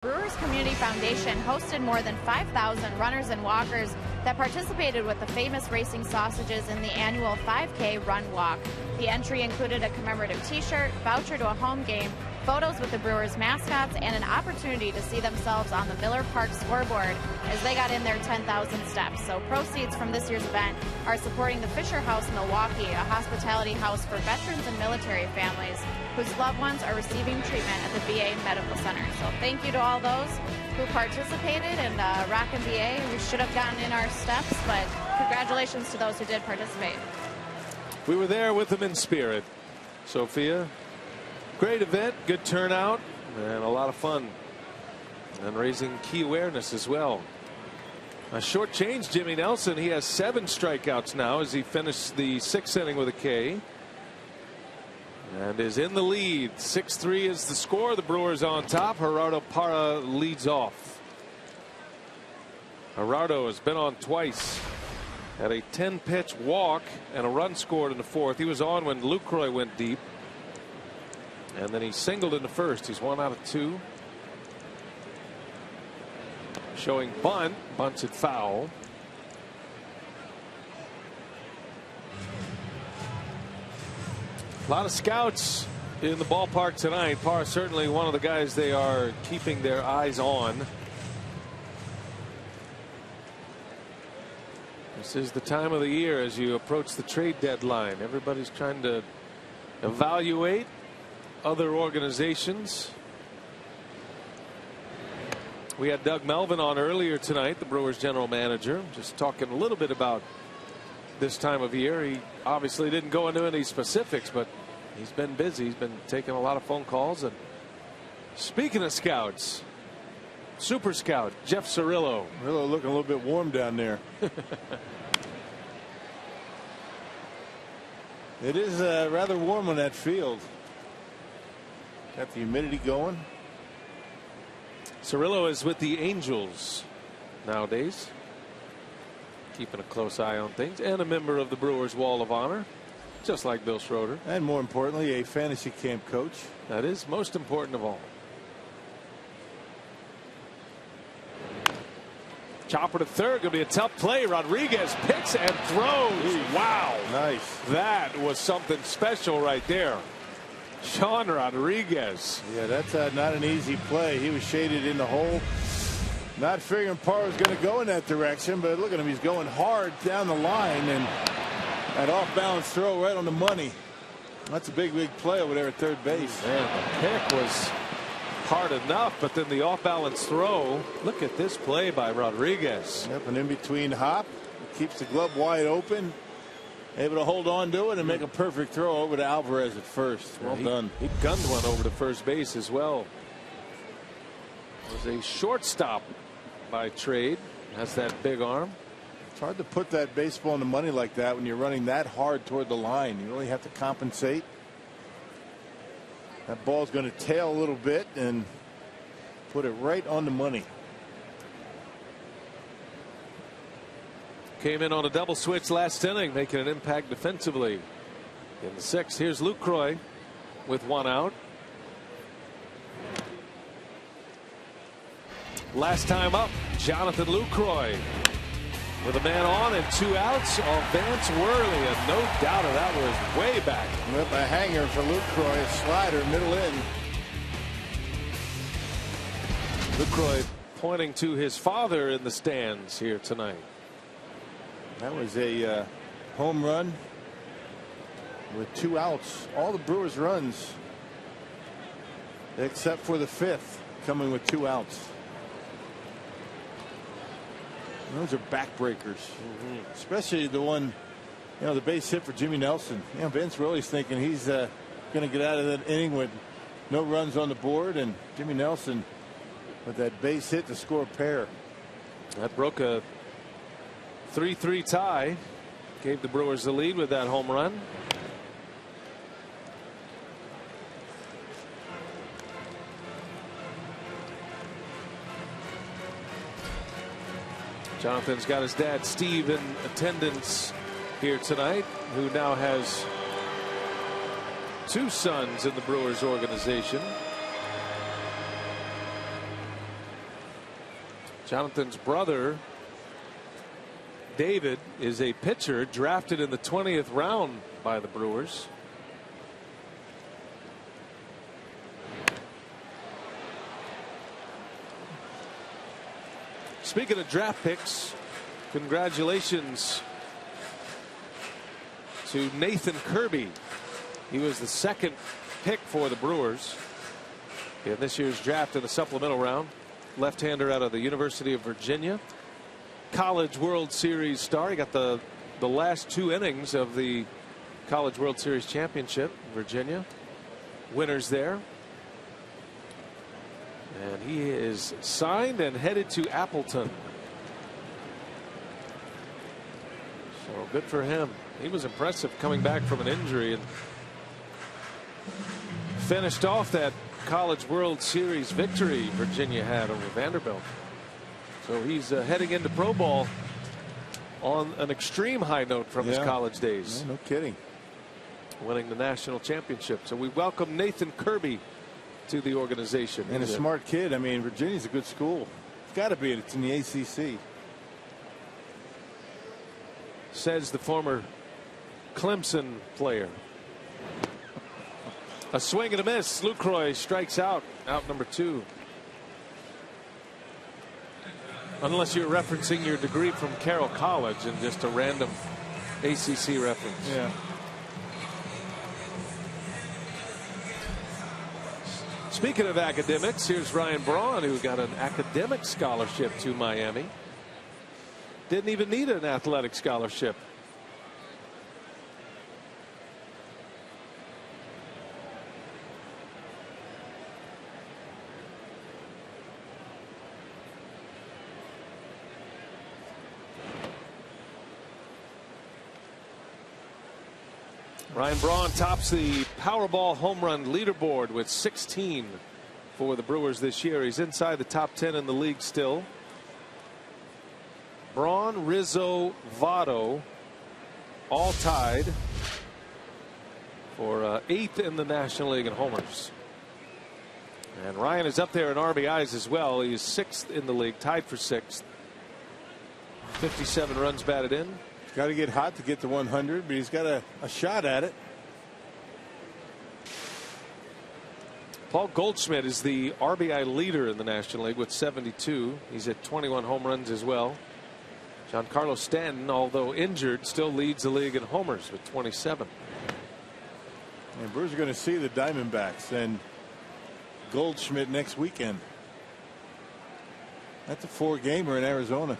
Brewers Community Foundation hosted more than 5,000 runners and walkers that participated with the famous racing sausages in the annual 5K Run Walk. The entry included a commemorative t-shirt, voucher to a home game, photos with the Brewers mascots, and an opportunity to see themselves on the Miller Park scoreboard as they got in their 10,000 steps. So proceeds from this year's event are supporting the Fisher House in Milwaukee, a hospitality house for veterans and military families whose loved ones are receiving treatment at the VA Medical Center. So thank you to all those who participated, and rockin' VA. We should have gotten in our steps, but congratulations to those who did participate. We were there with them in spirit. Sophia, great event, good turnout, and a lot of fun, and raising key awareness as well. A short change, Jimmy Nelson. He has 7 strikeouts now as he finished the 6th inning with a K. and is in the lead. 6-3 is the score. The Brewers on top. Gerardo Parra leads off. Gerardo has been on twice. Had a 10-pitch walk and a run scored in the fourth. He was on when Lucroy went deep. And then he singled in the first. He's 1 out of 2. Showing bunt. Bunts it foul. A lot of scouts in the ballpark tonight. Parra certainly one of the guys they are keeping their eyes on. This is the time of the year as you approach the trade deadline. Everybody's trying to evaluate other organizations. We had Doug Melvin on earlier tonight, the Brewers general manager, just talking a little bit about this time of year. He obviously didn't go into any specifics, but he's been busy. He's been taking a lot of phone calls. And speaking of scouts, super scout Jeff Cirillo. Cirillo looking a little bit warm down there. It is rather warm on that field. Got the humidity going. Cirillo is with the Angels nowadays, keeping a close eye on things, and a member of the Brewers Wall of Honor, just like Bill Schroeder. And more importantly, a fantasy camp coach. That is most important of all. Chopper to third. Going to be a tough play. Rodriguez picks and throws. Wow. Nice. That was something special right there. Sean Rodriguez. Yeah, that's not an easy play. He was shaded in the hole. Not figuring Parra was going to go in that direction, but look at him. He's going hard down the line, and that off-balance throw right on the money. That's a big play over there at third base. Man, the pick was hard enough, but then the off-balance throw. Look at this play by Rodriguez. Yep, and in between hop, keeps the glove wide open, able to hold on to it and make a perfect throw over to Alvarez at first. Well done. He gunned one over to first base as well. It was a shortstop by trade. Has that big arm. It's hard to put that baseball on the money like that when you're running that hard toward the line. You really have to compensate. That ball's going to tail a little bit and put it right on the money. Came in on a double switch last inning, making an impact defensively. In the sixth, here's Lucroy with 1 out. Last time up, Jonathan Lucroy with a man on and 2 outs on Vance Worley, and no doubt that was way back. With a hanger for Lucroy, a slider middle in. Lucroy pointing to his father in the stands here tonight. That was a home run with 2 outs. All the Brewers runs except for the 5th coming with 2 outs. Those are backbreakers, especially the one, the base hit for Jimmy Nelson. Vince Roley's thinking he's going to get out of that inning with no runs on the board, and Jimmy Nelson with that base hit to score a pair. That broke a 3-3 tie, gave the Brewers the lead with that home run. Jonathan's got his dad Steve in attendance here tonight, who now has 2 sons in the Brewers organization. Jonathan's brother David is a pitcher drafted in the 20th round by the Brewers. Speaking of draft picks, congratulations to Nathan Kirby. He was the 2nd pick for the Brewers in this year's draft in the supplemental round. Left-hander out of the University of Virginia. College World Series star. He got the last 2 innings of the College World Series championship. Virginia winners there. And he is signed and headed to Appleton. So good for him. He was impressive coming back from an injury and finished off that College World Series victory Virginia had over Vanderbilt. So he's heading into pro ball on an extreme high note from his college days. No kidding. Winning the national championship. So we welcome Nathan Kirby to the organization. And a smart kid. I mean, Virginia's a good school. It's got to be. It's in the ACC. Says the former Clemson player. A swing and a miss. Lucroy strikes out. Out number 2. Unless you're referencing your degree from Carroll College and just a random ACC reference. Yeah. Speaking of academics, here's Ryan Braun, who got an academic scholarship to Miami. Didn't even need an athletic scholarship. Ryan Braun tops the Powerball home run leaderboard with 16 for the Brewers this year. He's inside the top 10 in the league still. Braun, Rizzo, Votto all tied for 8th in the National League in homers. And Ryan is up there in RBIs as well. He is 6th in the league, tied for 6th. 57 runs batted in. Got to get hot to get to 100, but he's got a shot at it. Paul Goldschmidt is the RBI leader in the National League with 72. He's at 21 home runs as well. Giancarlo Stanton, although injured, still leads the league in homers with 27. And Brewers are going to see the Diamondbacks and Goldschmidt next weekend. That's a 4-gamer in Arizona.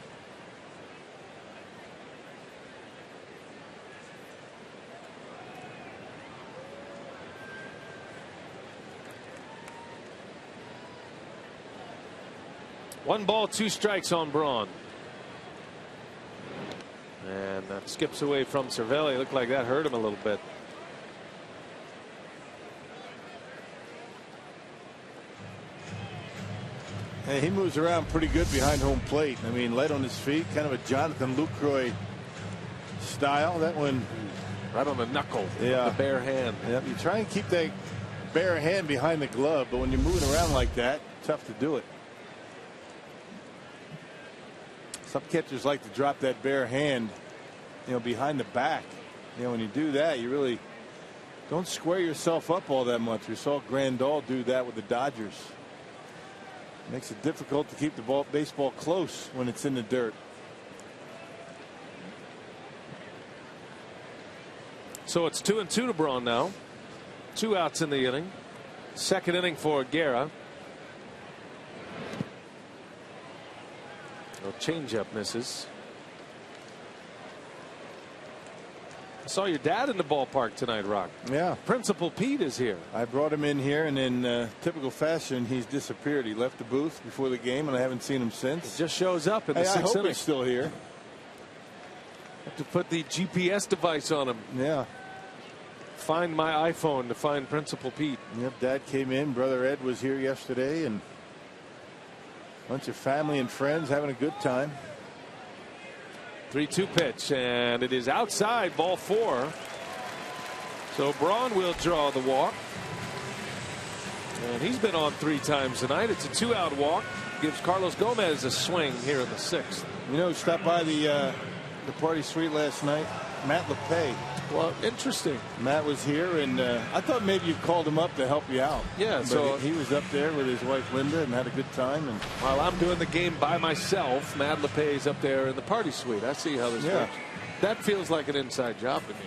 One ball, 2 strikes on Braun. And that skips away from Cervelli. Looked like that hurt him a little bit. Hey, he moves around pretty good behind home plate. I mean, light on his feet, kind of a Jonathan Lucroy style. That one right on the knuckle. Yeah. The bare hand. Yep. You try and keep that bare hand behind the glove, but when you're moving around like that, tough to do it. Some catchers like to drop that bare hand, behind the back. When you do that, you really don't square yourself up all that much. We saw Grandal do that with the Dodgers. Makes it difficult to keep the baseball close when it's in the dirt. So it's 2-2 to Braun now. 2 outs in the inning. Second inning for Guerra. No changeup misses. I saw your dad in the ballpark tonight, Rock. Yeah. Principal Pete is here. I brought him in here, and in typical fashion, he's disappeared. He left the booth before the game, and I haven't seen him since. He just shows up in the 6th inning. I hope he's still here. Have to put the GPS device on him. Yeah. Find my iPhone to find Principal Pete. Yep, Dad came in. Brother Ed was here yesterday, and a bunch of family and friends having a good time. 3-2 pitch, and it is outside, ball 4. So Braun will draw the walk. And he's been on 3 times tonight. It's a 2-out walk. Gives Carlos Gomez a swing here in the 6th. Stopped by the party suite last night. Matt LePay. Well, interesting. Matt was here, and I thought maybe you called him up to help you out. Yeah, but so he was up there with his wife Linda and had a good time. And while I'm doing the game by myself, Matt LePay's up there in the party suite. I see how this works. That feels like an inside job to me.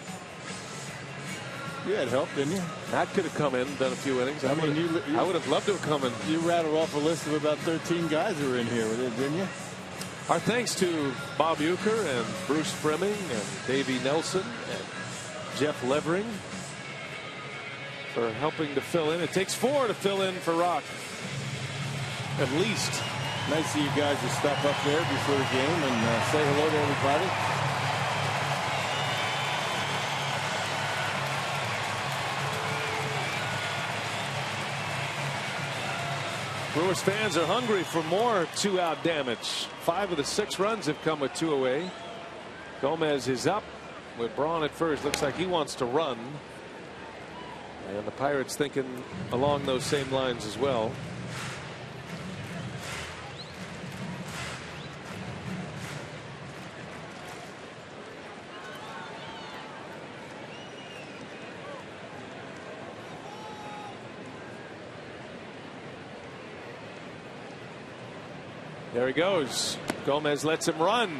You had help, didn't you? Matt could have come in and done a few innings. I would have loved to have come in. You rattled off a list of about 13 guys who were in here, didn't you? Our thanks to Bob Uecker and Bruce Fremming and Davey Nelson and Jeff Levering for helping to fill in. It takes 4 to fill in for Rock. At least. Nice of you guys to stop up there before the game and say hello to everybody. Brewers fans are hungry for more 2-out damage. 5 of the 6 runs have come with 2 away. Gomez is up with Braun at first. Looks like he wants to run. And the Pirates thinking along those same lines as well. There he goes. Gomez lets him run.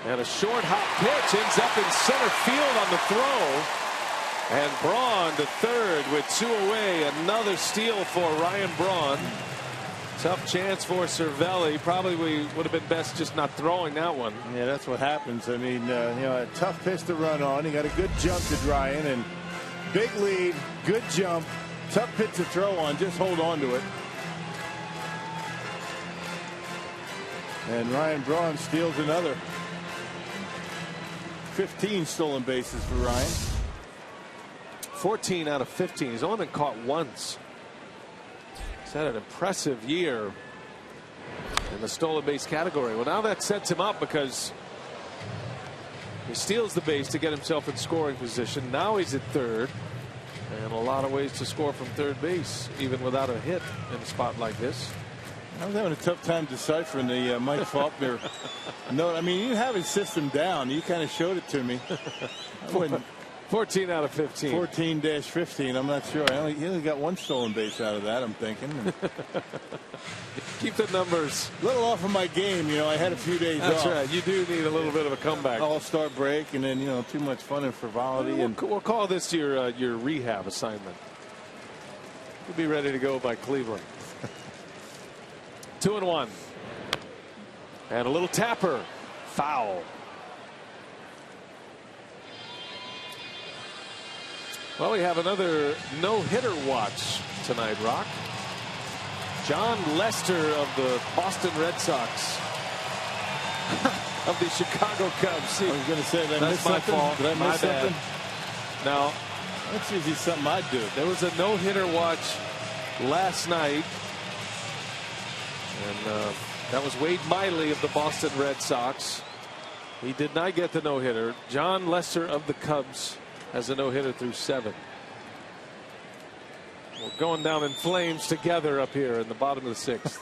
And a short hop pitch ends up in center field on the throw. And Braun to third with 2 away. Another steal for Ryan Braun. Tough chance for Cervelli. Probably would have been best just not throwing that one. Yeah, that's what happens. I mean, a tough pitch to run on. He got a good jump to Ryan, and big lead, good jump, tough pitch to throw on. Just hold on to it. And Ryan Braun steals another. 15 stolen bases for Ryan. 14 out of 15. He's only been caught once. He's had an impressive year in the stolen base category. Well, now that sets him up because he steals the base to get himself in scoring position. Now he's at third. And a lot of ways to score from third base, even without a hit in a spot like this. I was having a tough time deciphering the Mike Faulkner note. I mean, you have his system down. You kind of showed it to me. 14 out of 15. 14-15. I'm not sure. He only got 1 stolen base out of that, I'm thinking. Keep the numbers. A little off of my game. I had a few days off. That's right. You do need a little bit of a comeback. All-star break, and then, too much fun and frivolity. We'll call this your rehab assignment. You'll be ready to go by Cleveland. 2-1. And a little tapper. Foul. Well, we have another no-hitter watch tonight, Rock. John Lester of the Boston Red Sox. Of the Chicago Cubs. See, I was going to say, that's my fault. Did I miss something? Now, that's usually something I do. There was a no-hitter watch last night. And that was Wade Miley of the Boston Red Sox. He did not get the no-hitter. John Lester of the Cubs has a no-hitter through 7. We're going down in flames together up here in the bottom of the 6th.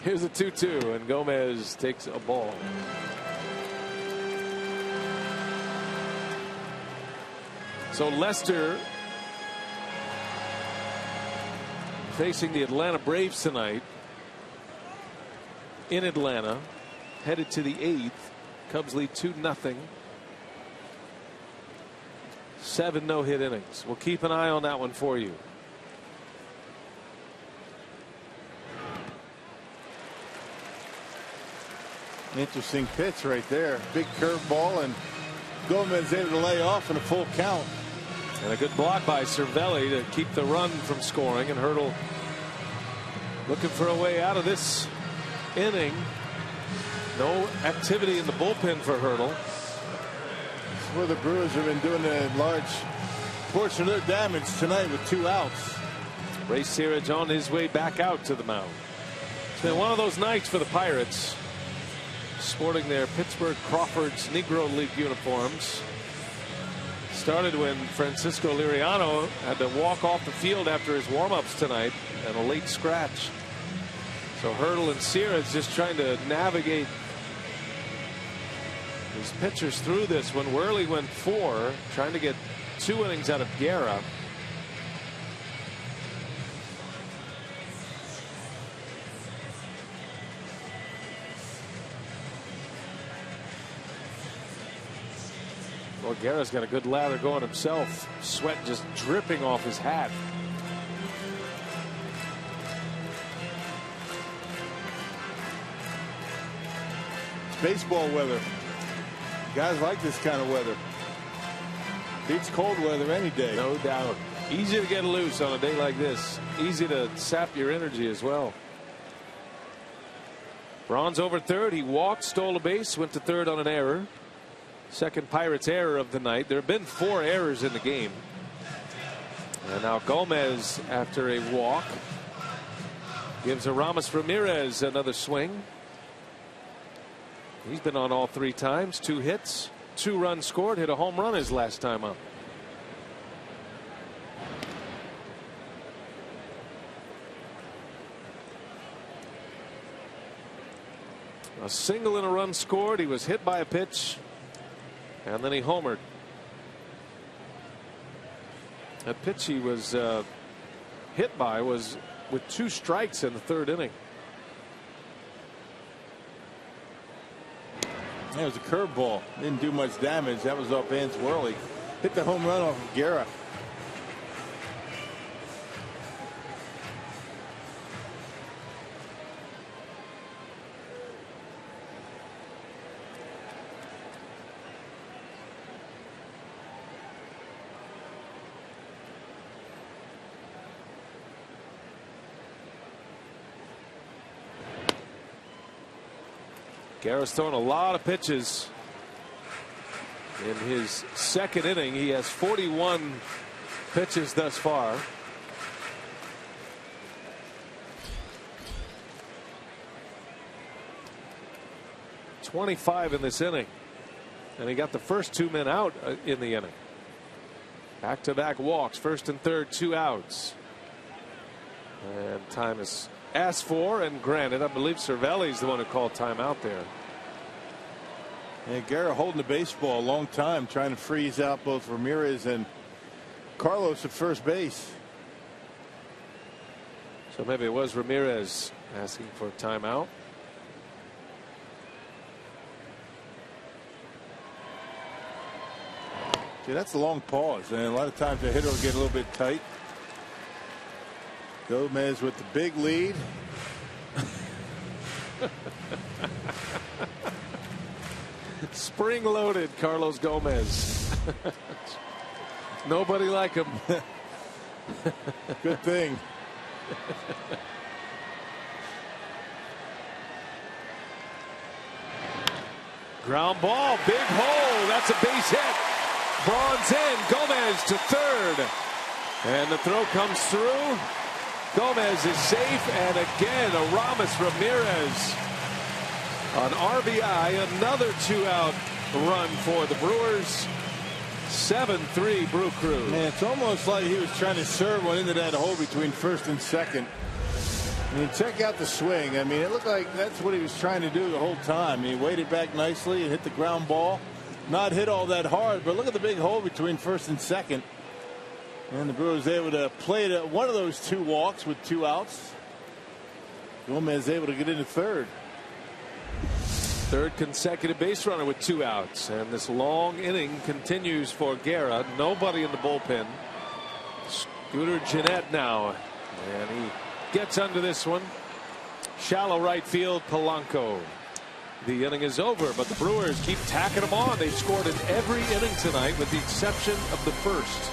Here's a 2-2, and Gomez takes a ball. So Lester facing the Atlanta Braves tonight in Atlanta, headed to the 8th. Cubs lead 2-0. 7 no-hit innings. We'll keep an eye on that one for you. Interesting pitch right there. Big curveball, and Gomez able to lay off in a full count. And a good block by Cervelli to keep the run from scoring. And Hurdle looking for a way out of this inning. No activity in the bullpen for Hurdle. That's where the Brewers have been doing a large portion of their damage tonight with 2 outs. Ray Searage on his way back out to the mound. It's been one of those nights for the Pirates, sporting their Pittsburgh Crawfords Negro League uniforms. Started when Francisco Liriano had to walk off the field after his warm-ups tonight and a late scratch. So Hurdle and Searage just trying to navigate these pitchers through this. When Worley went 4, trying to get 2 innings out of Guerra. Well, Guerra's got a good lather going himself. Sweat just dripping off his hat. It's baseball weather. Guys like this kind of weather. Beats cold weather any day. No doubt. Easy to get loose on a day like this. Easy to sap your energy as well. Braun's over third. He walked, stole a base, went to third on an error. Second Pirates error of the night. There have been 4 errors in the game. And now Gomez, after a walk, gives Aramis Ramirez another swing. He's been on all 3 times, 2 hits, 2 runs scored, hit a home run his last time up. A single and a run scored. He was hit by a pitch, and then he homered. That pitch he was hit by was with 2 strikes in the 3rd inning. That was a curveball. Didn't do much damage. That was off Vance Worley. Hit the home run off of Guerra. Guerra's thrown a lot of pitches in his 2nd inning. He has 41 pitches thus far. .25 in this inning, and he got the first 2 men out in the inning. Back-to-back walks, 1st and 3rd, 2 outs, and time is asked for and granted. I believe Cervelli's the one who called timeout there. And Guerra holding the baseball a long time, trying to freeze out both Ramirez and Carlos at first base. So maybe it was Ramirez asking for a timeout. See, that's a long pause, and a lot of times the hitter will get a little bit tight. Gomez with the big lead. Spring loaded Carlos Gomez. Nobody like him. Good thing. Ground ball, big hole. That's a base hit. Braun's in. Gomez to 3rd. And the throw comes through. Gomez is safe, and again Aramis Ramirez on RBI, another 2-out run for the Brewers. 7-3 Brew Crew. Man, it's almost like he was trying to serve one into that hole between 1st and 2nd. I mean, check out the swing. I mean, it looked like that's what he was trying to do the whole time. He waited back nicely and hit the ground ball. Not hit all that hard, but look at the big hole between 1st and 2nd. And the Brewers able to play one of those 2 walks with 2 outs. Gomez able to get into 3rd. 3rd consecutive base runner with 2 outs. And this long inning continues for Guerra. Nobody in the bullpen. Scooter Gennett now. And he gets under this one. Shallow right field, Polanco. The inning is over, but the Brewers keep tacking them on. They've scored in every inning tonight with the exception of the 1st.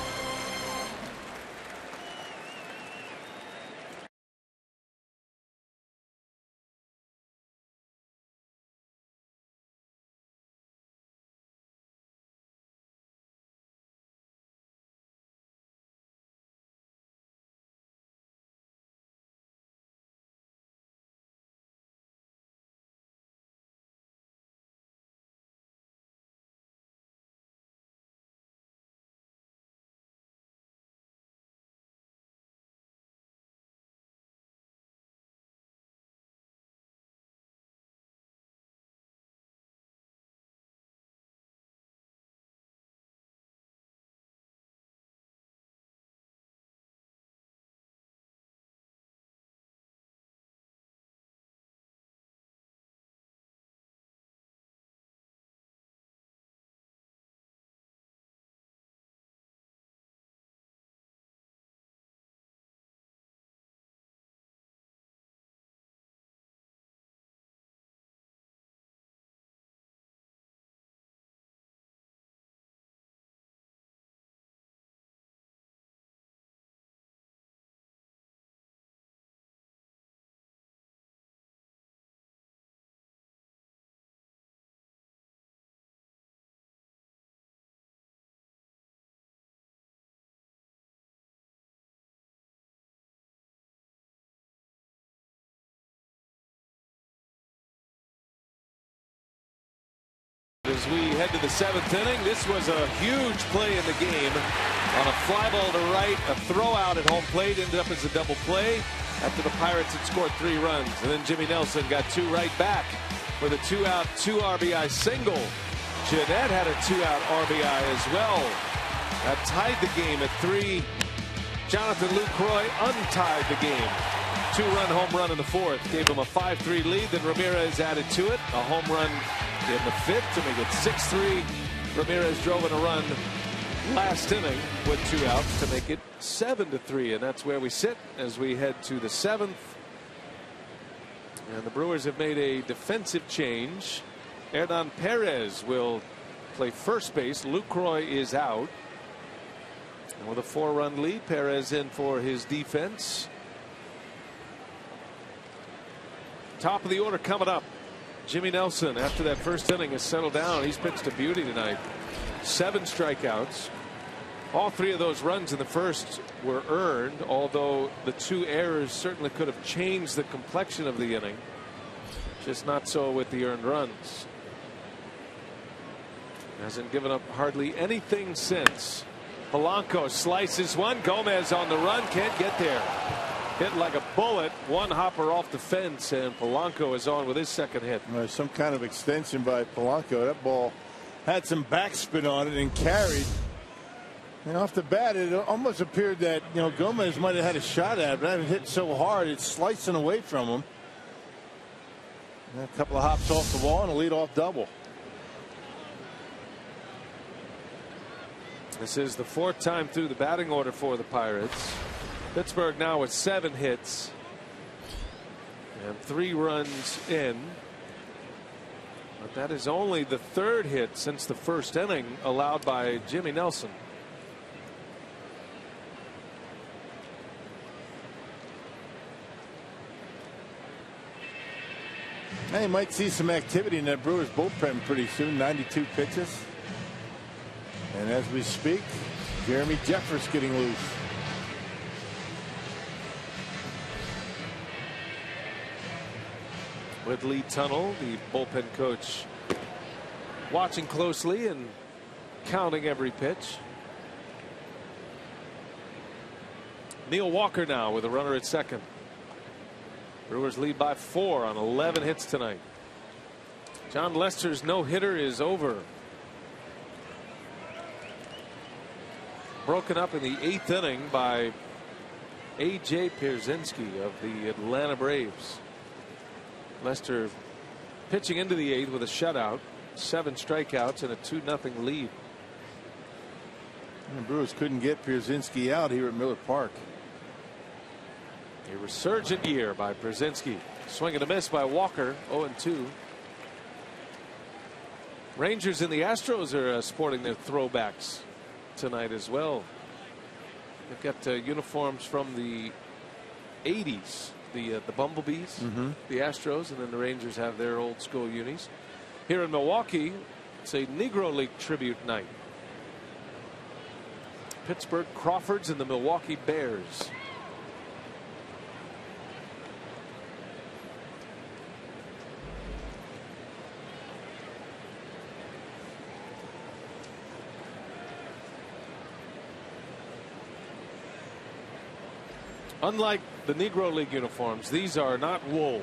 as we head to the 7th inning. This was a huge play in the game. On a fly ball to right, a throw out at home plate ended up as a double play after the Pirates had scored 3 runs. And then Jimmy Nelson got 2 right back with a 2-out, 2 RBI single. Jeanette had a 2-out RBI as well. That tied the game at 3. Jonathan Lucroy untied the game. 2-run home run in the 4th. Gave him a 5-3 lead. Then Ramirez added to it. A home run in the 5th to make it 6-3. Ramirez drove in a run last inning with 2 outs to make it 7-3. And that's where we sit as we head to the 7th. And the Brewers have made a defensive change. Hernan Perez will play first base. Lucroy is out. And with a 4-run lead, Perez in for his defense. Top of the order coming up. Jimmy Nelson, after that first inning, has settled down. He's pitched a beauty tonight. 7 strikeouts. All 3 of those runs in the first were earned, although the 2 errors certainly could have changed the complexion of the inning. Just not so with the earned runs. Hasn't given up hardly anything since. Polanco slices one. Gomez on the run, can't get there. Hit like a bullet. 1 hopper off the fence, and Polanco is on with his 2nd hit. Some kind of extension by Polanco. That ball had some backspin on it and carried. And off the bat, it almost appeared that Gomez might have had a shot at it, but that hit so hard it's slicing away from him. And a couple of hops off the wall and a leadoff double. This is the 4th time through the batting order for the Pirates. Pittsburgh now with 7 hits and 3 runs in. But that is only the 3rd hit since the 1st inning allowed by Jimmy Nelson. Now you might see some activity in that Brewers bullpen pretty soon. 92 pitches. And as we speak, Jeremy Jeffers getting loose. With Lee Tunnell, the bullpen coach, watching closely and counting every pitch. Neil Walker now with a runner at 2nd. Brewers lead by 4 on 11 hits tonight. John Lester's no-hitter is over. Broken up in the 8th inning by A.J. Pierzynski of the Atlanta Braves. Lester pitching into the 8th with a shutout, 7 strikeouts, and a 2-0 lead. And the Brewers couldn't get Pierzynski out here at Miller Park. A resurgent year by Pierzynski. Swing and a miss by Walker. 0-2. Rangers and the Astros are sporting their throwbacks tonight as well. They've got uniforms from the 80s. The Bumblebees, the Astros, and then the Rangers have their old school unis. Here in Milwaukee, it's a Negro League tribute night. Pittsburgh Crawfords and the Milwaukee Bears. Unlike the Negro League uniforms, these are not wool.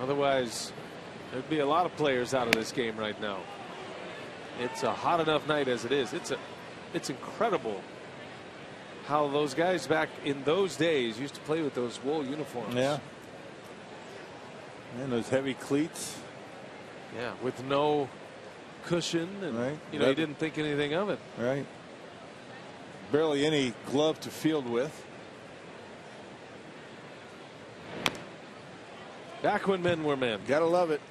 Otherwise, there'd be a lot of players out of this game right now. It's a hot enough night as it is. It's incredible how those guys back in those days used to play with those wool uniforms. Yeah. And those heavy cleats. Yeah, with no cushion, and right. You didn't think anything of it. Right. Barely any glove to field with. Back when men were men. Gotta love it.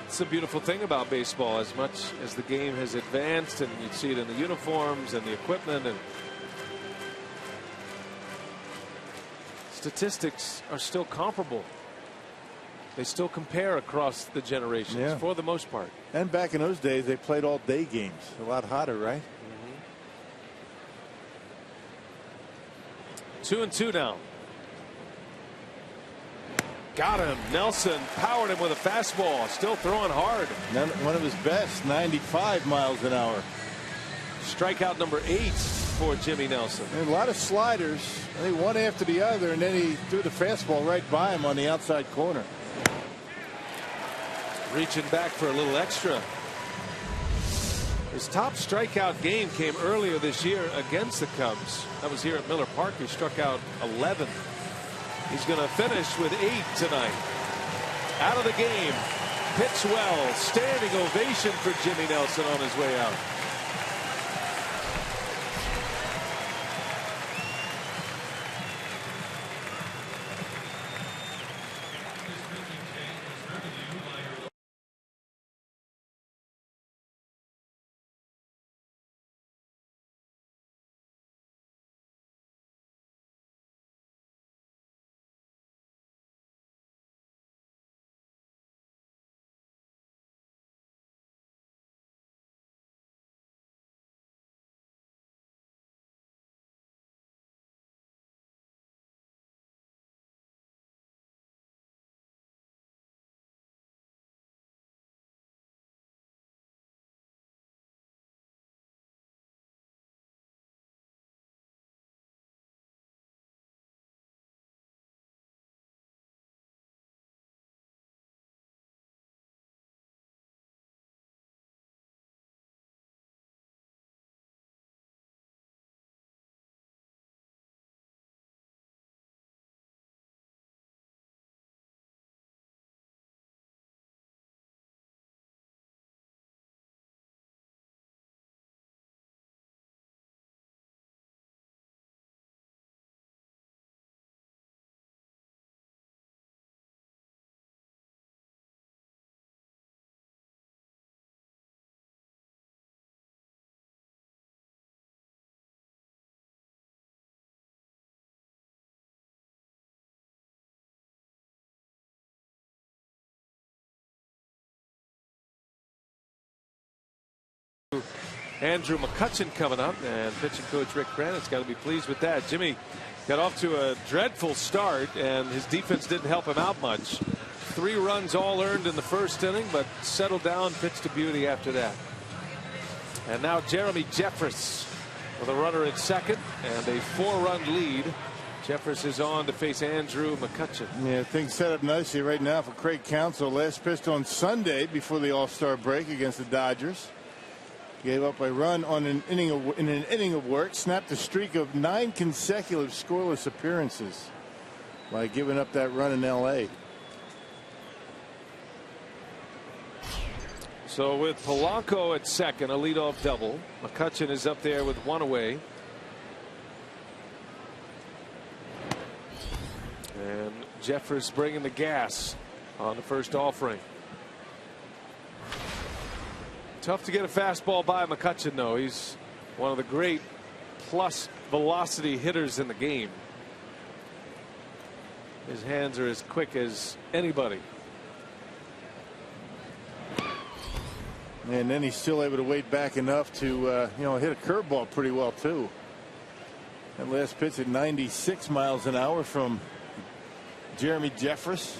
It's a beautiful thing about baseball. As much as the game has advanced, and you see it in the uniforms and the equipment, and statistics are still comparable. They still compare across the generations for the most part. And back in those days, they played all day games. A lot hotter, right? 2-2 now. Got him. Nelson powered him with a fastball. Still throwing hard. One of his best, 95 miles an hour. Strikeout number 8 for Jimmy Nelson. And a lot of sliders. I think one after the other, and then he threw the fastball right by him on the outside corner. Reaching back for a little extra. His top strikeout game came earlier this year against the Cubs. That was here at Miller Park. He struck out 11. He's going to finish with 8 tonight. Out of the game. Pitch well. Standing ovation for Jimmy Nelson on his way out. Andrew McCutchen coming up, and pitching coach Rick Crannett's got to be pleased with that. Jimmy got off to a dreadful start, and his defense didn't help him out much. 3 runs all earned in the first inning, but settled down, pitched to beauty after that. And now Jeremy Jeffress with a runner at second and a 4-run lead. Jeffress is on to face Andrew McCutchen. Yeah, things set up nicely right now for Craig Counsell. Last pitched on Sunday before the All-Star break against the Dodgers. Gave up a run on in an inning of work. Snapped a streak of 9 consecutive scoreless appearances by giving up that run in L.A. So with Polanco at second, a leadoff double. McCutchen is up there with 1 away. And Jeffress bringing the gas on the first offering. Tough to get a fastball by McCutchen, though. He's one of the great plus velocity hitters in the game. His hands are as quick as anybody. And then he's still able to wait back enough to hit a curveball pretty well too. That last pitch at 96 miles an hour from Jeremy Jeffress.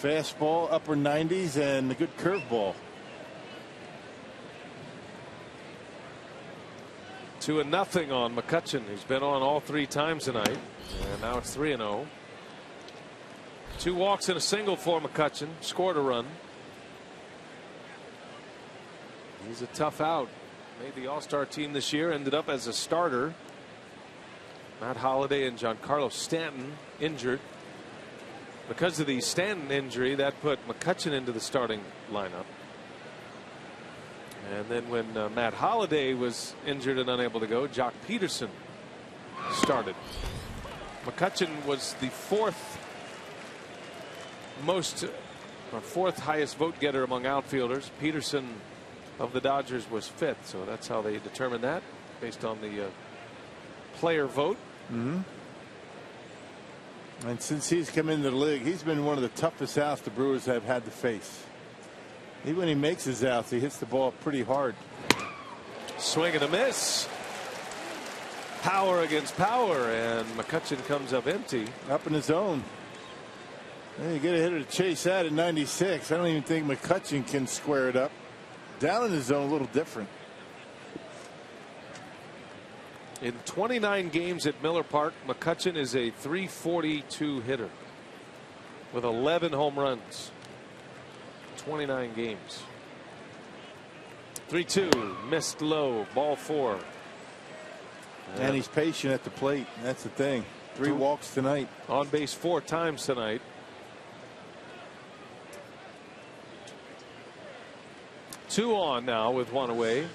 Fastball, upper 90s, and a good curveball. 2-0 on McCutchen. He's been on all 3 times tonight, and now it's 3-0. 2 walks and a single for McCutchen. Scored a run. He's a tough out. Made the All-Star team this year. Ended up as a starter. Matt Holliday and Giancarlo Stanton injured. Because of the Stanton injury, that put McCutchen into the starting lineup. And then when Matt Holliday was injured and unable to go, Jock Peterson started. McCutchen was the 4th highest vote getter among outfielders. Peterson of the Dodgers was 5th, so that's how they determined that, based on the player vote. Mm-hmm. And since he's come into the league, he's been one of the toughest outs the Brewers have had to face. Even when he makes his outs, he hits the ball pretty hard. Swing and a miss. power against power, and McCutchen comes up empty. Up in the zone. And you get a hitter to chase that at 96. I don't even think McCutchen can square it up. Down in the zone, a little different. In 29 games at Miller Park, McCutchen is a .342 hitter with 11 home runs. 29 games. 3-2, missed low, ball 4. And he's patient at the plate. That's the thing. 3 walks tonight. On base 4 times tonight. Two on now with 1 away.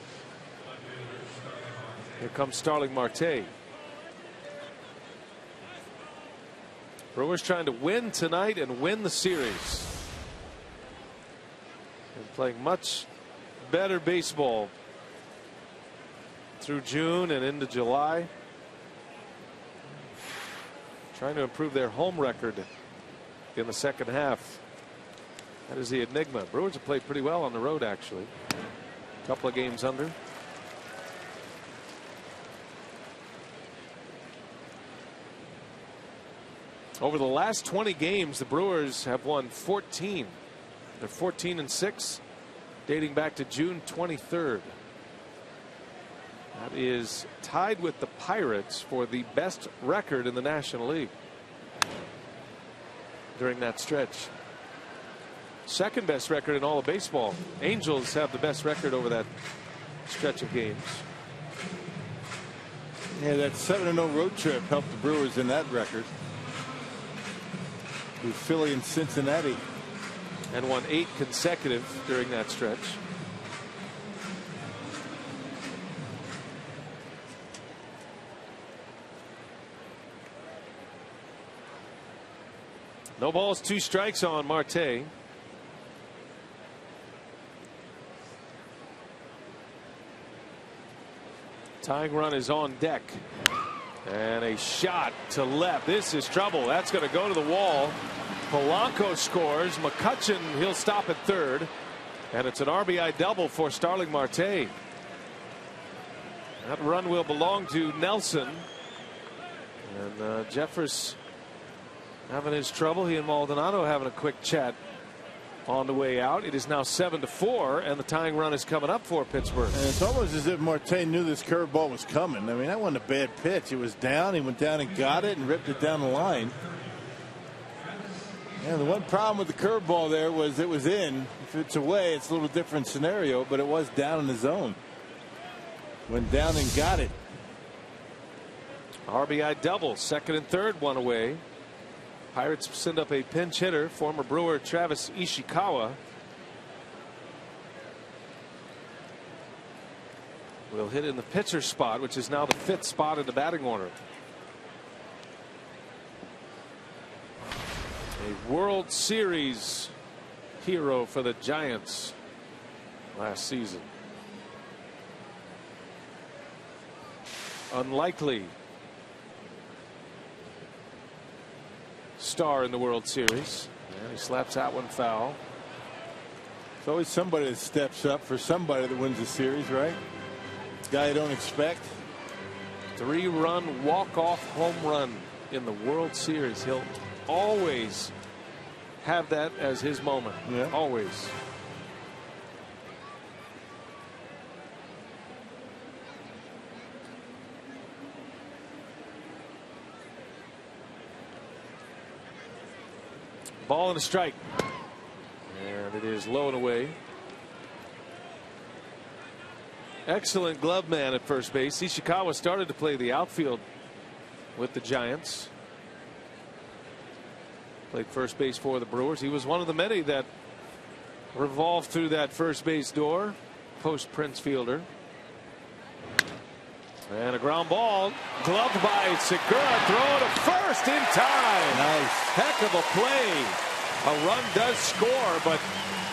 Here comes Starling Marte. Brewers trying to win tonight and win the series. And playing much better baseball through June and into July. Trying to improve their home record in the second half. That is the enigma. Brewers have played pretty well on the road, actually. A couple of games under. Over the last 20 games, the Brewers have won 14. They're 14-6, dating back to June 23rd. That is tied with the Pirates for the best record in the National League during that stretch. Second best record in all of baseball. Angels have the best record over that stretch of games. Yeah, that 7-0 road trip helped the Brewers in that record. With Philly and Cincinnati. And won 8 consecutive during that stretch. No balls, 2 strikes on Marte. Tying run is on deck. And a shot to left. This is trouble. That's going to go to the wall. Polanco scores. McCutchen, he'll stop at third. And it's an RBI double for Starling Marte. That run will belong to Nelson. And Jeffers having his trouble. He and Maldonado having a quick chat on the way out. It is now 7-4, and the tying run is coming up for Pittsburgh. And it's almost as if Marte knew this curveball was coming. I mean, that wasn't a bad pitch. It was down. He went down and got it and ripped it down the line. And the one problem with the curveball there was it was in. If it's away, it's a little different scenario, but it was down in the zone. Went down and got it. RBI double, second and third, 1 away. Pirates send up a pinch hitter, former Brewer Travis Ishikawa. Will hit in the pitcher spot, which is now the 5th spot in the batting order. A World Series hero for the Giants last season. Unlikely star in the World Series. And he slaps that one foul. It's always somebody that steps up for somebody that wins the series, right? Guy you don't expect. 3-run walk-off home run in the World Series. He'll always have that as his moment. Yeah. Always. Ball and a strike. And it is low and away. Excellent glove man at first base. Ishikawa started to play the outfield with the Giants. Played first base for the Brewers. He was one of the many that revolved through that first base door. Post Prince fielder. And a ground ball gloved by Segura. Throw to first in time. Nice. Heck of a play. A run does score, but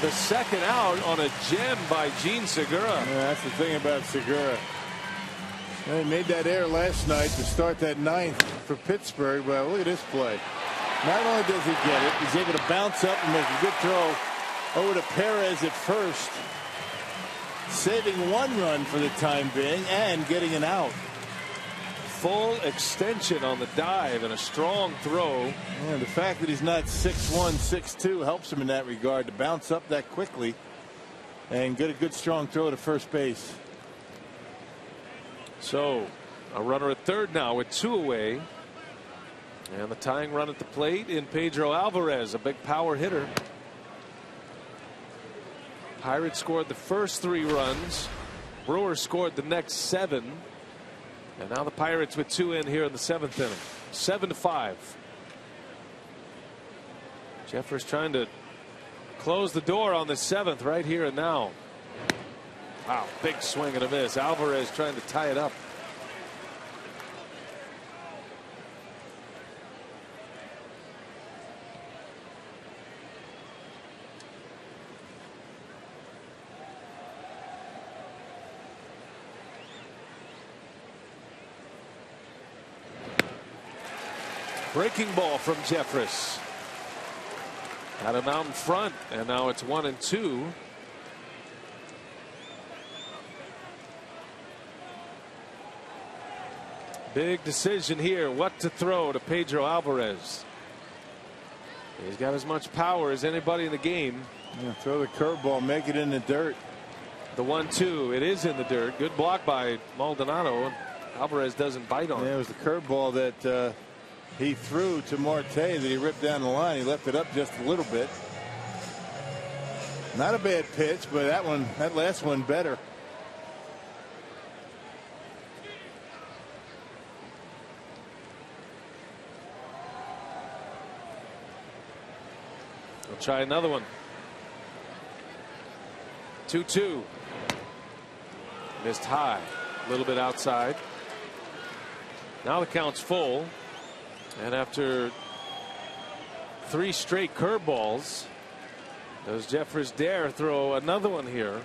the second out on a gem by Gene Segura. Yeah, that's the thing about Segura. He made that error last night to start that 9th for Pittsburgh. Well, look at this play. Not only does he get it, he's able to bounce up and make a good throw over to Perez at first, saving 1 run for the time being and getting an out. full extension on the dive and a strong throw. And the fact that he's not 6'1", 6'2" helps him in that regard to bounce up that quickly and get a good strong throw to first base. So a runner at third now with 2 away. And the tying run at the plate in Pedro Alvarez, a big power hitter. Pirates scored the first 3 runs. Brewers scored the next 7. And now the Pirates with 2 in here in the 7th inning. 7-5. Jeffers trying to close the door on the 7th right here and now. Wow, big swing and a miss. Alvarez trying to tie it up. Breaking ball from Jeffers. Had him out in front, and now it's 1-2. Big decision here, what to throw to Pedro Alvarez. He's got as much power as anybody in the game. Yeah, throw the curveball, make it in the dirt. The 1-2, it is in the dirt. Good block by Maldonado. Alvarez doesn't bite on it. Yeah, it was the curveball that he threw to Marte that he ripped down the line. He left it up just a little bit. Not a bad pitch, but that last one better. We'll try another one. 2-2. Missed high, a little bit outside. Now the count's full. And after 3 straight curveballs, does Jeffers dare throw another one here?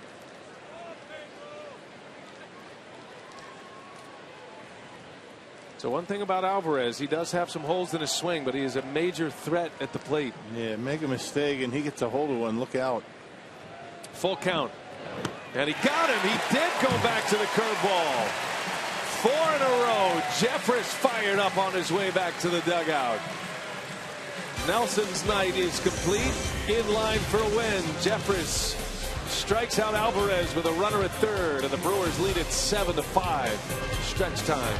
So one thing about Alvarez, he does have some holes in his swing, but he is a major threat at the plate. Yeah, make a mistake and he gets a hold of one. Look out. Full count. And he got him. He did go back to the curveball. 4 in a row. Jeffers fired up on his way back to the dugout. Nelson's night is complete. In line for a win. Jeffers strikes out Alvarez with a runner at third, and the Brewers lead it 7-5. Stretch time.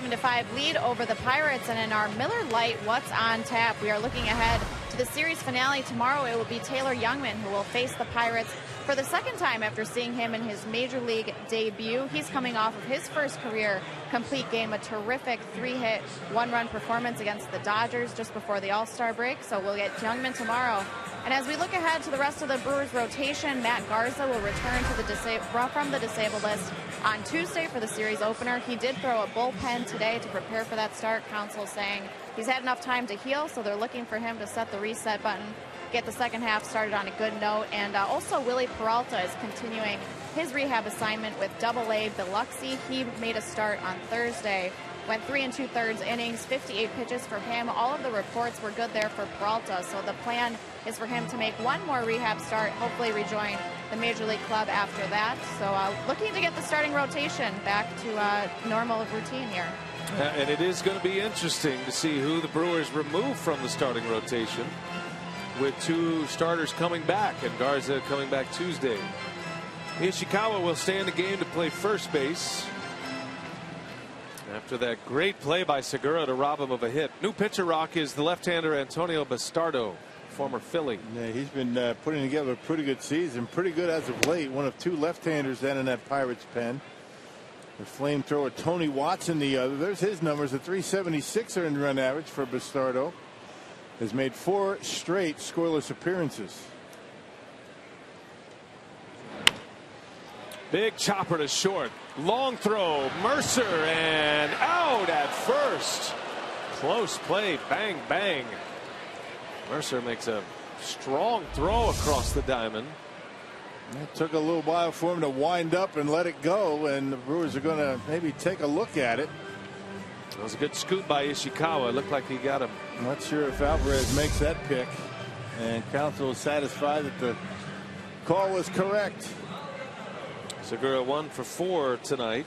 To 5 lead over the Pirates, and in our Miller Lite What's on Tap, we are looking ahead to the series finale tomorrow. It will be Taylor Youngman who will face the Pirates for the second time after seeing him in his major league debut. He's coming off of his first career complete game, a terrific 3-hit 1-run performance against the Dodgers just before the All-Star break. So we'll get Youngman tomorrow And as we look ahead to the rest of the Brewers rotation, Matt Garza will return to from the disabled list on Tuesday for the series opener. He did throw a bullpen today to prepare for that start. Counsel saying he's had enough time to heal, so they're looking for him to set the reset button, get the second half started on a good note. And also Willie Peralta is continuing his rehab assignment with Double-A Biloxi. He made a start on Thursday. Went 3 2/3 innings, 58 pitches for him. All of the reports were good there for Peralta, so the plan is for him to make one more rehab start, hopefully rejoin the Major League club after that. So looking to get the starting rotation back to normal routine here. And it is going to be interesting to see who the Brewers remove from the starting rotation, with 2 starters coming back and Garza coming back Tuesday. Ishikawa will stay in the game to play first base after that great play by Segura to rob him of a hit. New pitcher rock is the left-hander Antonio Bastardo, former Philly. Yeah, he's been putting together a pretty good season, pretty good as of late. One of 2 left-handers then in that Pirates pen. The flamethrower Tony Watson the other. There's his numbers, a 376 earned run average for Bastardo. Has made 4 straight scoreless appearances. Big chopper to short. Long throw. Mercer, and out at first. Close play. Bang, bang. Mercer makes a strong throw across the diamond. It took a little while for him to wind up and let it go, and the Brewers are going to maybe take a look at it. That was a good scoop by Ishikawa. It looked like he got him. I'm not sure if Alvarez makes that pick, and Counsell is satisfied that the call was correct. Segura 1 for 4 tonight.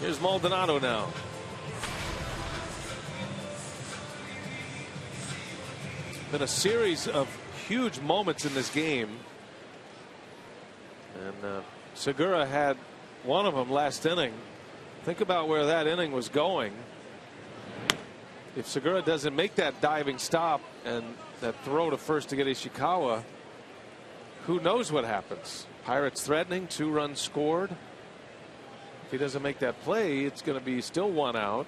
Here's Maldonado now. It's been a series of huge moments in this game, and Segura had one of them last inning. Think about where that inning was going. If Segura doesn't make that diving stop and that throw to first to get Ishikawa, who knows what happens. Pirates threatening, 2 runs scored. If he doesn't make that play, it's going to be still 1 out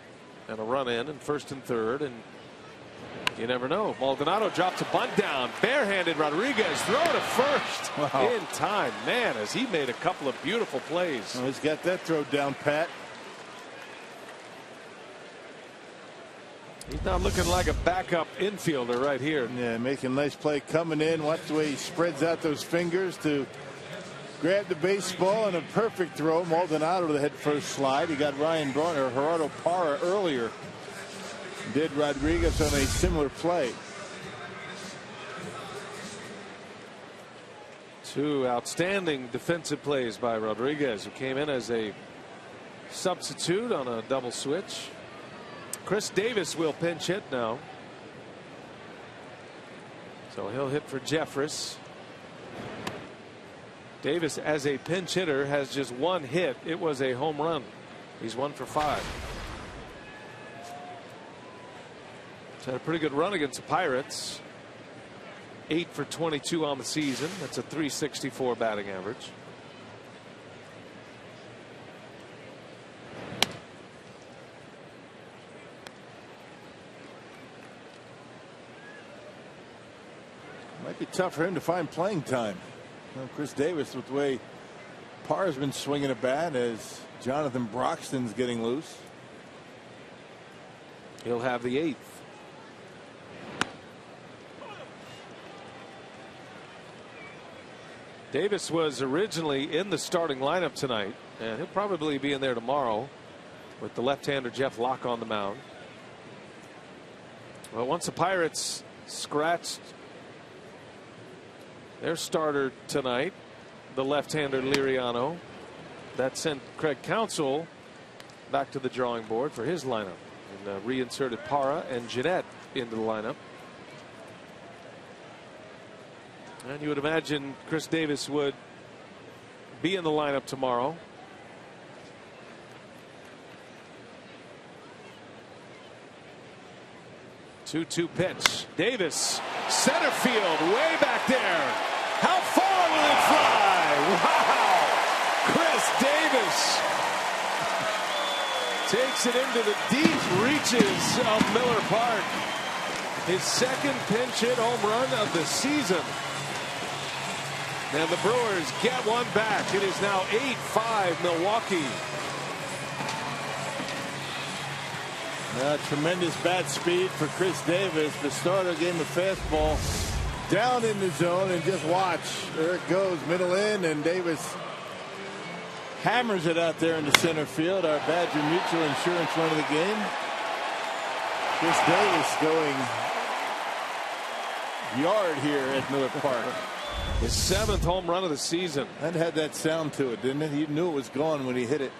and a run in, and first and third, and you never know. Maldonado drops a bunt down. Barehanded Rodriguez, throw to first. Wow. In time. Man, has he made a couple of beautiful plays. Well, he's got that throw down pat. He's not looking like a backup infielder right here. Yeah, making a nice play coming in. Watch the way he spreads out those fingers to grab the baseball, and a perfect throw. Maldonado to the head first slide. He got Ryan Braun or Gerardo Parra earlier. Did Rodriguez on a similar play. 2 outstanding defensive plays by Rodriguez, who came in as a substitute on a double switch. Chris Davis will pinch hit now. So he'll hit for Jeffress. Davis, as a pinch hitter, has just 1 hit. It was a home run. He's 1 for 5. He's had a pretty good run against the Pirates. 8 for 22 on the season. That's a .364 batting average. Might be tough for him to find playing time. Well, Chris Davis, with the way Parr's been swinging a bat, as Jonathan Broxton's getting loose. He'll have the 8th. Davis was originally in the starting lineup tonight, and he'll probably be in there tomorrow with the left-hander Jeff Locke on the mound. Well, once the Pirates scratched their starter tonight, the left-hander Liriano, that sent Craig Counsell back to the drawing board for his lineup, and reinserted Parra and Jeanette into the lineup. And you would imagine Chris Davis would be in the lineup tomorrow. Two-two pitch. Davis, center field, way back there. How far will it fly? Wow! Chris Davis takes it into the deep reaches of Miller Park. his second pinch hit home run of the season. And the Brewers get one back. It is now 8-5 Milwaukee. Tremendous bat speed for Chris Davis. The starter gave him a fastball down in the zone, and just watch. There it goes, middle in, and Davis hammers it out there in the center field. Our Badger Mutual Insurance run of the game. Chris Davis going yard here at Miller Park. His 7th home run of the season. That had that sound to it, didn't it? He knew it was gone when he hit it.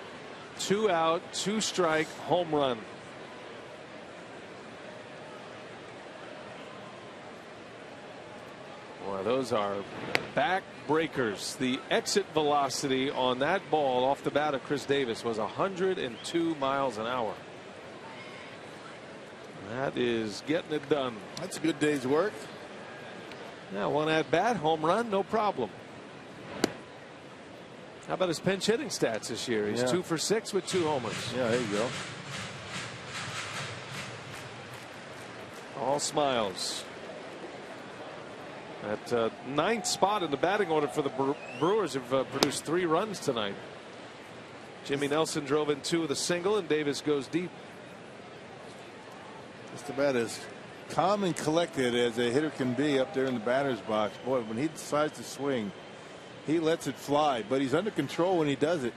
2 out, 2 strike home run. Boy, those are back breakers. The exit velocity on that ball off the bat of Chris Davis was 102 miles an hour. That is getting it done. That's a good day's work. Yeah, 1 at bat, home run, no problem. How about his pinch hitting stats this year? He's 2 for 6 with 2 homers. Yeah, there you go. All smiles. At 9th spot in the batting order for the Brewers have produced 3 runs tonight. Jimmy Nelson drove in 2 with a single, and Davis goes deep. Just about as calm and collected as a hitter can be up there in the batter's box. Boy, when he decides to swing, he lets it fly, but he's under control when he does it.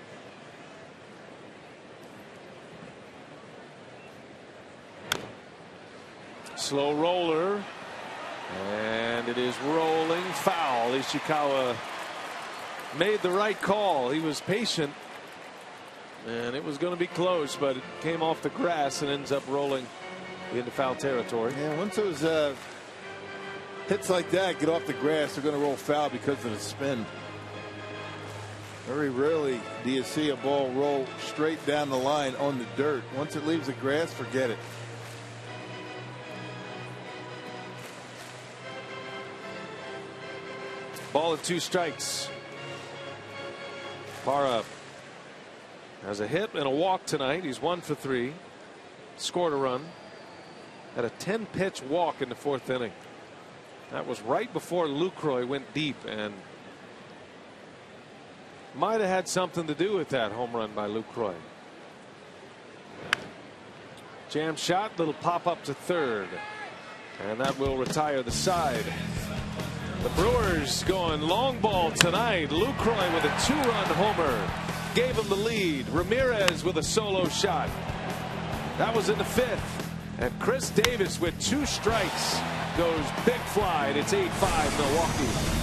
Slow roller, and it is rolling foul. Ishikawa made the right call. He was patient, and it was going to be close, but it came off the grass and ends up rolling into foul territory. Yeah, once those hits like that get off the grass, they're going to roll foul because of the spin. Very rarely do you see a ball roll straight down the line on the dirt. Once it leaves the grass, forget it. Ball and 2 strikes. Parra has a hit and a walk tonight. He's 1 for 3. Scored a run. Had a 10-pitch walk in the 4th inning. That was right before Lucroy went deep, and might have had something to do with that home run by Lucroy. Jam shot, little pop up to third, and that will retire the side. The Brewers going long ball tonight. Lucroy with a 2-run homer gave him the lead. Ramirez with a solo shot. That was in the 5th. And Chris Davis with 2 strikes goes big fly, and it's 8-5 Milwaukee.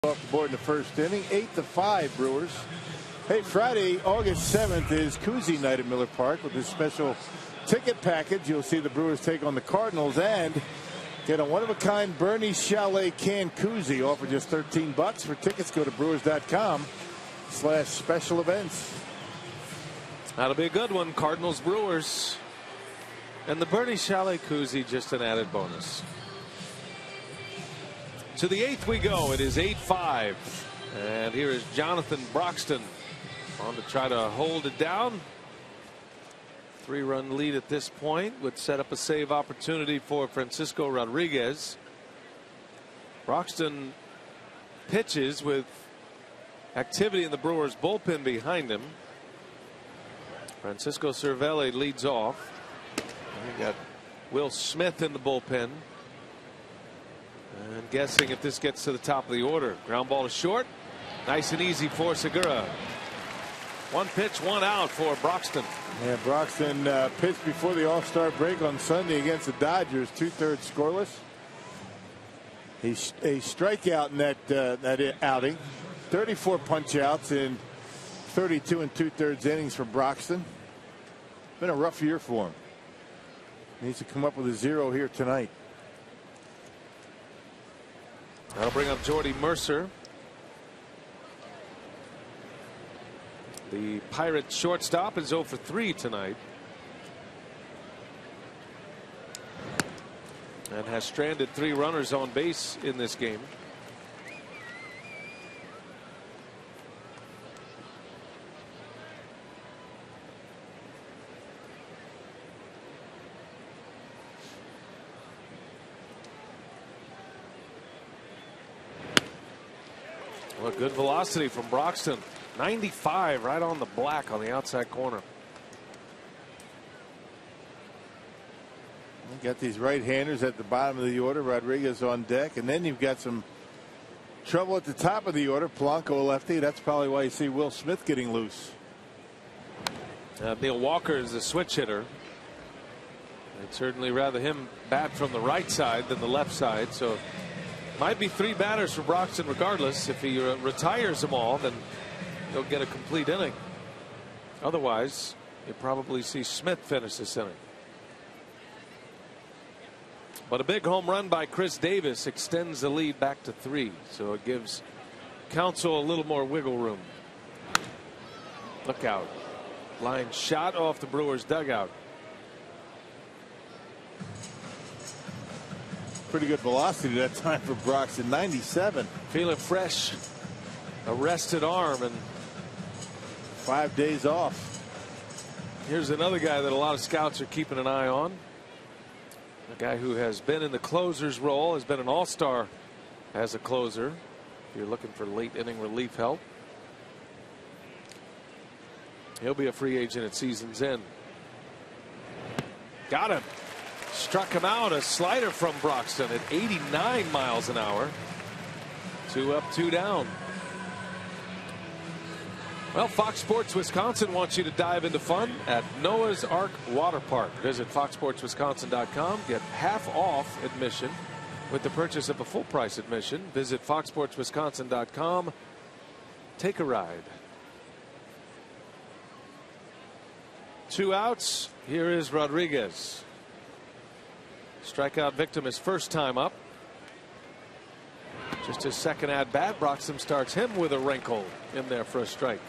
Off the board in the 1st inning. 8-5 Brewers. Hey, Friday, August 7th is Koozie night at Miller Park with this special ticket package. You'll see the Brewers take on the Cardinals and get a one-of-a-kind Bernie Chalet can koozie. Offer just $13. For tickets, go to brewers.com/special events. That'll be a good one. Cardinals Brewers. And the Bernie Chalet koozie, just an added bonus. To the 8th we go. It is 8-5. And here is Jonathan Broxton on to try to hold it down. 3-run lead at this point would set up a save opportunity for Francisco Rodriguez. Broxton pitches with activity in the Brewers bullpen behind him. Francisco Cervelli leads off. We got Will Smith in the bullpen. And guessing if this gets to the top of the order. Ground ball to short. Nice and easy for Segura. 1 pitch, 1 out for Broxton. Yeah, Broxton pitched before the All-Star break on Sunday against the Dodgers, 2/3 scoreless. He's a strikeout in that outing. 34 punch-outs in 32 2/3 innings for Broxton. Been a rough year for him. Needs to come up with a 0 here tonight. That'll bring up Jordy Mercer. The Pirates shortstop is 0 for 3 tonight. And has stranded 3 runners on base in this game. Well, good velocity from Broxton. 95 right on the black on the outside corner. You got these right-handers at the bottom of the order. Rodriguez on deck, and then you've got some trouble at the top of the order. Polanco, a lefty. That's probably why you see Will Smith getting loose. Neil Walker is a switch hitter. I'd certainly rather him bat from the right side than the left side. So might be 3 batters for Broxton regardless. If he retires them all, then he'll get a complete inning. Otherwise, you'll probably see Smith finish this inning. But a big home run by Chris Davis extends the lead back to 3. So it gives Counsell a little more wiggle room. Look out. Line shot off the Brewers dugout. Pretty good velocity that time for Broxton. 97. Feeling fresh. A rested arm and 5 days off. Here's another guy that a lot of scouts are keeping an eye on. A guy who has been in the closer's role, has been an all-star as a closer. If you're looking for late inning relief help, he'll be a free agent at season's end. Got him. Struck him out. A slider from Broxton at 89 miles an hour. 2 up, 2 down. Well, Fox Sports Wisconsin wants you to dive into fun at Noah's Ark Water Park. Visit foxsportswisconsin.com. Get half off admission with the purchase of a full price admission. Visit foxsportswisconsin.com. Take a ride. 2 outs. Here is Rodriguez. Strikeout victim his first time up. Just his second at bat. Broxton starts him with a wrinkle in there for a strike.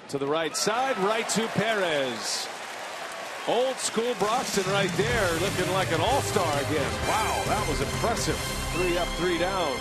To the right side, right to Perez. Old school Broxton right there, looking like an all-star again. Wow, that was impressive. 3 up, 3 down.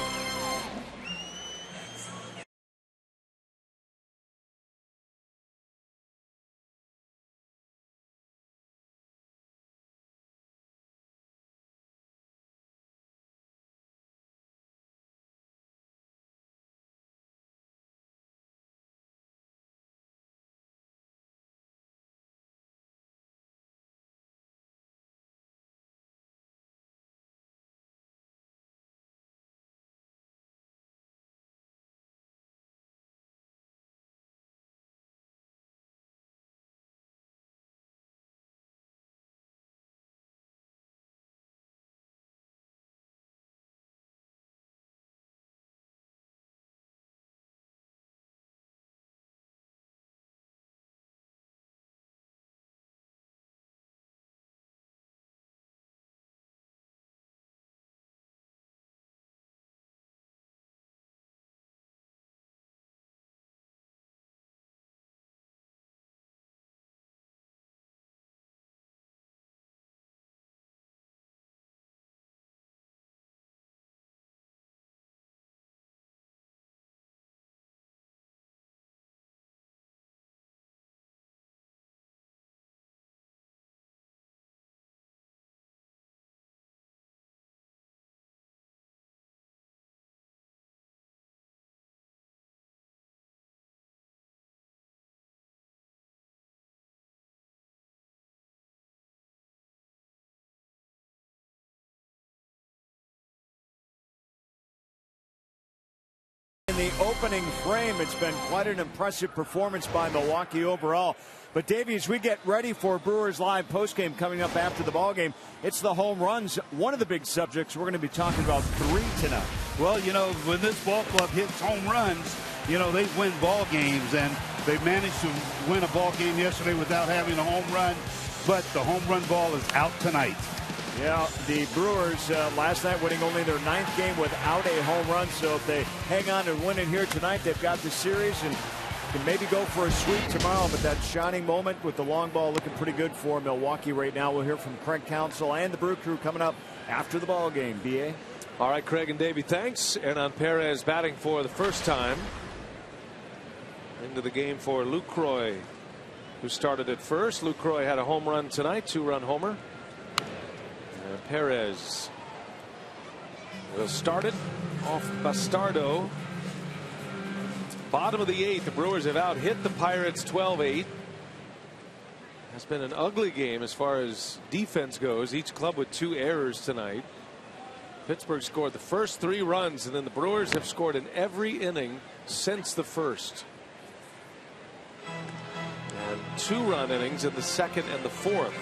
in the opening frame. It's been quite an impressive performance by Milwaukee overall. But, Davey, as we get ready for Brewers Live postgame coming up after the ballgame, it's the home runs. One of the big subjects. We're going to be talking about 3 tonight. Well, you know, when this ball club hits home runs, you know, they win ball games, and they managed to win a ball game yesterday without having a home run. But the home run ball is out tonight. Yeah, the Brewers last night winning only their 9th game without a home run. So if they hang on and win it here tonight, they've got the series and can maybe go for a sweep tomorrow. But that shining moment with the long ball looking pretty good for Milwaukee right now. We'll hear from Craig Counsell and the Brew Crew coming up after the ball game. BA. All right, Craig and Davey, thanks. Hernan Perez batting for the first time into the game for Lucroy, who started at first. Lucroy had a home run tonight, 2-run homer. And Perez will start it off Bastardo. Bottom of the 8th, the Brewers have out hit the Pirates 12-8. Has been an ugly game as far as defense goes. Each club with 2 errors tonight. Pittsburgh scored the first 3 runs, and then the Brewers have scored in every inning since the first. And 2-run innings in the 2nd and the 4th.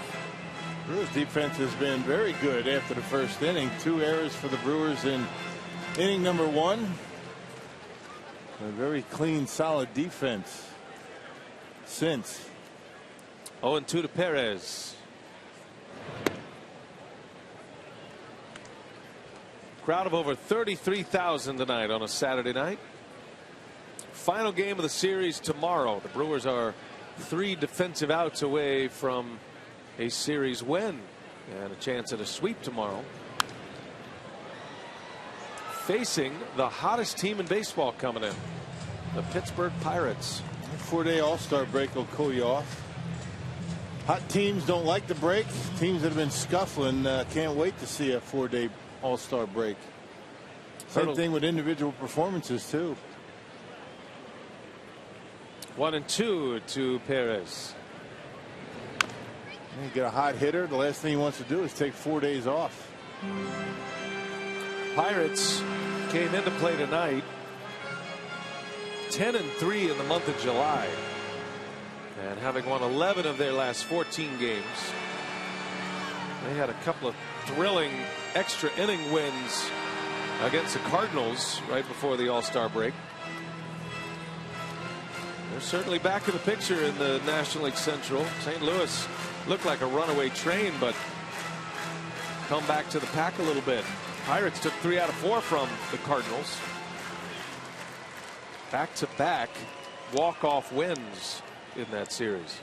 Brewers defense has been very good after the first inning. 2 errors for the Brewers in inning number 1. A very clean, solid defense since. 0-2 to Perez. Crowd of over 33,000 tonight on a Saturday night. Final game of the series tomorrow. The Brewers are 3 defensive outs away from a series win and a chance at a sweep tomorrow. Facing the hottest team in baseball coming in, the Pittsburgh Pirates. 4-day All-Star break will cool you off. Hot teams don't like the break. Teams that have been scuffling can't wait to see a 4-day All-Star break. Same thing with individual performances too. 1-2 to Perez. You get a hot hitter, the last thing he wants to do is take 4 days off. Pirates came into play tonight 10-3 in the month of July, and having won 11 of their last 14 games. They had a couple of thrilling extra inning wins against the Cardinals right before the All-Star break. They're certainly back in the picture in the National League Central. St. Louis looked like a runaway train, but come back to the pack a little bit. Pirates took 3 out of 4 from the Cardinals. Back-to-back walk-off wins in that series.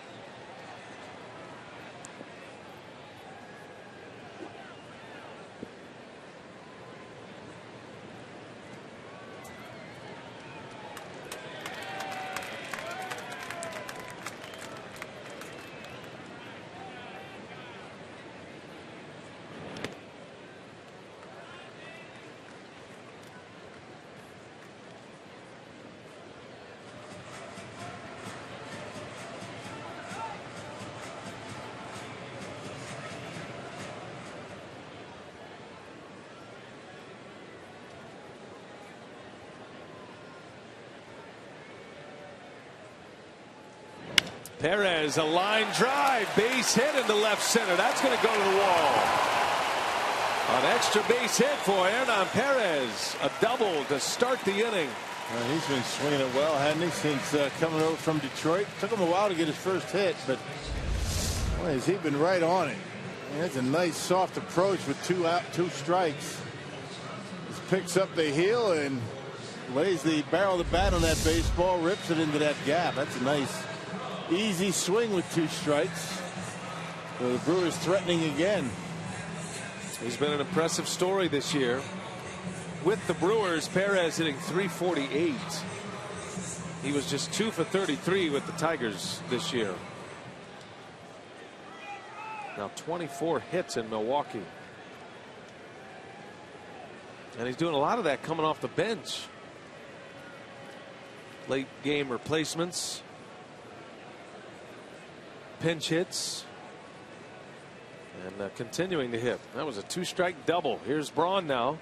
Perez, a line drive, base hit into left center. That's going to go to the wall. An extra base hit for Hernan Perez. A double to start the inning. He's been swinging it well, hasn't he, since coming over from Detroit. Took him a while to get his first hit, but boy, has he been right on it. That's a nice soft approach with 2 out, 2 strikes. Just picks up the heel and lays the barrel of the bat on that baseball, rips it into that gap. That's a nice easy swing with 2 strikes. So the Brewers threatening again. He's been an impressive story this year. With the Brewers, Perez hitting .348. He was just 2 for 33 with the Tigers this year. Now 24 hits in Milwaukee. And he's doing a lot of that coming off the bench. Late game replacements. Pinch hits. And continuing to hit. That was a 2-strike double. Here's Braun now.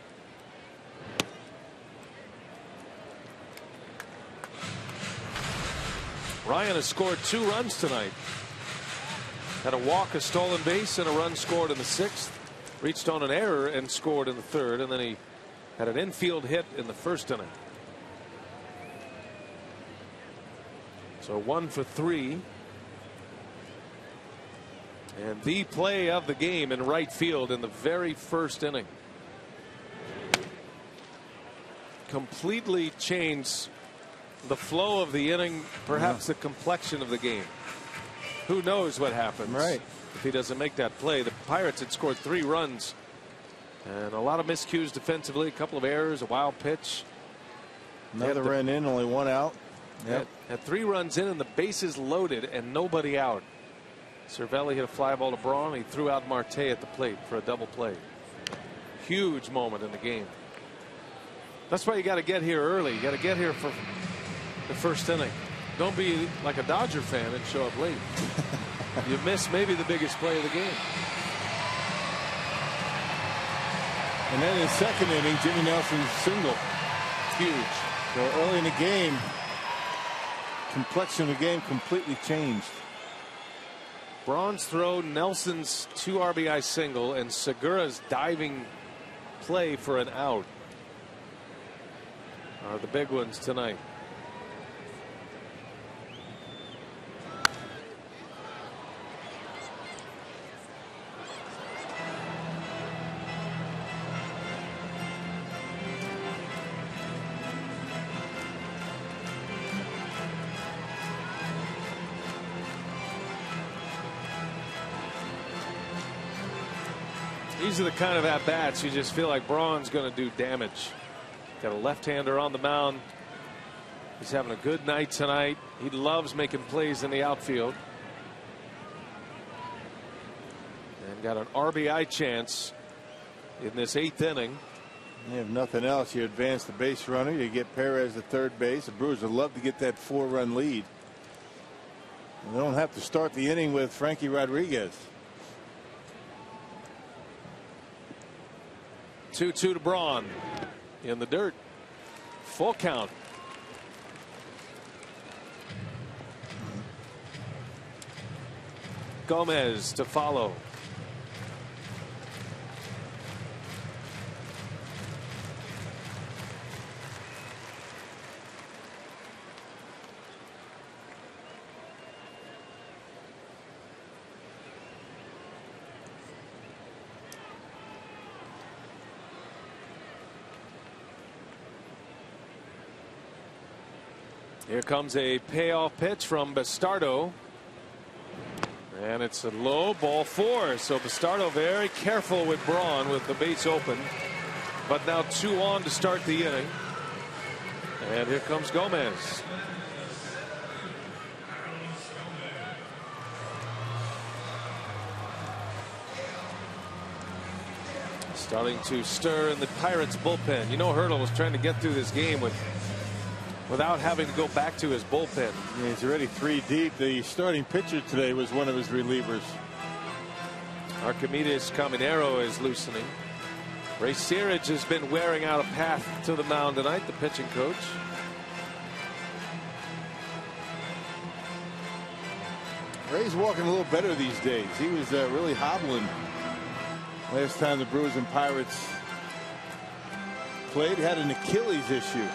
Ryan has scored 2 runs tonight. Had a walk, a stolen base, and a run scored in the 6th. Reached on an error and scored in the 3rd, and then he had an infield hit in the 1st inning. So 1 for 3. And the play of the game in right field in the very 1st inning. Completely changed the flow of the inning, perhaps the complexion of the game. Who knows what happens if he doesn't make that play. The Pirates had scored 3 runs and a lot of miscues defensively, a couple of errors, a wild pitch. Another ran in, only 1 out. Had 3 runs in and the bases loaded and nobody out. Cervelli hit a fly ball to Braun. He threw out Marte at the plate for a double play. Huge moment in the game. That's why you got to get here early. You got to get here for the 1st inning. Don't be like a Dodger fan and show up late. You miss maybe the biggest play of the game. And then in the 2nd inning, Jimmy Nelson's single. Huge. So early in the game, complexion of the game completely changed. Braun's throw, Nelson's 2 RBI single, and Segura's diving play for an out are the big ones tonight. These are the kind of at-bats you just feel like Braun's going to do damage. Got a left-hander on the mound. He's having a good night tonight. He loves making plays in the outfield. And got an RBI chance in this 8th inning. You have nothing else. You advance the base runner. You get Perez to third base. The Brewers would love to get that 4-run lead. And they don't have to start the inning with Frankie Rodriguez. 2-2 to Braun in the dirt. Full count. Gomez to follow. Here comes a payoff pitch from Bastardo. And it's a low, ball 4. So Bastardo very careful with Braun with the base open. But now 2 on to start the inning. And here comes Gomez. Starting to stir in the Pirates bullpen. You know, Hurdle was trying to get through this game without having to go back to his bullpen. Yeah, he's already 3 deep. The starting pitcher today was one of his relievers. Archimedes Caminero is loosening. Ray Searage has been wearing out a path to the mound tonight, the pitching coach. Ray's walking a little better these days. He was really hobbling last time the Brewers and Pirates played. Had an Achilles issue.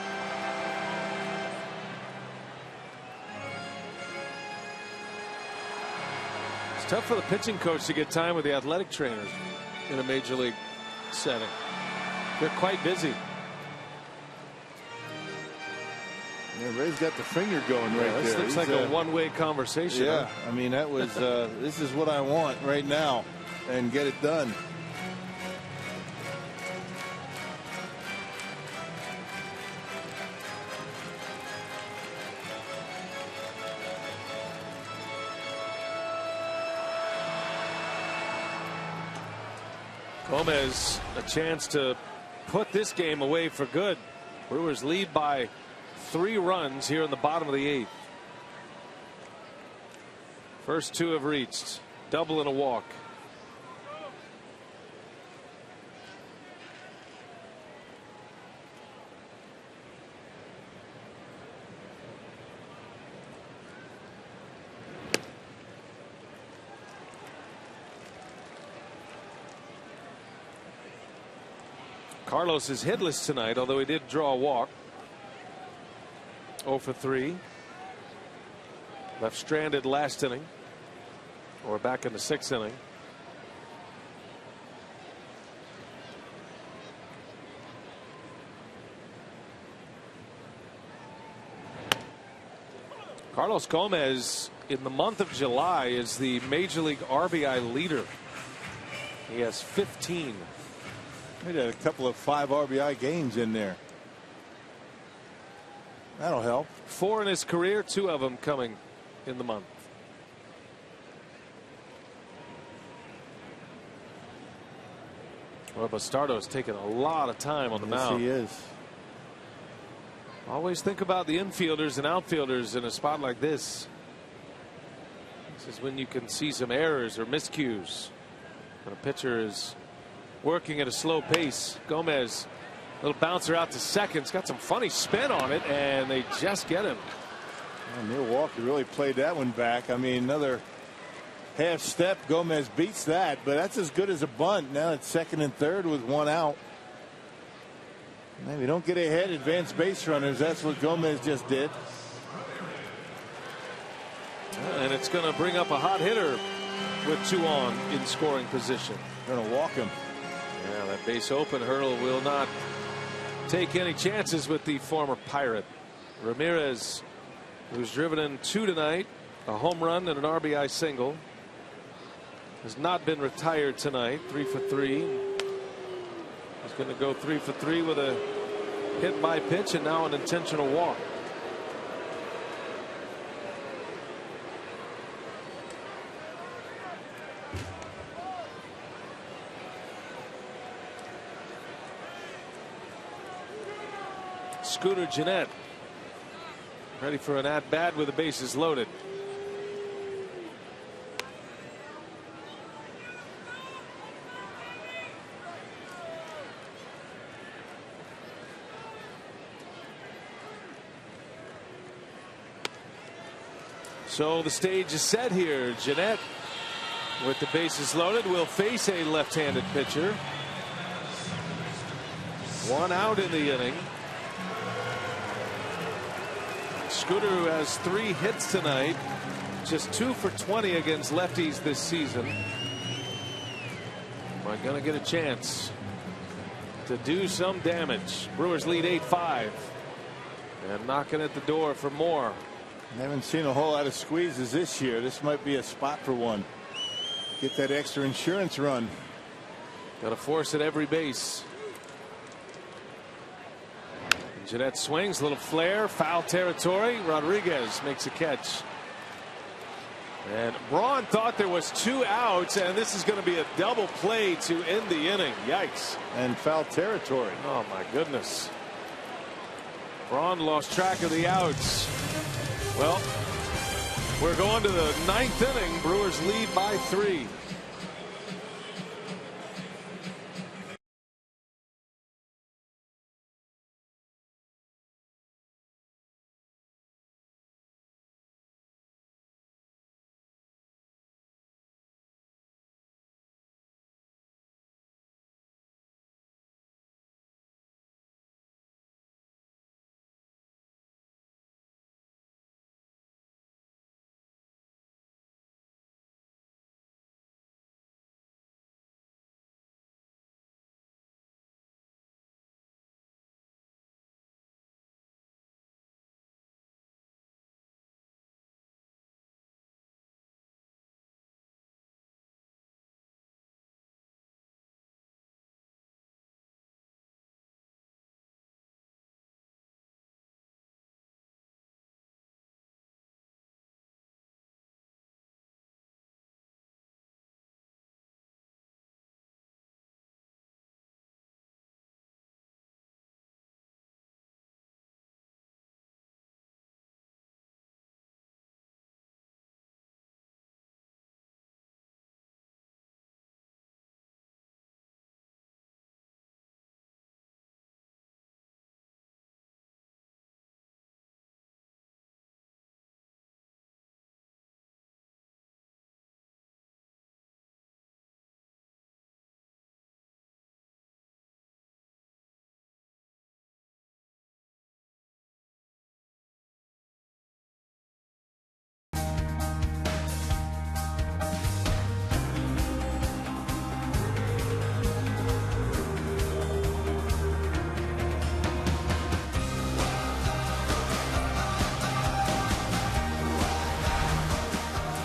It's tough for the pitching coach to get time with the athletic trainers in a major league setting. They're quite busy. Yeah, Ray's got the finger going right this there. Looks like a one-way conversation. Yeah, huh? I mean, that was this is what I want right now, and get it done. Gomez, a chance to put this game away for good. Brewers lead by 3 runs here in the bottom of the 8th. First 2 have reached. Double and a walk. Carlos is hitless tonight, although he did draw a walk. 0 for 3. Left stranded last inning, or back in the 6th inning. Carlos Gomez in the month of July is the Major League RBI leader. He has 15. He had a couple of 5 RBI games in there. That'll help. 4 in his career, 2 of them coming in the month. Well, Bastardo's taking a lot of time on the mound. Yes, he is. Always think about the infielders and outfielders in a spot like this. This is when you can see some errors or miscues when a pitcher is working at a slow pace. Gomez, little bouncer out to second. It's got some funny spin on it, and they just get him. Well, Milwaukee really played that one back. I mean, another half step. Gomez beats that, but that's as good as a bunt. Now it's 2nd and 3rd with 1 out. Maybe don't get ahead, advanced base runners. That's what Gomez just did. And it's going to bring up a hot hitter with 2 on in scoring position. Going to walk him. Yeah, that base open hurdle will not take any chances with the former Pirate. Ramirez, who's driven in 2 tonight, a home run and an RBI single, has not been retired tonight. 3 for 3. He's going to go 3 for 3 with a hit by pitch and now an intentional walk. Scooter Gennett ready for an at bat with the bases loaded. So the stage is set here. Gennett, with the bases loaded, will face a left-handed pitcher. 1 out in the inning. Scooter, who has 3 hits tonight, just 2 for 20 against lefties this season. Am I going to get a chance to do some damage? Brewers lead 8-5 and knocking at the door for more. I haven't seen a whole lot of squeezes this year. This might be a spot for one. Get that extra insurance run. Got to force at every base. Gennett swings, little flare, foul territory. Rodriguez makes a catch. And Braun thought there was 2 outs, and this is going to be a double play to end the inning. Yikes. And foul territory. Oh, my goodness. Braun lost track of the outs. Well, we're going to the 9th inning. Brewers lead by 3.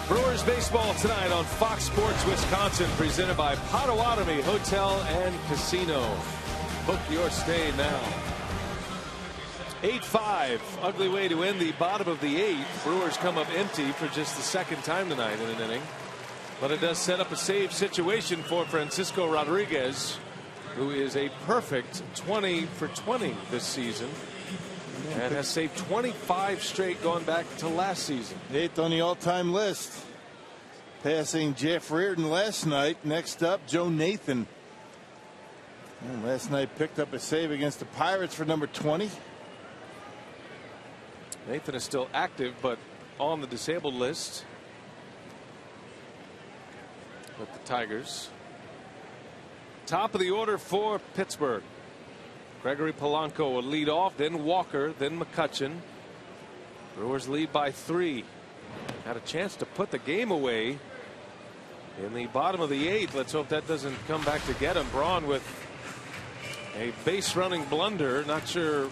Brewers baseball tonight on Fox Sports Wisconsin, presented by Potawatomi Hotel and Casino. Book your stay now. 8-5, ugly way to end the bottom of the 8th. Brewers come up empty for just the second time tonight in an inning. But it does set up a save situation for Francisco Rodriguez, who is a perfect 20 for 20 this season. And has saved 25 straight going back to last season. 8th on the all-time list. Passing Jeff Reardon last night. Next up, Joe Nathan. And last night picked up a save against the Pirates for number 20. Nathan is still active, but on the disabled list with the Tigers. Top of the order for Pittsburgh. Gregory Polanco will lead off, then Walker, then McCutchen. Brewers lead by 3. Had a chance to put the game away in the bottom of the 8th. Let's hope that doesn't come back to get him. Braun with a base running blunder. Not sure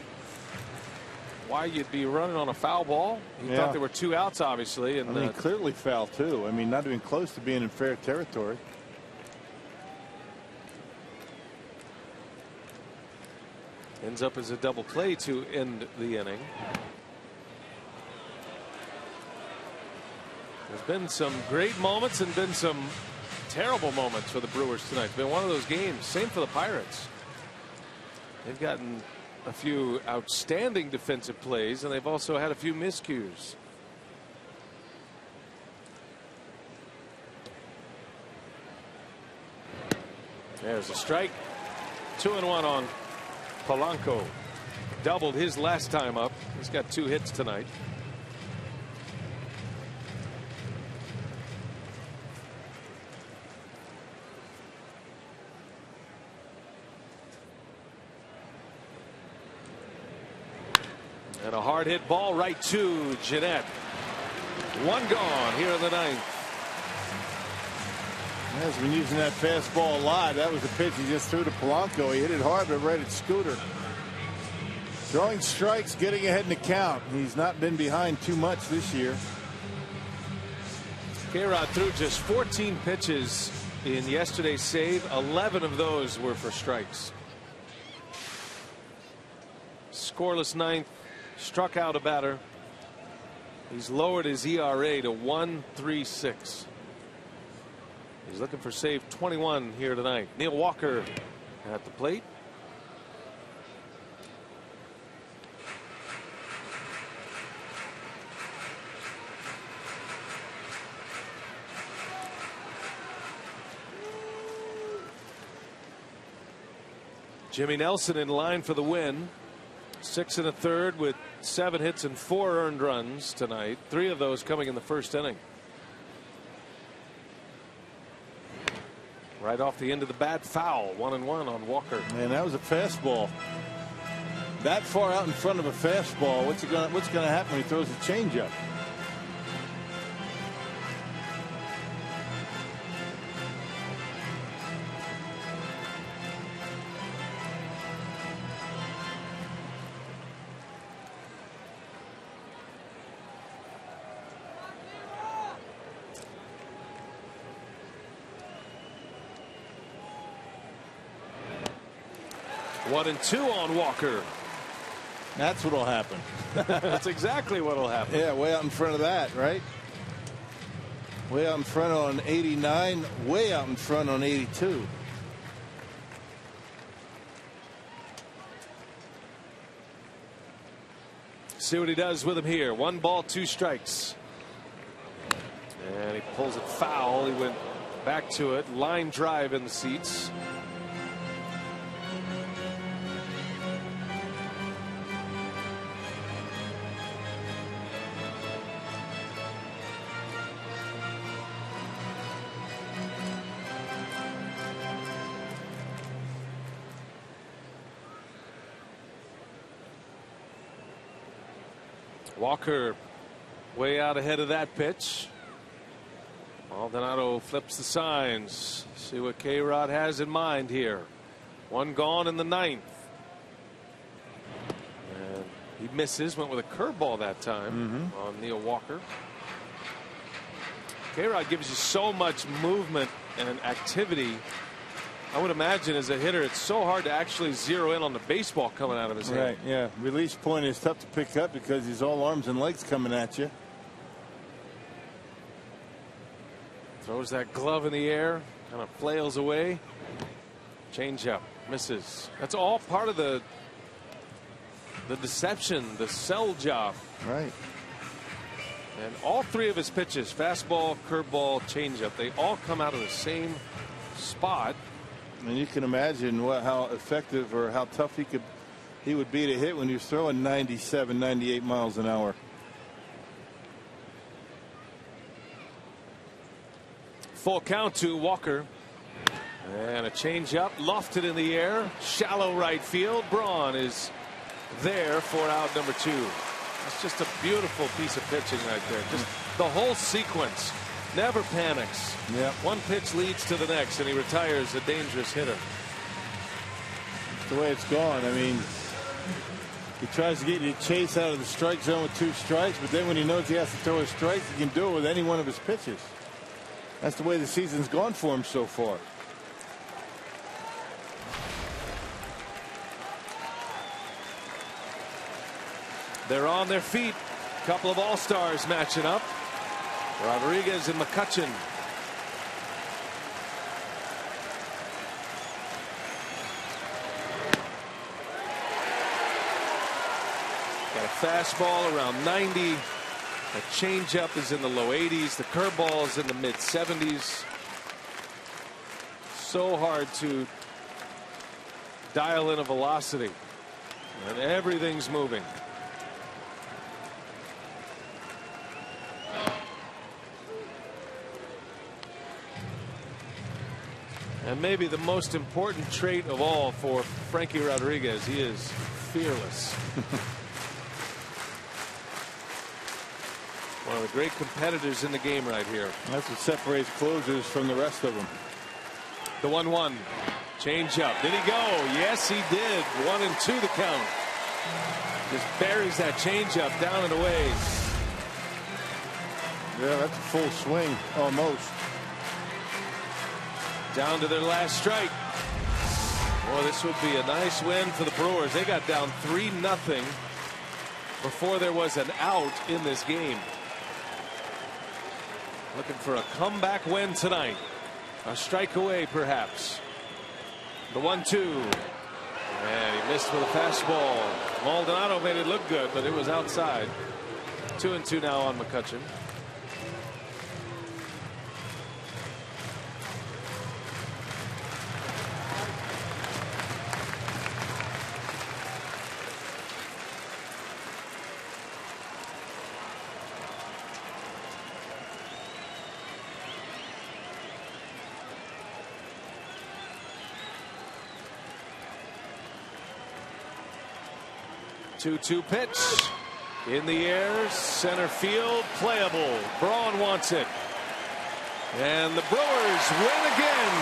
why you'd be running on a foul ball. He thought there were 2 outs, obviously. And I mean, clearly foul, too. I mean, not even close to being in fair territory. Ends up as a double play to end the inning. There's been some great moments and been some terrible moments for the Brewers tonight. It's been one of those games. Same for the Pirates. They've gotten a few outstanding defensive plays, and they've also had a few miscues. There's a strike. 2-1 on Polanco. Doubled his last time up. He's got 2 hits tonight. And a hard hit ball right to Jeanette. 1 gone here in the 9th. He's been using that fastball a lot. That was the pitch he just threw to Polanco. He hit it hard, but right at Scooter. Throwing strikes, getting ahead in the count. He's not been behind too much this year. K-Rod threw just 14 pitches in yesterday's save. 11 of those were for strikes. Scoreless 9th. Struck out a batter. He's lowered his ERA to 1.36. He's looking for save 21 here tonight. Neil Walker at the plate. Jimmy Nelson in line for the win. 6 1/3 with 7 hits and 4 earned runs tonight. 3 of those coming in the first inning. Right off the end of the bat, foul. 1-1 on Walker. Man, that was a fastball. That far out in front of a fastball. What's going to happen when he throws a changeup? One and 2 on Walker. That's what'll happen. That's exactly what'll happen. Yeah, way out in front of that, right? Way out in front on 89, way out in front on 82. See what he does with him here. 1 ball, 2 strikes. And he pulls it foul. He went back to it. Line drive in the seats. Walker way out ahead of that pitch. Maldonado flips the signs. See what K-Rod has in mind here. 1 gone in the 9th. And he misses. Went with a curveball that time on Neil Walker. K-Rod gives you so much movement and activity. I would imagine as a hitter, it's so hard to actually zero in on the baseball coming out of his hand. Right, yeah. Release point is tough to pick up because he's all arms and legs coming at you. Throws that glove in the air, kind of flails away. Changeup, misses. That's all part of the deception, the sell job. Right. And all three of his pitches, fastball, curveball, changeup, they all come out of the same spot. And you can imagine how effective or how tough he would be to hit when he was throwing 97, 98 miles an hour. Full count to Walker. And a changeup lofted in the air. Shallow right field. Braun is there for out number 2. It's just a beautiful piece of pitching right there. Just the whole sequence. Never panics. Yep. One pitch leads to the next, and he retires a dangerous hitter. That's the way it's gone. I mean, he tries to get you to chase out of the strike zone with 2 strikes, but then when he knows he has to throw a strike, he can do it with any one of his pitches. That's the way the season's gone for him so far. They're on their feet. A couple of all-stars matching up. Rodriguez and McCutchen. Got a fastball around 90. The changeup is in the low 80s. The curveball is in the mid 70s. So hard to dial in a velocity. And everything's moving. And maybe the most important trait of all for Frankie Rodriguez, he is fearless. One of the great competitors in the game right here. That's what separates closers from the rest of them. The 1-1 change up. Did he go? Yes, he did. 1-2 the count. Just buries that change up down and away. Yeah, that's a full swing almost. Down to their last strike. Well, this would be a nice win for the Brewers. They got down 3-0 before there was an out in this game. Looking for a comeback win tonight. A strike away, perhaps. The 1-2. And he missed with a fastball. Maldonado made it look good, but it was outside. 2-2 now on McCutchen. Two pitch in the air, center field, playable. Braun wants it, and the Brewers win again.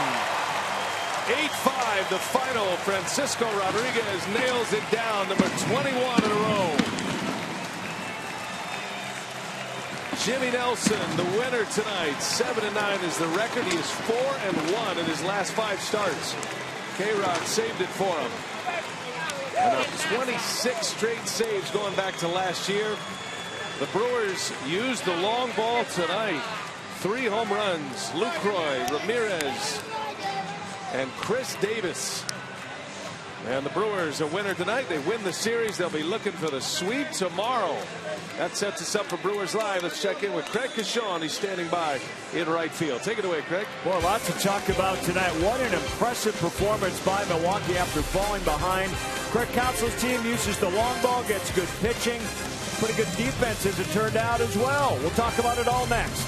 8-5 the final. Francisco Rodriguez nails it down, number 21 in a row. Jimmy Nelson, the winner tonight. 7-9 is the record. He is 4-1 in his last 5 starts. K-Rod saved it for him. And 26 straight saves going back to last year. The Brewers used the long ball tonight. 3 home runs. Lucroy, Ramirez, and Chris Davis. And the Brewers a winner tonight. They win the series. They'll be looking for the sweep tomorrow. That sets us up for Brewers Live. Let's check in with Craig Cashon. He's standing by in right field. Take it away, Craig. Well, lots to talk about tonight. What an impressive performance by Milwaukee after falling behind. Craig Counsell's team uses the long ball, gets good pitching, pretty good defense as it turned out as well. We'll talk about it all next.